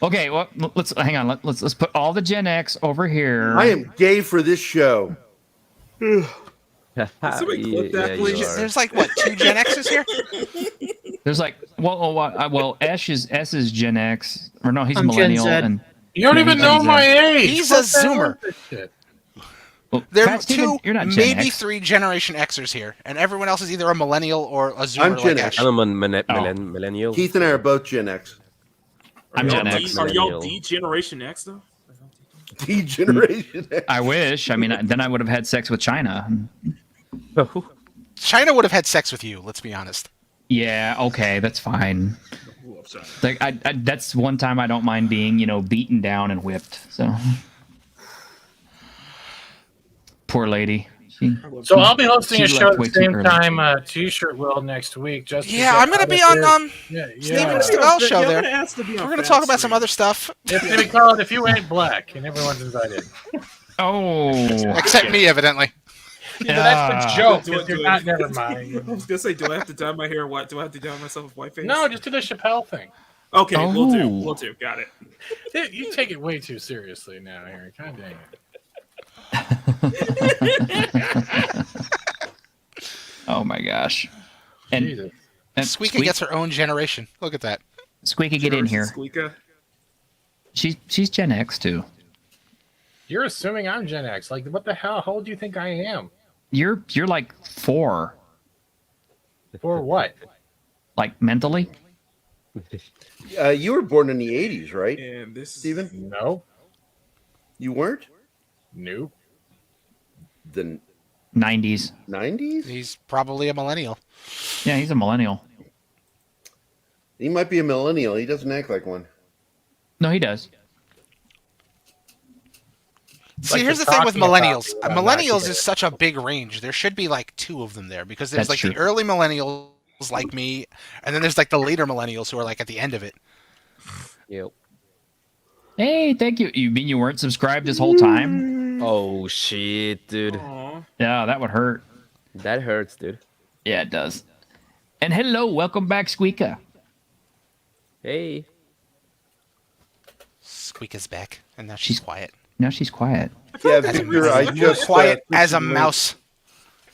Okay, well, let's hang on. Let's put all the Gen X over here. I am gay for this show. Somebody clip that, please. There's like, what, 2 Gen X's here? There's like, well, S is Gen X, or no, he's I'm Gen millennial, Z. and You don't even know my age. He's a Zoomer. Well, There are Fat Steven, 2, you're not Gen maybe X. 3 Generation Xers here, and everyone else is either a millennial or a Zoomer. I'm Gen like X. Ash. I'm a millennial. Keith and I are both Gen X. I'm Gen X. Are y'all D-Generation X, though? D-Generation X. I wish. I mean, then I would have had sex with China. China would have had sex with you, let's be honest. Yeah, okay, that's fine. Like, that's one time I don't mind being, beaten down and whipped. So, poor lady. So I'll be hosting a she show left at way the too same early. time T-shirt will next week. Just to Yeah, get I'm going to out be of on there. Steven Yeah. Stavell's show I'm there. gonna ask to be on We're going to Fat talk about Stream. some other stuff. It's going to be called If You Ain't Black, and everyone's invited. Oh. Except me, evidently. Yeah, but that's the joke. Do If you're it. not, never mind. I was gonna say, do I have to dye my hair white? Do I have to dye myself with white face? No, just do the Chappelle thing. Okay, we'll do. Oh. We'll do. Got it. Dude, you take it way too seriously now, Aaron. God dang it. Oh my gosh. And, Jesus. and Squeaka gets her own generation. Look at that. Squeaky, get in here. Squeaka. She's Gen X too. You're assuming I'm Gen X. Like, what the hell? How old do you think I am? You're like 4. For what? Like mentally? You were born in the 80s, right, And this Steven? No. You weren't? Nope. The 90s. 90s? He's probably a millennial. Yeah, he's a millennial. He might be a millennial. He doesn't act like one. No, he does. See, Like here's the the thing with talking about millennials. it, I'm not Millennials sure. is such a big range. There should be like 2 of them there because there's That's like true. the early millennials like me, and then there's like the later millennials who are like at the end of it. Yep. Hey, thank you. You mean you weren't subscribed this whole time? Oh shit, dude. Aw. Yeah, that would hurt. That hurts, dude. Yeah, it does. And hello, welcome back, Squeaka. Hey. Squeaka's back, and now she's quiet. Now she's quiet. Yeah, Victor, I just quiet as a mouse.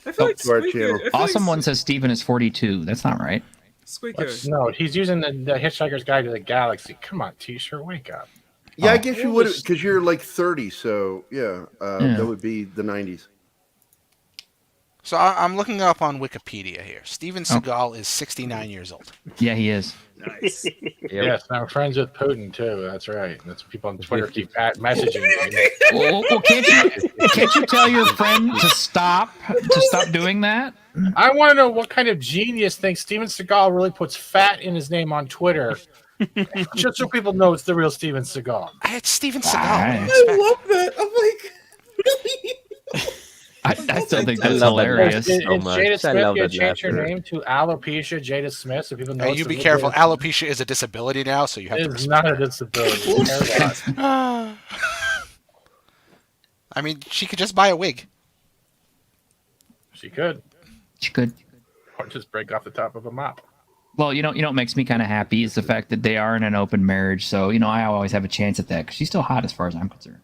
I feel like to our Squeaka- channel. I feel Awesome like one says Steven is 42. That's not right. Squeaka. No, he's using the Hitchhiker's Guide to the Galaxy. Come on, T-shirt, wake up. Yeah, I guess you would, because you're like 30, so yeah, Yeah. that would be the 90s. So I'm looking up on Wikipedia here. Steven Seagal is 69 years old. Yeah, he is. Nice. Yes, and I'm friends with Putin too. That's right. That's people on Twitter keep messaging me. Well, can't you tell your friend to stop doing that? I want to know what kind of genius thinks Steven Seagal really puts fat in his name on Twitter, just so people know it's the real Steven Seagal. It's Steven Seagal. I love that. I'm like, really? I still think I that's love that hilarious. laugh so Is much. Jada I Smith love going that to change her laughter. name to Alopecia Jada Smith so people know? Hey, it's you the be real careful. Jada- Alopecia is a disability now, so you have It to is respect not a disability. I mean, she could just buy a wig. She could. She could. Or just break off the top of a mop. Well, you know what makes me kind of happy is the fact that they are in an open marriage. So, I always have a chance at that because she's still hot as far as I'm concerned.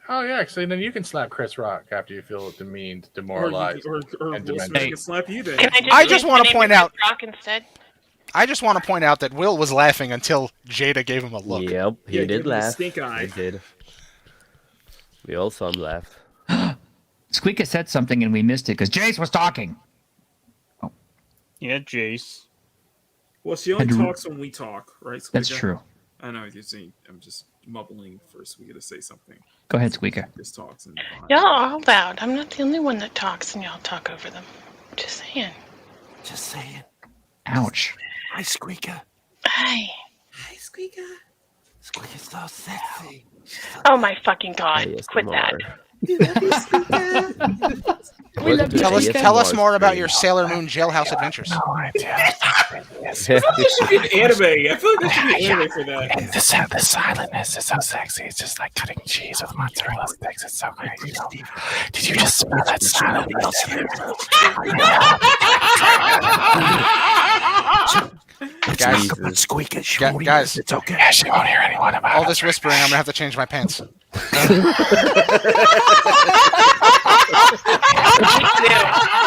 Oh yeah, actually, then you can slap Chris Rock after you feel demeaned, demoralized, Or and Will Smith demented. can slap you then. Can I just want to point out. Rock instead. I just want to point out that Will was laughing until Jada gave him a look. Yep, he Yeah, did give him the laugh. stink eye. He did. We all saw him laugh. Squeaka said something and we missed it because Jace was talking. Yeah, Jace. Well, she only Had to- talks when we talk, right? That's Squeaka? true. I know you're saying. I'm just mumbling for Squeaka to say something. Go ahead, Squeaka. Just talks and Y'all are all loud. I'm not the only one that talks, and y'all talk over them. Just saying. Just saying. Ouch. Hi, Squeaka. Hi. Hi, Squeaka. Squeaka's so sexy. Oh my fucking god! Quit that. Tell us more about your Sailor Moon jailhouse adventures. That should be anime. I feel like that should be anime for that. The silentness is so sexy. It's just like cutting cheese with mozzarella sticks. It's so great. Did you just smell that silentness? Guys, it's okay. Yeah, she won't hear anyone about all this whispering, I'm gonna have to change my pants.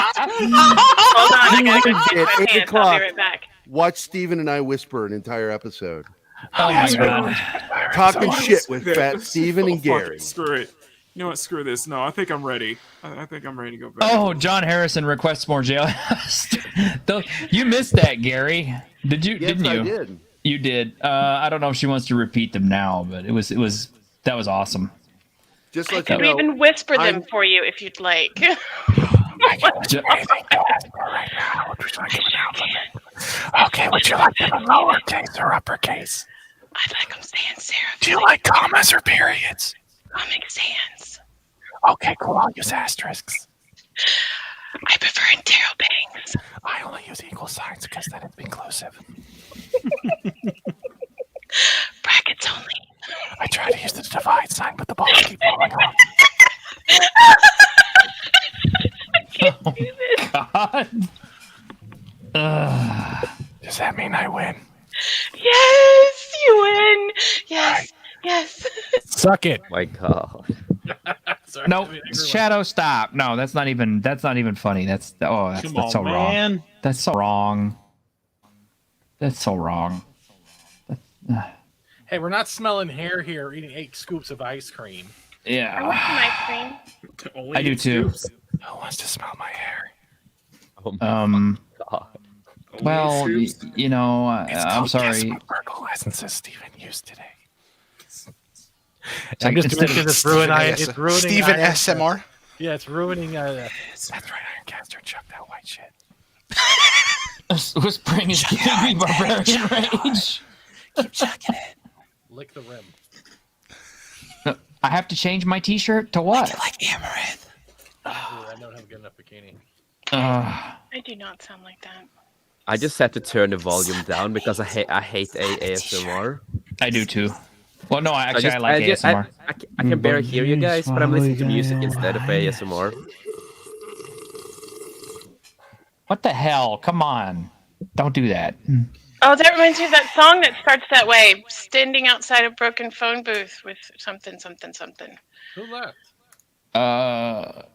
Hold on, I gotta go change my 8 pants. I'll be o'clock. right back. Watch Steven and I whisper an entire episode. Oh my god. Talking Oh, shit with yeah. Fat Steven and Oh, fuck Gary. it. Screw it. You know what? Screw this. No, I think I'm ready. I think I'm ready to go back. Oh, John Harrison requests more jailhouse. You missed that, Gary. Did you? Yes, Didn't you? I did. You did. I don't know if she wants to repeat them now, but that was awesome. Just I let you could know. even whisper them I'm- for you if you'd like. Okay, would you like them in lowercase or uppercase? I'd like them saying Sarah. Do you like commas or periods? Comic Sans. Okay, cool. I'll use asterisks. I prefer interrobangs. I only use equal signs because then it's inclusive. Brackets only. I try to use the divide sign, but the balls keep falling off. God. Does that mean I win? Yes, you win. Yes, yes. Suck it. My God. Sorry, No, I mean, everyone- Shadow, stop. No, that's not even funny. That's Come that's on, so wrong. man. That's so wrong. That's so wrong. Hey, we're not smelling hair here. Eating 8 scoops of ice cream. Yeah. I want some ice cream. Only I do eight too. scoops. Who wants to smell my hair? Oh Um. God. Well, Only scoops. I'm sorry. Burgle licenses Steven used today. I'm just Instead doing of- it's ruining. It's ruining. Steven SMR. Yeah, it's ruining. That's right, Ironcaster. Chuck that white shit. Whispering is giving me barbarian rage. Keep chucking it. Lick the rim. I have to change my T-shirt to what? Like Amaranth. Ooh, I don't have a good enough bikini. Uh, I do not sound like that. I just had to turn the volume down because I hate ASMR. I do too. Well, no, I like just- ASMR. I can barely hear you guys, but I'm listening to music instead of ASMR. What the hell? Come on. Don't do that. Oh, that reminds me of that song that starts that way. Standing outside a broken phone booth with something, something, something. Who left?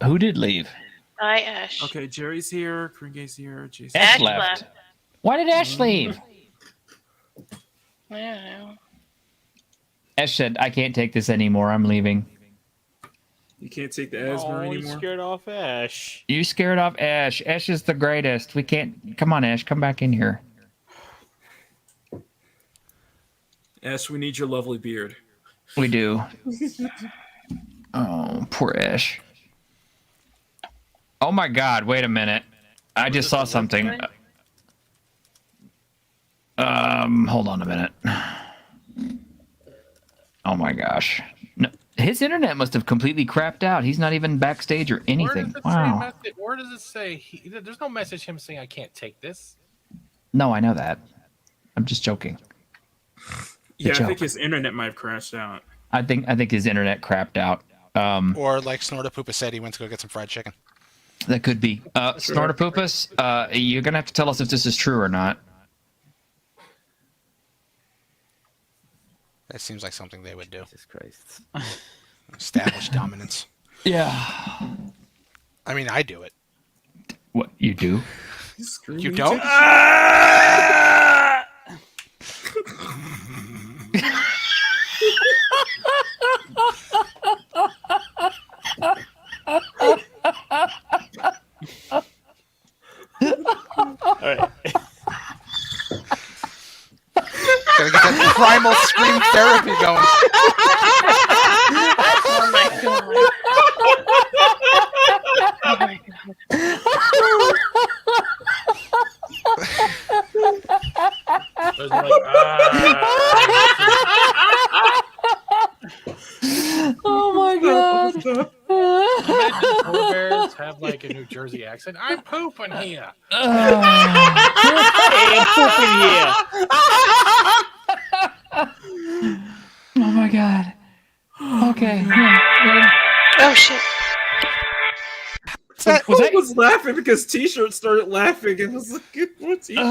Who did leave? Hi, Ash. Okay, Jerry's here. Kringe's here. Jason. Ash left. Why did Ash leave? I don't know. Ash said, "I can't take this anymore. I'm leaving." You can't take the asthma You anymore. scared off Ash. You scared off Ash. Ash is the greatest. We can't. Come on, Ash. Come back in here. Ash, we need your lovely beard. We do. Oh, poor Ash. Oh my God! Wait a minute. I just saw something. Hold on a minute. Oh my gosh. No, his internet must have completely crapped out. He's not even backstage or anything. Wow. Where does it say? There's no message him saying I can't take this. No, I know that. I'm just joking. Yeah, I joke. think his internet might have crashed out. I think his internet crapped out. Or like Snortapoopa said, he went to go get some fried chicken. That could be. Snortapoopas, you're gonna have to tell us if this is true or not. That seems like something they would do. Jesus Christ. Establish dominance. Yeah. I mean, I do it. What, you do? You don't? Alright. Gotta get that primal scream therapy going. Oh my God. Oh my Oh my God! Imagine polar bears have like a New Jersey accent. I'm pooping here. Oh my God. Okay. Oh shit. I was laughing because T-shirt started laughing. It was like, what T-shirt?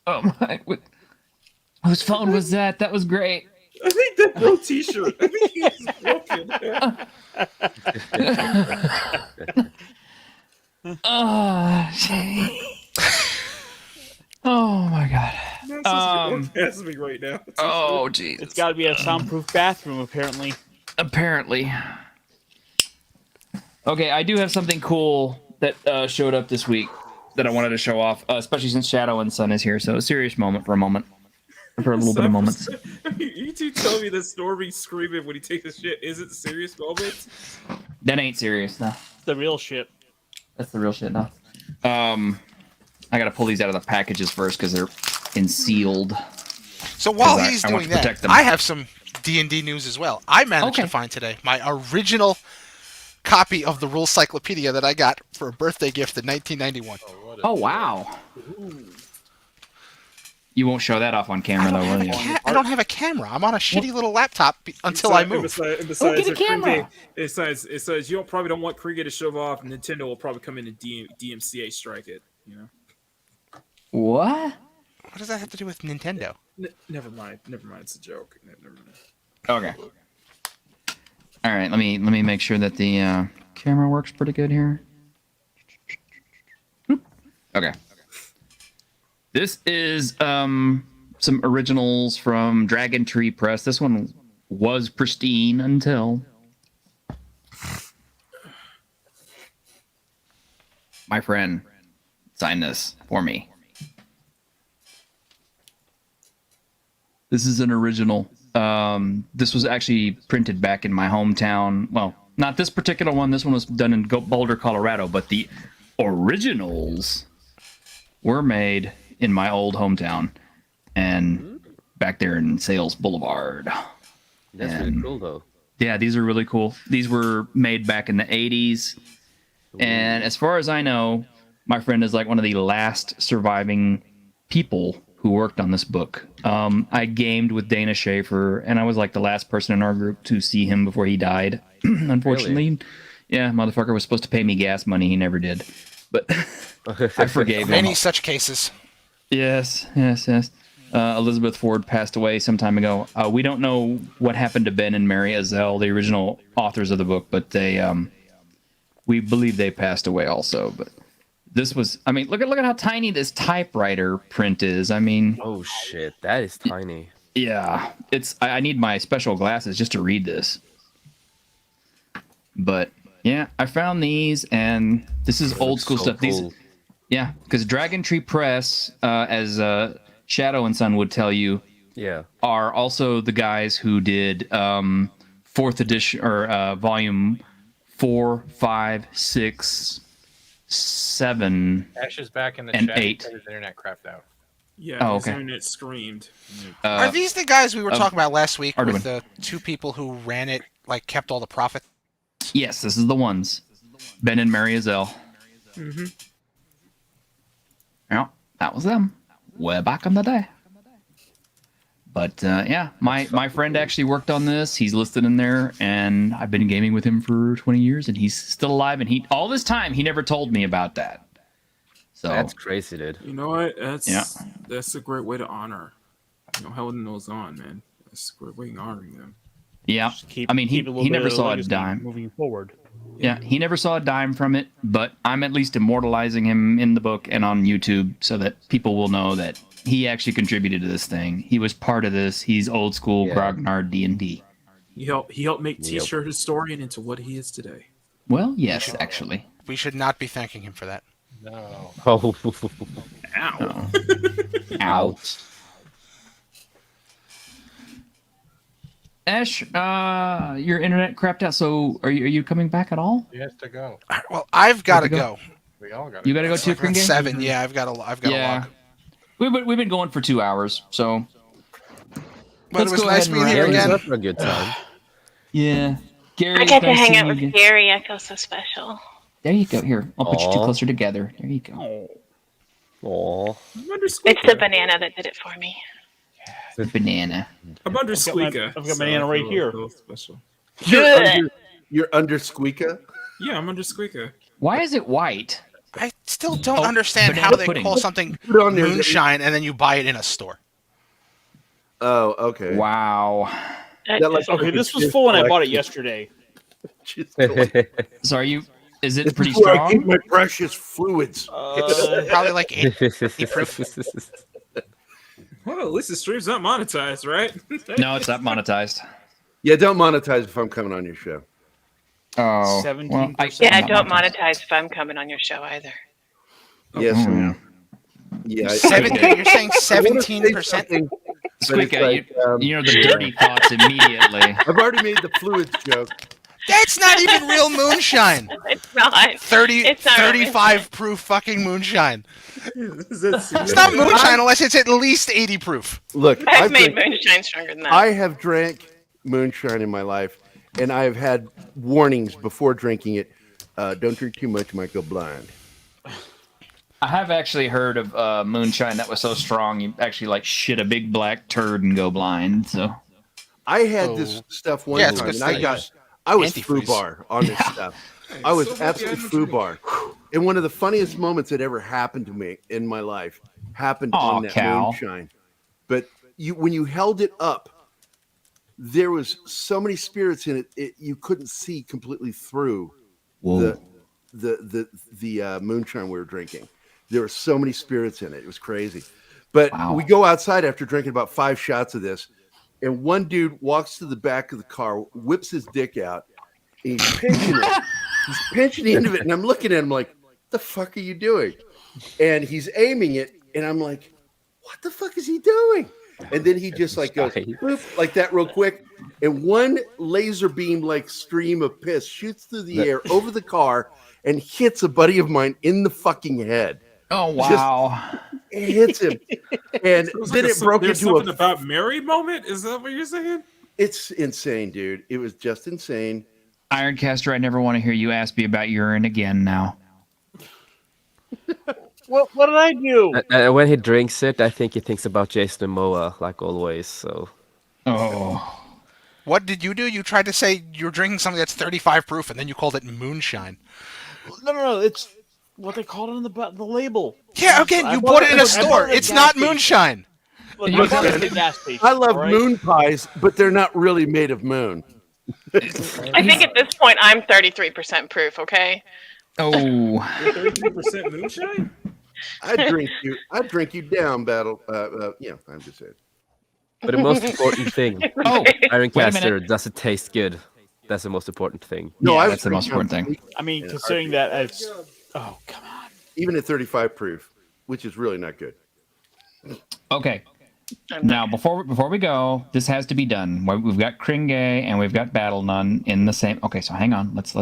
Oh my. Whose phone was that? That was great. I think that broke T-shirt. I think he's broken. Oh my God. Orgasmic right now. Oh jeez. It's got to be a soundproof bathroom, apparently. Apparently. Okay, I do have something cool that showed up this week that I wanted to show off, especially since Shadow and Sun is here. So a serious moment for a moment. For a little bit of moments. You two tell me that Stormy screaming when he takes a shit isn't serious moments? That ain't serious, no. The real shit. That's the real shit, no. I gotta pull these out of the packages first because they're sealed. So while I he's want doing to protect that, them. I have some D&D news as well. I managed to find today my original copy of the Rule Cyclopedia that I got for a birthday gift in 1991. Oh, wow. You won't show that off on camera, though, will you? I don't have a camera. I'm on a shitty little laptop until I move. Besides, you probably don't want Kriege to show off. Nintendo will probably come in and DMCA strike it. You know. What? What does that have to do with Nintendo? Never mind. It's a joke. Never mind. Okay. All right. Let me make sure that the camera works pretty good here. Okay. This is some originals from Dragon Tree Press. This one was pristine until my friend signed this for me. This is an original. This was actually printed back in my hometown. Well, not this particular one. This one was done in Boulder, Colorado, but the originals were made in my old hometown and back there in Sales Boulevard. That's really cool, though. Yeah, these are really cool. These were made back in the 80s. And as far as I know, my friend is like one of the last surviving people who worked on this book. I gamed with Dana Schaefer, and I was like the last person in our group to see him before he died. Unfortunately. Really? Yeah, motherfucker was supposed to pay me gas money. He never did. but I forgave him. Many such cases. Yes. Elizabeth Ford passed away some time ago. We don't know what happened to Ben and Mary Azell, the original authors of the book, but we believe they passed away also. But this was, I mean, look at how tiny this typewriter print is. I mean, oh shit, that is tiny. Yeah, I need my special glasses just to read this. But yeah, I found these, and this is old school stuff. Cool. Yeah, because Dragon Tree Press, as Shadow and Son would tell you, are also the guys who did fourth edition or volume 4, 5, 6, 7, Ash is back in the and chat. 8. His internet crapped out. Yeah, his internet screamed. Are these the guys we were talking about last week Arduin. with the two people who ran it, like kept all the profit? Yes, this is the ones. Ben and Mary Azell. Mm-hmm. Yeah, that was them. Way back in the day. But yeah, my friend actually worked on this. He's listed in there, and I've been gaming with him for 20 years, and he's still alive. And all this time, he never told me about that. So that's crazy, dude. You know what? That's a great way to honor. Helen knows on, man. That's a great way of honoring them. Yeah, I mean, he never saw a dime. Moving forward. Yeah, he never saw a dime from it, but I'm at least immortalizing him in the book and on YouTube so that people will know that he actually contributed to this thing. He was part of this. He's old school Grognard D&D. He helped make T-shirt historian into what he is today. Well, yes, actually. We should not be thanking him for that. No. Oh. Ow. Ouch. Ash, your internet crapped out. So are you coming back at all? He has to go. Well, I've got to go. We all got to You got to go too, Like around 7. Yeah, I've got to log. We've been going for 2 hours, so. But it was nice being here again. For a good time. Yeah. Gary, I get to nice hang seeing out you with again. Gary. I feel so special. There you go. Here, I'll put you two Aw. closer together. There you go. Aw. It's the banana that did it for me. The banana. I'm under Squeaka. I've got my banana right here. Special. You're under Squeaka? Yeah, I'm under Squeaka. Why is it white? I still don't understand how they call something Put on there that- moonshine and then you buy it in a store. Oh, okay. Wow. Okay, this was full and I bought it yesterday. So are you? Is it This pretty is where I keep strong? my precious fluids. Probably like 80 proof. Well, at least the stream's not monetized, right? No, it's not monetized. Yeah, don't monetize if I'm coming on your show. Oh, 17%. well, Yeah, don't monetize if I'm coming on your show either. Yes. Oh, yeah. Yeah. You're saying I wanna say 17%? something, but it's Squeaka, like, you know the dirty thoughts immediately. I've already made the fluids joke. That's not even real moonshine. It's not. 30, It's not 35 proof fucking moonshine. It's It's not moonshine unless it's at least 80 proof. Look, I've made moonshine stronger than that. I have drank moonshine in my life, and I have had warnings before drinking it. Don't drink too much, might go blind. I have actually heard of moonshine that was so strong you actually like shit a big black turd and go blind. So I had this stuff one Yeah, it's time, good and stuff. I was Antifreeze. foobar on this stuff. I was absolutely foobar. And one of the funniest moments that ever happened to me in my life happened on that Cal. moonshine. But when you held it up, there was so many spirits in it, you couldn't see completely through the moonshine we were drinking. There were so many spirits in it. It was crazy. But we go outside after drinking about 5 shots of this, and one dude walks to the back of the car, whips his dick out, and he's pinching it. He's pinching the end of it, and I'm looking at him like, the fuck are you doing? And he's aiming it, and I'm like, what the fuck is he doing? And then he just like goes boop, like that real quick, and one laser beam like stream of piss shoots through the air over the car and hits a buddy of mine in the fucking head. Oh wow! Just, it hits him, and then it broke there's into something about Mary moment. Is that what you're saying? It's insane, dude. It was just insane. Ironcaster, I never want to hear you ask me about urine again now. What did I do? When he drinks it, I think he thinks about Jason Momoa, like always. So. Oh. What did you do? You tried to say you're drinking something that's 35 proof, and then you called it moonshine. No. It's what they called it on the label. Yeah, again, you bought it in a store. It's not moonshine. Look, I bought it at the gas station. I love all right? moon pies, but they're not really made of moon. I think at this point I'm 33% proof. Okay. Oh. 33% moonshine. I'd drink you down, Battle. I'm just saying. But the most important thing, Iron wait a Caster, minute. does it taste good? That's the most important thing. No, that's the most important thing. I mean, considering that it's... Oh, come on. Even at 35 proof, which is really not good. Okay. Now, before we go, this has to be done. We've got Kringe and we've got Battle Nun in the same. Okay, so hang on. Let's do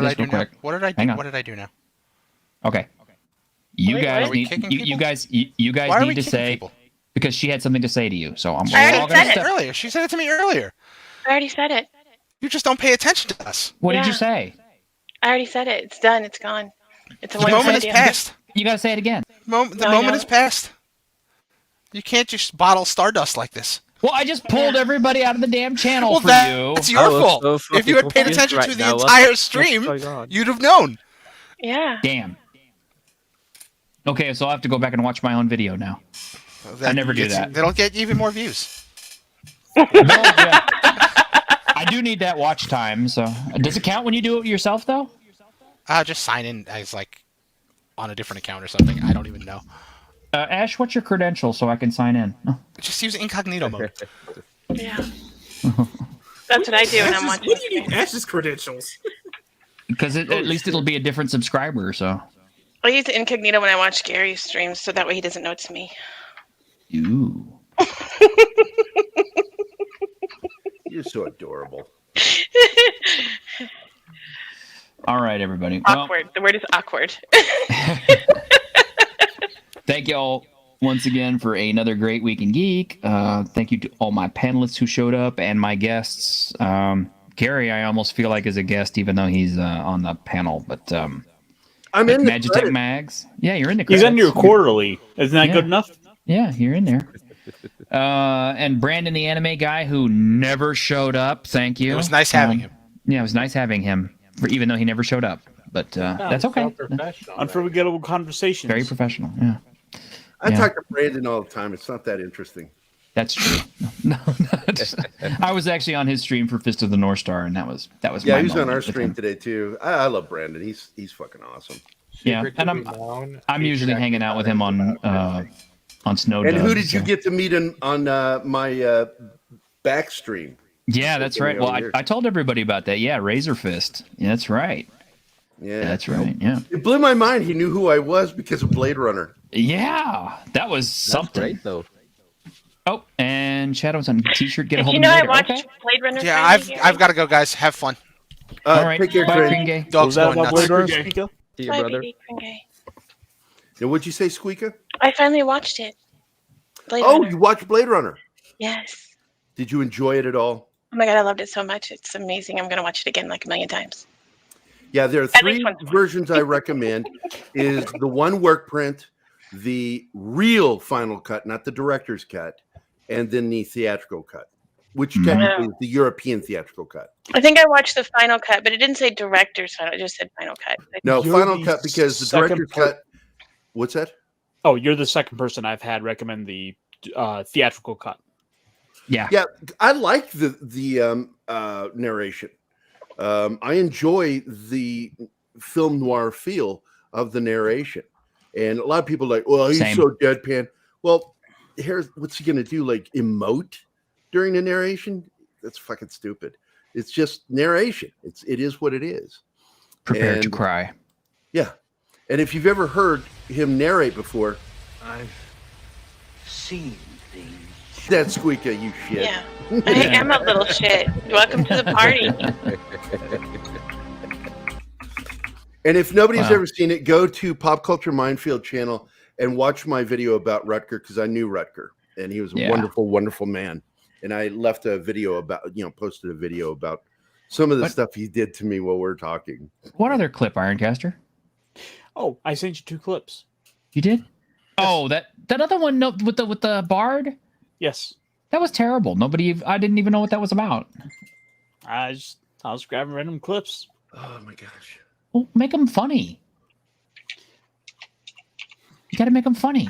this real quick. What did I do? Hang on. What did I do now? Okay. You Wait, guys are we need kicking you guys Why are we need to kicking say people? because she had something to say to you. So I'm I all already gonna said it earlier. She said it to me earlier. I already said it. You just don't pay attention to us. What did you Yeah. say? I already said it. It's done. It's gone. It's a The one-time moment is deal. past. You gotta say it again. The No, I moment know. is past. You can't just bottle Stardust like this. Well, I just pulled everybody out of the damn channel Well, for that's you. your fault. If you had paid attention to the entire stream, you'd have known. Yeah. Damn. Okay, so I'll have to go back and watch my own video now. I never do that. That'll get even more views. I do need that watch time. So, does it count when you do it yourself, though? Just sign in as like on a different account or something. I don't even know. Ash, what's your credential so I can sign in? Just use incognito mode. Yeah. That's what I do when I'm watching. What do you need Ash's credentials? Because at least it'll be a different subscriber. So. I use incognito when I watch Gary's streams, so that way he doesn't know it's me. Ooh. You're so adorable. All right, everybody. Awkward. The word is awkward. Thank you all once again for another great week in Geek. Thank you to all my panelists who showed up and my guests. Gary, I almost feel like is a guest, even though he's on the panel. But I'm in the Magitech credits. Mags. Yeah, you're in the He's credits. in your quarterly. Isn't that good enough? Yeah, you're in there. And Brandon, the anime guy who never showed up. Thank you. It was nice having him. Yeah, it was nice having him, even though he never showed up. But that's okay. Unforgettable conversations. Very professional. Yeah. I talk to Brandon all the time. It's not that interesting. That's true. No, I was actually on his stream for Fist of the North Star, and that was Yeah, my he was on moment our with stream him. today too. I love Brandon. He's fucking awesome. Yeah, and I'm usually hanging out with him on Snow. And who Dubs, did you so- get to meet on my back stream? Yeah, that's right. Well, I told everybody about that. Yeah, Razor Fist. Yeah, that's right. Yeah, that's right. Yeah. It blew my mind. He knew who I was because of Blade Runner. Yeah, that was something. Great though. Oh, and Shadow's on T-shirt. Get a Did hold you of know me I later. watched Okay. Blade Runner? Yeah, Friday, Gary? I've got to go, guys. Have fun. All right. Take care, Bye, Craig. Kringe. Dog's that going about nuts. Blade Runner, Squeaker? See you, Bye, brother. baby Kringe. Now, what'd you say, Squeaka? I finally watched it. Blade Oh, Runner. you watched Blade Runner. Yes. Did you enjoy it at all? Oh my god, I loved it so much. It's amazing. I'm gonna watch it again like a million times. Yeah, there are At three least once. versions I recommend. Is the one work print, the real final cut, not the director's cut, and then the theatrical cut, which technically is the European theatrical cut. I think I watched the final cut, but it didn't say director's final. It just said final cut. No, You're final the cut because the second director's per- cut. What's that? Oh, you're the second person I've had recommend the theatrical cut. Yeah. Yeah, I like the narration. I enjoy the film noir feel of the narration, and a lot of people are like, well, he's Same. so deadpan. Well, here's what's he gonna do? Like emote during the narration? That's fucking stupid. It's just narration. It is what it is. Prepare to And- cry. Yeah, and if you've ever heard him narrate before, I've seen things. that's Squeaka, you shit. Yeah. I am a little shit. Welcome to the party. And if nobody's Wow. ever seen it, go to Pop Culture Minefield channel and watch my video about Rutger, because I knew Rutger and he was a Yeah. wonderful, wonderful man. And I left a video about, posted a video about some of the What? stuff he did to me while we're talking. What other clip, Ironcaster? Oh, I sent you 2 clips. You did? Oh, that other one with the bard. Yes. That was terrible. I didn't even know what that was about. I was grabbing random clips. Oh my gosh. Well, make them funny. got to make them funny.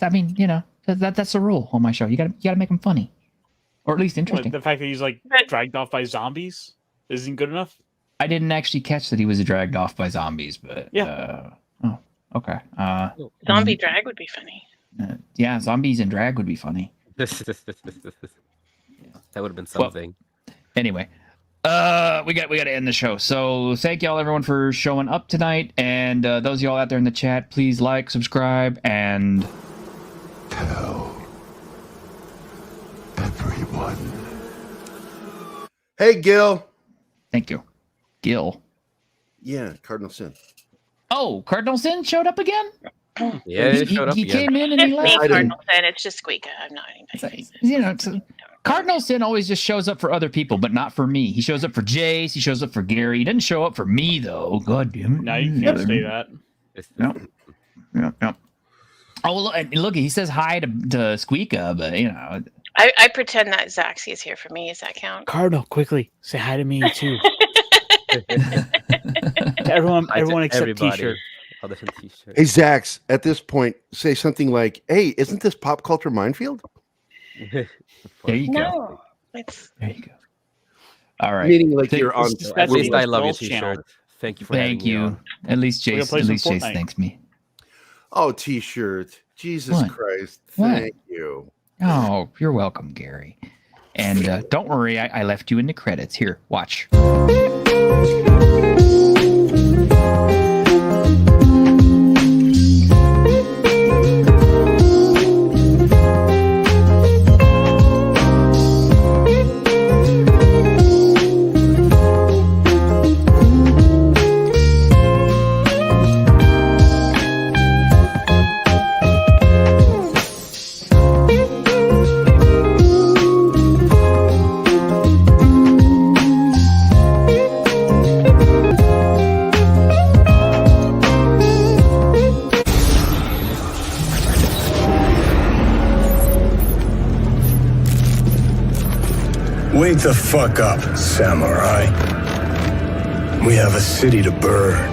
I mean, you know, that's the rule on my show. You got to make them funny, or at least interesting. The fact that he's like dragged off by zombies isn't good enough. I didn't actually catch that he was dragged off by zombies, but yeah. Oh, okay. Zombie drag would be funny. Yeah, zombies and drag would be funny. That would have been something. Well, anyway, we got to end the show. So thank y'all everyone for showing up tonight, and those of y'all out there in the chat, please like, subscribe, and tell everyone. Hey, Gil. Thank you, Gil. Yeah, Cardinal Sin. Oh, Cardinal Sin showed up again. Yeah, he came in and he left. It's me, Cardinal Sin. It's just Squeaka. I'm not anybody. You know, Cardinal Sin always just shows up for other people, but not for me. He shows up for Jace. He shows up for Gary. He doesn't show up for me, though. God damn it. No, you can't say that. No. Oh, look, he says hi to Squeaka, but, you know. I pretend that Zaxi is here for me. Does that count? Cardinal, quickly, say hi to me, too. everyone except everybody. T-shirt. Hey, Zax, at this point, say something like, hey, isn't this pop culture minefield? There you go. No. There you go. All right. Meaning like you're on. At least I love your T-shirt. Thank you for having Thank you. At least Jace thanks me. Oh, T-shirt. Jesus What? Christ. What? Thank you. Oh, you're welcome, Gary. And don't worry, I left you in the credits. Here, watch. Wake the fuck up, samurai. We have a city to burn.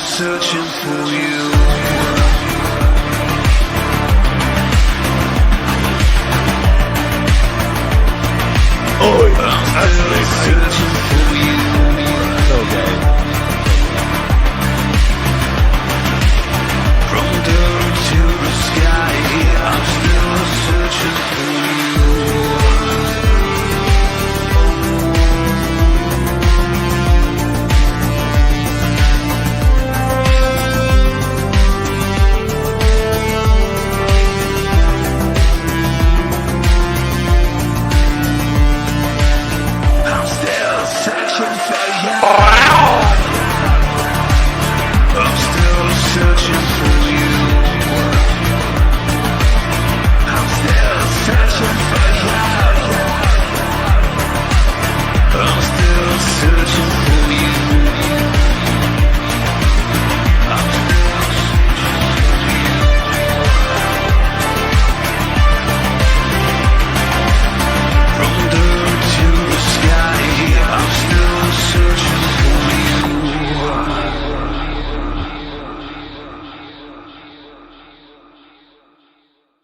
Searching for you. Oi, that's